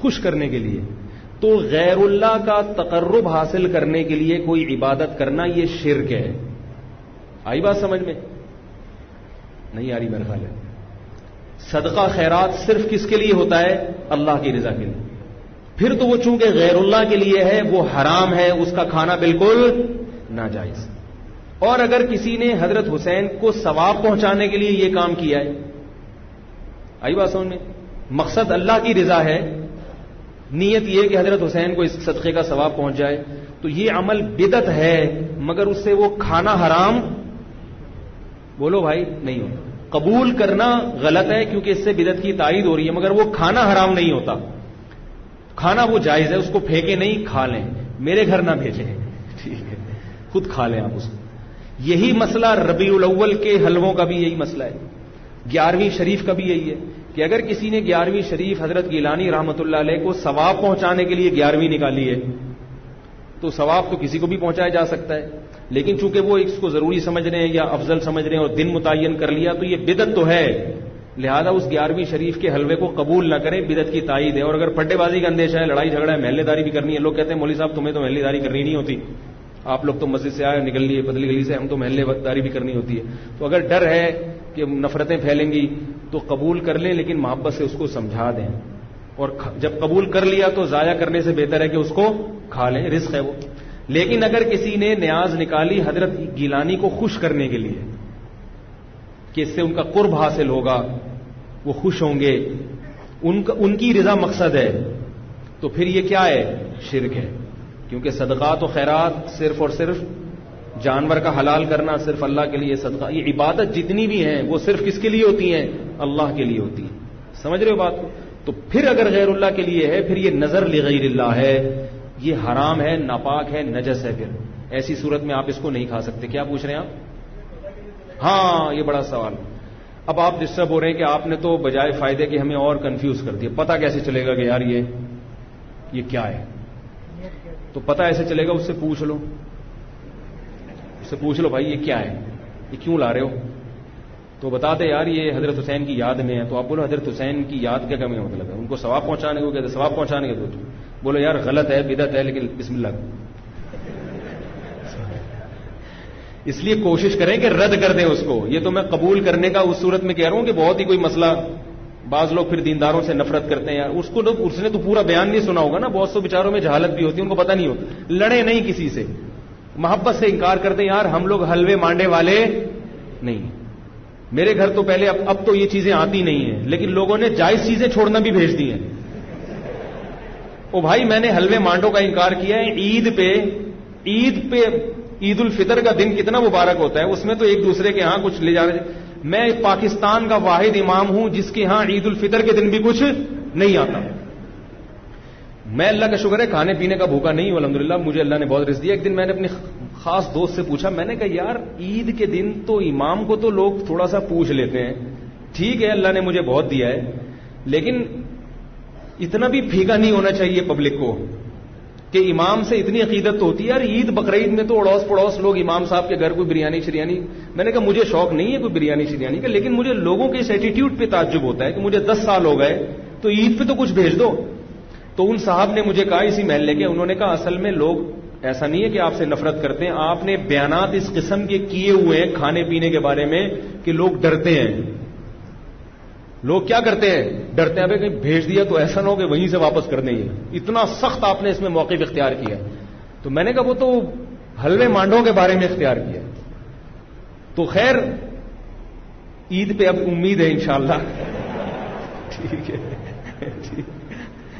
خوش کرنے کے لیے, تو غیر اللہ کا تقرب حاصل کرنے کے لیے کوئی عبادت کرنا یہ شرک ہے. آئی بات سمجھ میں؟ نہیں آ رہی میرا خیال ہے. صدقہ خیرات صرف کس کے لیے ہوتا ہے؟ اللہ کی رضا کے لیے. پھر تو وہ چونکہ غیر اللہ کے لیے ہے وہ حرام ہے, اس کا کھانا بالکل ناجائز. اور اگر کسی نے حضرت حسین کو ثواب پہنچانے کے لیے یہ کام کیا ہے, آئی بات سمجھ میں, مقصد اللہ کی رضا ہے, نیت یہ کہ حضرت حسین کو اس صدقے کا ثواب پہنچ جائے, تو یہ عمل بدعت ہے مگر اس سے وہ کھانا حرام بولو بھائی نہیں ہوتا. قبول کرنا غلط ہے کیونکہ اس سے بدعت کی تائید ہو رہی ہے, مگر وہ کھانا حرام نہیں ہوتا. کھانا وہ جائز ہے, اس کو پھینکے نہیں, کھا لیں, میرے گھر نہ بھیجیں, ٹھیک ہے, خود کھا لیں آپ اس کو. یہی مسئلہ ربیع الاول کے حلووں کا بھی یہی مسئلہ ہے, 11ویں شریف کا بھی یہی ہے کہ اگر کسی نے 11ویں شریف حضرت گیلانی رحمۃ اللہ علیہ کو ثواب پہنچانے کے لیے 11ویں نکالی ہے تو ثواب تو کسی کو بھی پہنچایا جا سکتا ہے, لیکن چونکہ وہ اس کو ضروری سمجھ رہے ہیں یا افضل سمجھ رہے ہیں اور دن متعین کر لیا تو یہ بدعت تو ہے, لہذا اس 11ویں شریف کے حلوے کو قبول نہ کریں, بدعت کی تائید ہے. اور اگر پھٹے بازی کا اندیشہ ہے, لڑائی جھگڑا ہے, محلے داری بھی کرنی ہے, لوگ کہتے ہیں مولوی صاحب تمہیں تو محلے داری کرنی نہیں ہوتی, آپ لوگ تو مسجد سے آئے نکل لیے پتلی گلی سے, ہم تو محلے داری بھی کرنی ہوتی ہے. تو اگر ڈر ہے کہ نفرتیں پھیلیں گی تو قبول کر لیں, لیکن محبت سے اس کو سمجھا دیں, اور جب قبول کر لیا تو ضائع کرنے سے بہتر ہے کہ اس کو کھا لیں, رزق ہے وہ. لیکن اگر کسی نے نیاز نکالی حضرت گیلانی کو خوش کرنے کے لیے کہ اس سے ان کا قرب حاصل ہوگا, وہ خوش ہوں گے, ان کی رضا مقصد ہے, تو پھر یہ کیا ہے؟ شرک ہے. کیونکہ صدقات و خیرات صرف اور صرف جانور کا حلال کرنا صرف اللہ کے لیے صدقہ, یہ عبادت جتنی بھی ہیں وہ صرف کس کے لیے ہوتی ہیں؟ اللہ کے لیے ہوتی ہیں. سمجھ رہے ہو بات کو؟ تو پھر اگر غیر اللہ کے لیے ہے پھر یہ نظر لغیر اللہ ہے, یہ حرام ہے, ناپاک ہے, نجس ہے. پھر ایسی صورت میں آپ اس کو نہیں کھا سکتے. کیا پوچھ رہے ہیں آپ؟ ہاں یہ بڑا سوال. اب آپ ڈسٹرب ہو رہے ہیں کہ آپ نے تو بجائے فائدے کے ہمیں اور کنفیوز کر دیا. پتہ کیسے چلے گا کہ یار یہ کیا ہے؟ تو پتہ ایسے چلے گا, اس سے پوچھ لو, اس سے پوچھ لو بھائی یہ کیا ہے, یہ کیوں لا رہے ہو؟ تو بتا دے یار یہ حضرت حسین کی یاد میں ہے. تو آپ بولو حضرت حسین کی یاد کیا کمی مطلب ہے؟ ان کو ثواب پہنچانے کو کہتے, ثواب پہنچانے کے تو بولو یار غلط ہے, بدعت ہے, لیکن بسم اللہ. اس لیے کوشش کریں کہ رد کر دیں اس کو. یہ تو میں قبول کرنے کا اس صورت میں کہہ رہا ہوں کہ بہت ہی کوئی مسئلہ, بعض لوگ پھر دینداروں سے نفرت کرتے ہیں, یار اس نے تو پورا بیان نہیں سنا ہوگا نا, بہت سو بیچاروں میں جہالت بھی ہوتی ہے, ان کو پتہ نہیں ہوتا. لڑے نہیں کسی سے, محبت سے انکار کرتے ہیں, یار ہم لوگ حلوے مانڈے والے نہیں. میرے گھر تو پہلے اب تو یہ چیزیں آتی نہیں ہیں, لیکن لوگوں نے جائز چیزیں چھوڑنا بھی بھیج دی ہیں. او بھائی میں نے حلوے مانڈوں کا انکار کیا ہے, عید پہ عید الفطر کا دن کتنا مبارک ہوتا ہے، اس میں تو ایک دوسرے کے ہاں کچھ لے جا رہے ہیں. میں پاکستان کا واحد امام ہوں جس کے ہاں عید الفطر کے دن بھی کچھ نہیں آتا. میں اللہ کا شکر ہے کھانے پینے کا بھوکا نہیں ہوں الحمدللہ، مجھے اللہ نے بہت رزق دیا. ایک دن میں نے اپنے خاص دوست سے پوچھا، میں نے کہا یار عید کے دن تو امام کو تو لوگ تھوڑا سا پوچھ لیتے ہیں، ٹھیک ہے اللہ نے مجھے بہت دیا ہے، لیکن اتنا بھی پھیکا نہیں ہونا چاہیے پبلک کو کہ امام سے اتنی عقیدت تو ہوتی ہے. یار عید بقرعید میں تو اڑوس پڑوس لوگ امام صاحب کے گھر کوئی بریانی شریانی. میں نے کہا مجھے شوق نہیں ہے کوئی بریانی شریانی کا، لیکن مجھے لوگوں کے اس ایٹیٹیوڈ پہ تعجب ہوتا ہے کہ مجھے 10 سال ہو گئے تو عید پہ تو کچھ بھیج دو. تو ان صاحب نے مجھے کہا اسی محلے کے، انہوں نے کہا اصل میں لوگ ایسا نہیں ہے کہ آپ سے نفرت کرتے ہیں، آپ نے بیانات اس قسم کے کیے ہوئے ہیں کھانے پینے کے بارے میں کہ لوگ ڈرتے ہیں. لوگ کیا کرتے ہیں؟ ڈرتے ہیں کہیں بھیج دیا تو ایسا نہ ہو کہ وہیں سے واپس کر دیں. اتنا سخت آپ نے اس میں موقف اختیار کیا. تو میں نے کہا وہ تو حلوے مانڈوں کے بارے میں اختیار کیا. تو خیر عید پہ اب امید ہے انشاءاللہ. ٹھیک ہے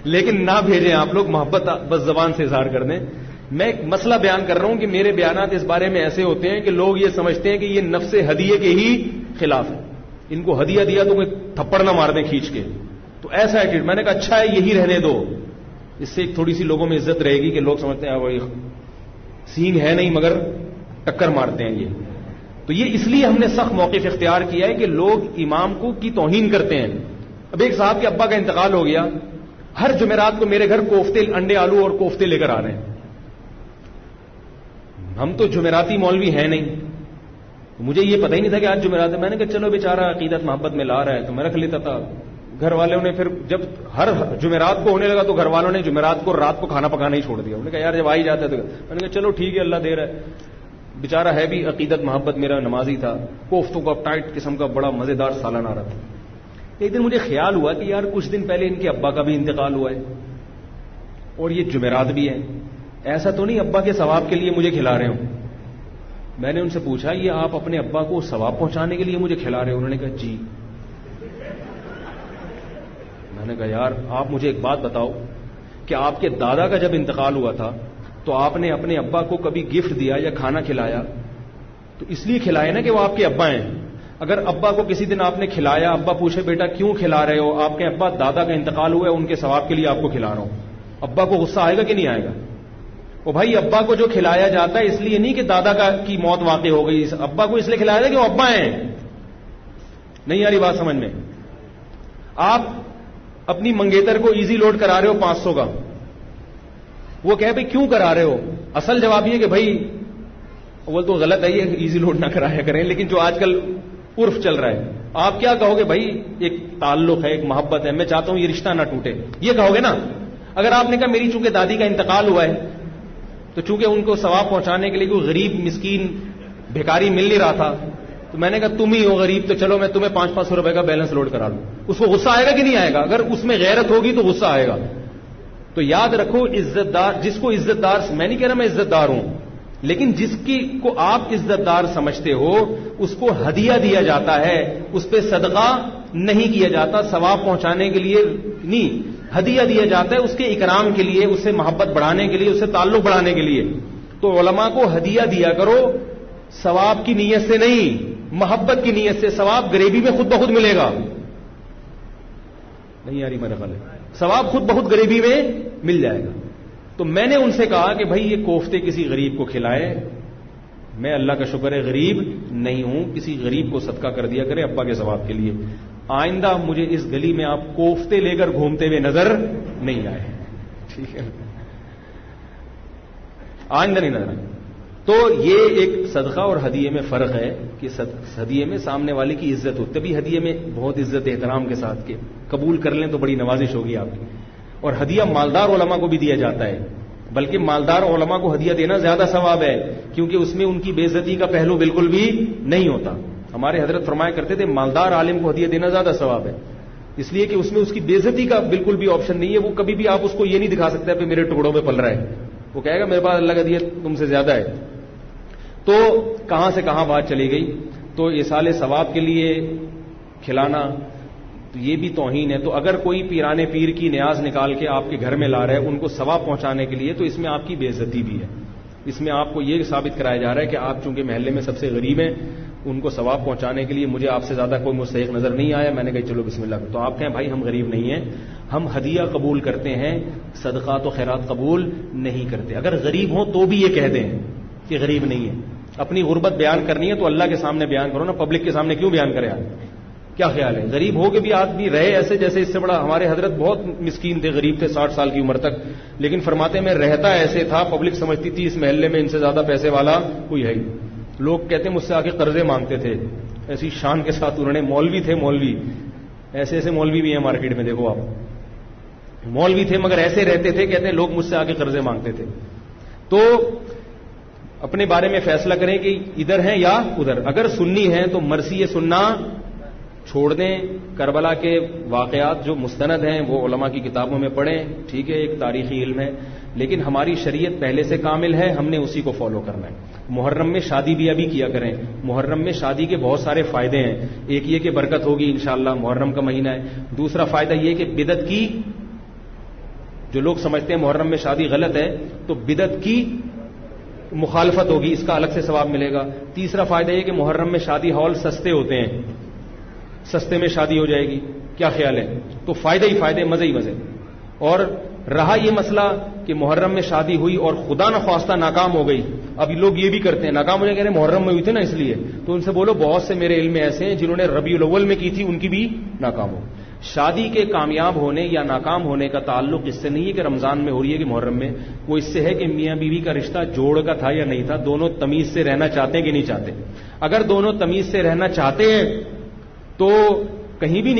لیکن نہ بھیجیں آپ لوگ، محبت بس زبان سے اظہار کر دیں. میں ایک مسئلہ بیان کر رہا ہوں کہ میرے بیانات اس بارے میں ایسے ہوتے ہیں کہ لوگ یہ سمجھتے ہیں کہ یہ نفس ہدیے کے ہی خلاف ہے، ان کو ہدیہ دیا تو کوئی تھپڑ نہ مار دیں کھینچ کے. تو ایسا ایٹیٹیوڈ، میں نے کہا اچھا ہے یہی رہنے دو، اس سے ایک تھوڑی سی لوگوں میں عزت رہے گی کہ لوگ سمجھتے ہیں وہی سین ہے نہیں مگر ٹکر مارتے ہیں یہ. تو یہ اس لیے ہم نے سخت موقف اختیار کیا ہے کہ لوگ امام کو کی توہین کرتے ہیں. اب ایک صاحب کے ابا کا انتقال ہو گیا، ہر جمعرات کو میرے گھر کوفتے، انڈے آلو اور کوفتے لے کر آ رہے ہیں. ہم تو جمعراتی مولوی ہیں نہیں، مجھے یہ پتہ ہی نہیں تھا کہ آج جمعرات ہے. میں نے کہا چلو بیچارہ عقیدت محبت میں لا رہا ہے تو میں رکھ لیتا تھا. گھر والوں نے پھر جب ہر جمعرات کو ہونے لگا تو گھر والوں نے جمعرات کو رات کو کھانا پکانا ہی چھوڑ دیا. انہوں نے کہا یار جب آ ہی جاتا ہے تو میں نے کہا چلو ٹھیک ہے اللہ دے رہا ہے. بیچارہ ہے بھی عقیدت محبت میرا نمازی تھا. کوفتوں کا ٹائٹ قسم کا بڑا مزیدار سالن آ رہا تھا. ایک دن مجھے خیال ہوا کہ یار کچھ دن پہلے ان کے ابا کا بھی انتقال ہوا ہے اور یہ جمعرات بھی ہے، ایسا تو نہیں ابا کے ثواب کے لیے مجھے کھلا رہے ہوں. میں نے ان سے پوچھا یہ آپ اپنے ابا کو ثواب پہنچانے کے لیے مجھے کھلا رہے ہو؟ انہوں نے کہا جی. میں نے کہا یار آپ مجھے ایک بات بتاؤ کہ آپ کے دادا کا جب انتقال ہوا تھا تو آپ نے اپنے ابا کو کبھی گفٹ دیا یا کھانا کھلایا؟ تو اس لیے کھلایا نا کہ وہ آپ کے ابا ہیں. اگر ابا کو کسی دن آپ نے کھلایا، ابا پوچھے بیٹا کیوں کھلا رہے ہو؟ آپ کے ابا دادا کا انتقال ہوا ہے ان کے ثواب کے لیے آپ کو کھلا رہا ہوں، ابا کو غصہ آئے گا کہ نہیں آئے گا؟ وہ بھائی ابا کو جو کھلایا جاتا ہے اس لیے نہیں کہ دادا کی موت واقع ہو گئی، ابا کو اس لیے کھلایا جاتا ہے کہ وہ ابا ہیں. نہیں آ رہی بات سمجھ میں؟ آپ اپنی منگیتر کو ایزی لوڈ کرا رہے ہو 500 کا، وہ کہے بھائی کیوں کرا رہے ہو؟ اصل جواب یہ کہ بھائی وہ تو غلط ہے یہ ایزی لوڈ نہ کرایا کریں، لیکن جو آج کل عرف چل رہا ہے آپ کیا کہو گے؟ بھائی ایک تعلق ہے، ایک محبت ہے، میں چاہتا ہوں یہ رشتہ نہ ٹوٹے، یہ کہو گے نا. اگر آپ نے کہا میری چونکہ دادی کا انتقال ہوا ہے تو چونکہ ان کو ثواب پہنچانے کے لیے کوئی غریب مسکین بھیکاری مل نہیں رہا تھا تو میں نے کہا تم ہی ہو غریب تو چلو میں تمہیں 500 روپے کا بیلنس لوڈ کرا لوں، اس کو غصہ آئے گا کہ نہیں آئے گا؟ اگر اس میں غیرت ہوگی تو غصہ آئے گا. تو یاد رکھو عزت دار، جس کو عزت دار، میں نہیں کہہ رہا میں عزت دار ہوں، لیکن جس کی کو آپ عزت دار سمجھتے ہو اس کو ہدیہ دیا جاتا ہے، اس پہ صدقہ نہیں کیا جاتا. ثواب پہنچانے کے لیے نہیں، ہدیہ دیا جاتا ہے اس کے اکرام کے لیے، اس سے محبت بڑھانے کے لیے، اس سے تعلق بڑھانے کے لیے. تو علماء کو ہدیہ دیا کرو ثواب کی نیت سے نہیں، محبت کی نیت سے. ثواب غریبی میں خود بخود ملے گا. نہیں یاری میرا خیال ہے ثواب خود بخود غریبی میں مل جائے گا. تو میں نے ان سے کہا کہ بھائی یہ کوفتے کسی غریب کو کھلائے، میں اللہ کا شکر ہے غریب نہیں ہوں، کسی غریب کو صدقہ کر دیا کرے ابا کے ثواب کے لیے. آئندہ مجھے اس گلی میں آپ کوفتے لے کر گھومتے ہوئے نظر نہیں آئے، ٹھیک ہے؟ آئندہ نہیں نظر آئے. تو یہ ایک صدقہ اور ہدیے میں فرق ہے کہ ہدیے میں سامنے والے کی عزت ہو، تبھی ہدیے میں بہت عزت احترام کے ساتھ کے قبول کر لیں تو بڑی نوازش ہوگی آپ کی. اور ہدیہ مالدار علماء کو بھی دیا جاتا ہے، بلکہ مالدار علماء کو ہدیہ دینا زیادہ ثواب ہے کیونکہ اس میں ان کی بے عزتی کا پہلو بالکل بھی نہیں ہوتا. ہمارے حضرت فرمایا کرتے تھے مالدار عالم کو ہدیہ دینا زیادہ ثواب ہے، اس لیے کہ اس میں اس کی بے عزتی کا بالکل بھی آپشن نہیں ہے. وہ کبھی بھی آپ اس کو یہ نہیں دکھا سکتے کہ میرے ٹکڑوں پہ پل رہا ہے، وہ کہے گا میرے پاس اللہ کا دیا تم سے زیادہ ہے. تو کہاں سے کہاں بات چلی گئی. تو ایصال ثواب کے لیے کھلانا تو یہ بھی توہین ہے. تو اگر کوئی پیرانے پیر کی نیاز نکال کے آپ کے گھر میں لا رہا ہے ان کو ثواب پہنچانے کے لیے تو اس میں آپ کی بے عزتی بھی ہے. اس میں آپ کو یہ ثابت کرایا جا رہا ہے کہ آپ چونکہ محلے میں سب سے غریب ہیں، ان کو ثواب پہنچانے کے لیے مجھے آپ سے زیادہ کوئی مستحق نظر نہیں آیا، میں نے کہا چلو بسم اللہ۔ تو آپ کہیں بھائی ہم غریب نہیں ہیں، ہم ہدیہ قبول کرتے ہیں، صدقات و خیرات قبول نہیں کرتے۔ اگر غریب ہوں تو بھی یہ کہہ دیں کہ غریب نہیں ہے۔ اپنی غربت بیان کرنی ہے تو اللہ کے سامنے بیان کرو نا، پبلک کے سامنے کیوں بیان کرے آپ؟ کیا خیال ہے؟ غریب ہو کے بھی آدمی رہے ایسے جیسے اس سے بڑا، ہمارے حضرت بہت مسکین تھے، غریب تھے 60 سال کی عمر تک، لیکن فرماتے میں رہتا ایسے تھا، پبلک سمجھتی تھی اس محلے میں ان سے زیادہ پیسے والا کوئی ہے ہی۔ لوگ کہتے ہیں مجھ سے آ کے قرضے مانگتے تھے، ایسی شان کے ساتھ انہوں نے، مولوی تھے، مولوی ایسے ایسے مولوی بھی ہیں مارکیٹ میں، دیکھو آپ، مولوی تھے مگر ایسے رہتے تھے، کہتے ہیں لوگ مجھ سے آ کے قرضے مانگتے تھے۔ تو اپنے بارے میں فیصلہ کریں کہ ادھر ہیں یا ادھر۔ اگر سنی ہیں تو مرثی سننا چھوڑ دیں، کربلا کے واقعات جو مستند ہیں وہ علماء کی کتابوں میں پڑھیں، ٹھیک ہے، ایک تاریخی علم ہے، لیکن ہماری شریعت پہلے سے کامل ہے، ہم نے اسی کو فالو کرنا ہے۔ محرم میں شادی بھی ابھی کیا کریں، محرم میں شادی کے بہت سارے فائدے ہیں، ایک یہ کہ برکت ہوگی انشاءاللہ، محرم کا مہینہ ہے۔ دوسرا فائدہ یہ کہ بدعت کی، جو لوگ سمجھتے ہیں محرم میں شادی غلط ہے تو بدعت کی مخالفت ہوگی، اس کا الگ سے ثواب ملے گا۔ تیسرا فائدہ یہ کہ محرم میں شادی ہال سستے ہوتے ہیں، سستے میں شادی ہو جائے گی، کیا خیال ہے؟ تو فائدے ہی فائدے، مزے ہی مزے۔ اور رہا یہ مسئلہ کہ محرم میں شادی ہوئی اور خدا نخواستہ ناکام ہو گئی، اب لوگ یہ بھی کرتے ہیں، ناکام ہونے کہہ رہے ہیں محرم میں ہوئی تھی نا اس لیے، تو ان سے بولو بہت سے میرے علم میں ایسے ہیں جنہوں نے ربیع الاول میں کی تھی، ان کی بھی ناکام ہو۔ شادی کے کامیاب ہونے یا ناکام ہونے کا تعلق اس سے نہیں ہے کہ رمضان میں ہو رہی ہے کہ محرم میں، وہ اس سے ہے کہ میاں بیوی کا رشتہ جوڑ کا تھا یا نہیں تھا، دونوں تمیز سے رہنا چاہتے ہیں کہ نہیں چاہتے۔ اگر دونوں تمیز سے رہنا چاہتے ہیں تو کہیں بھی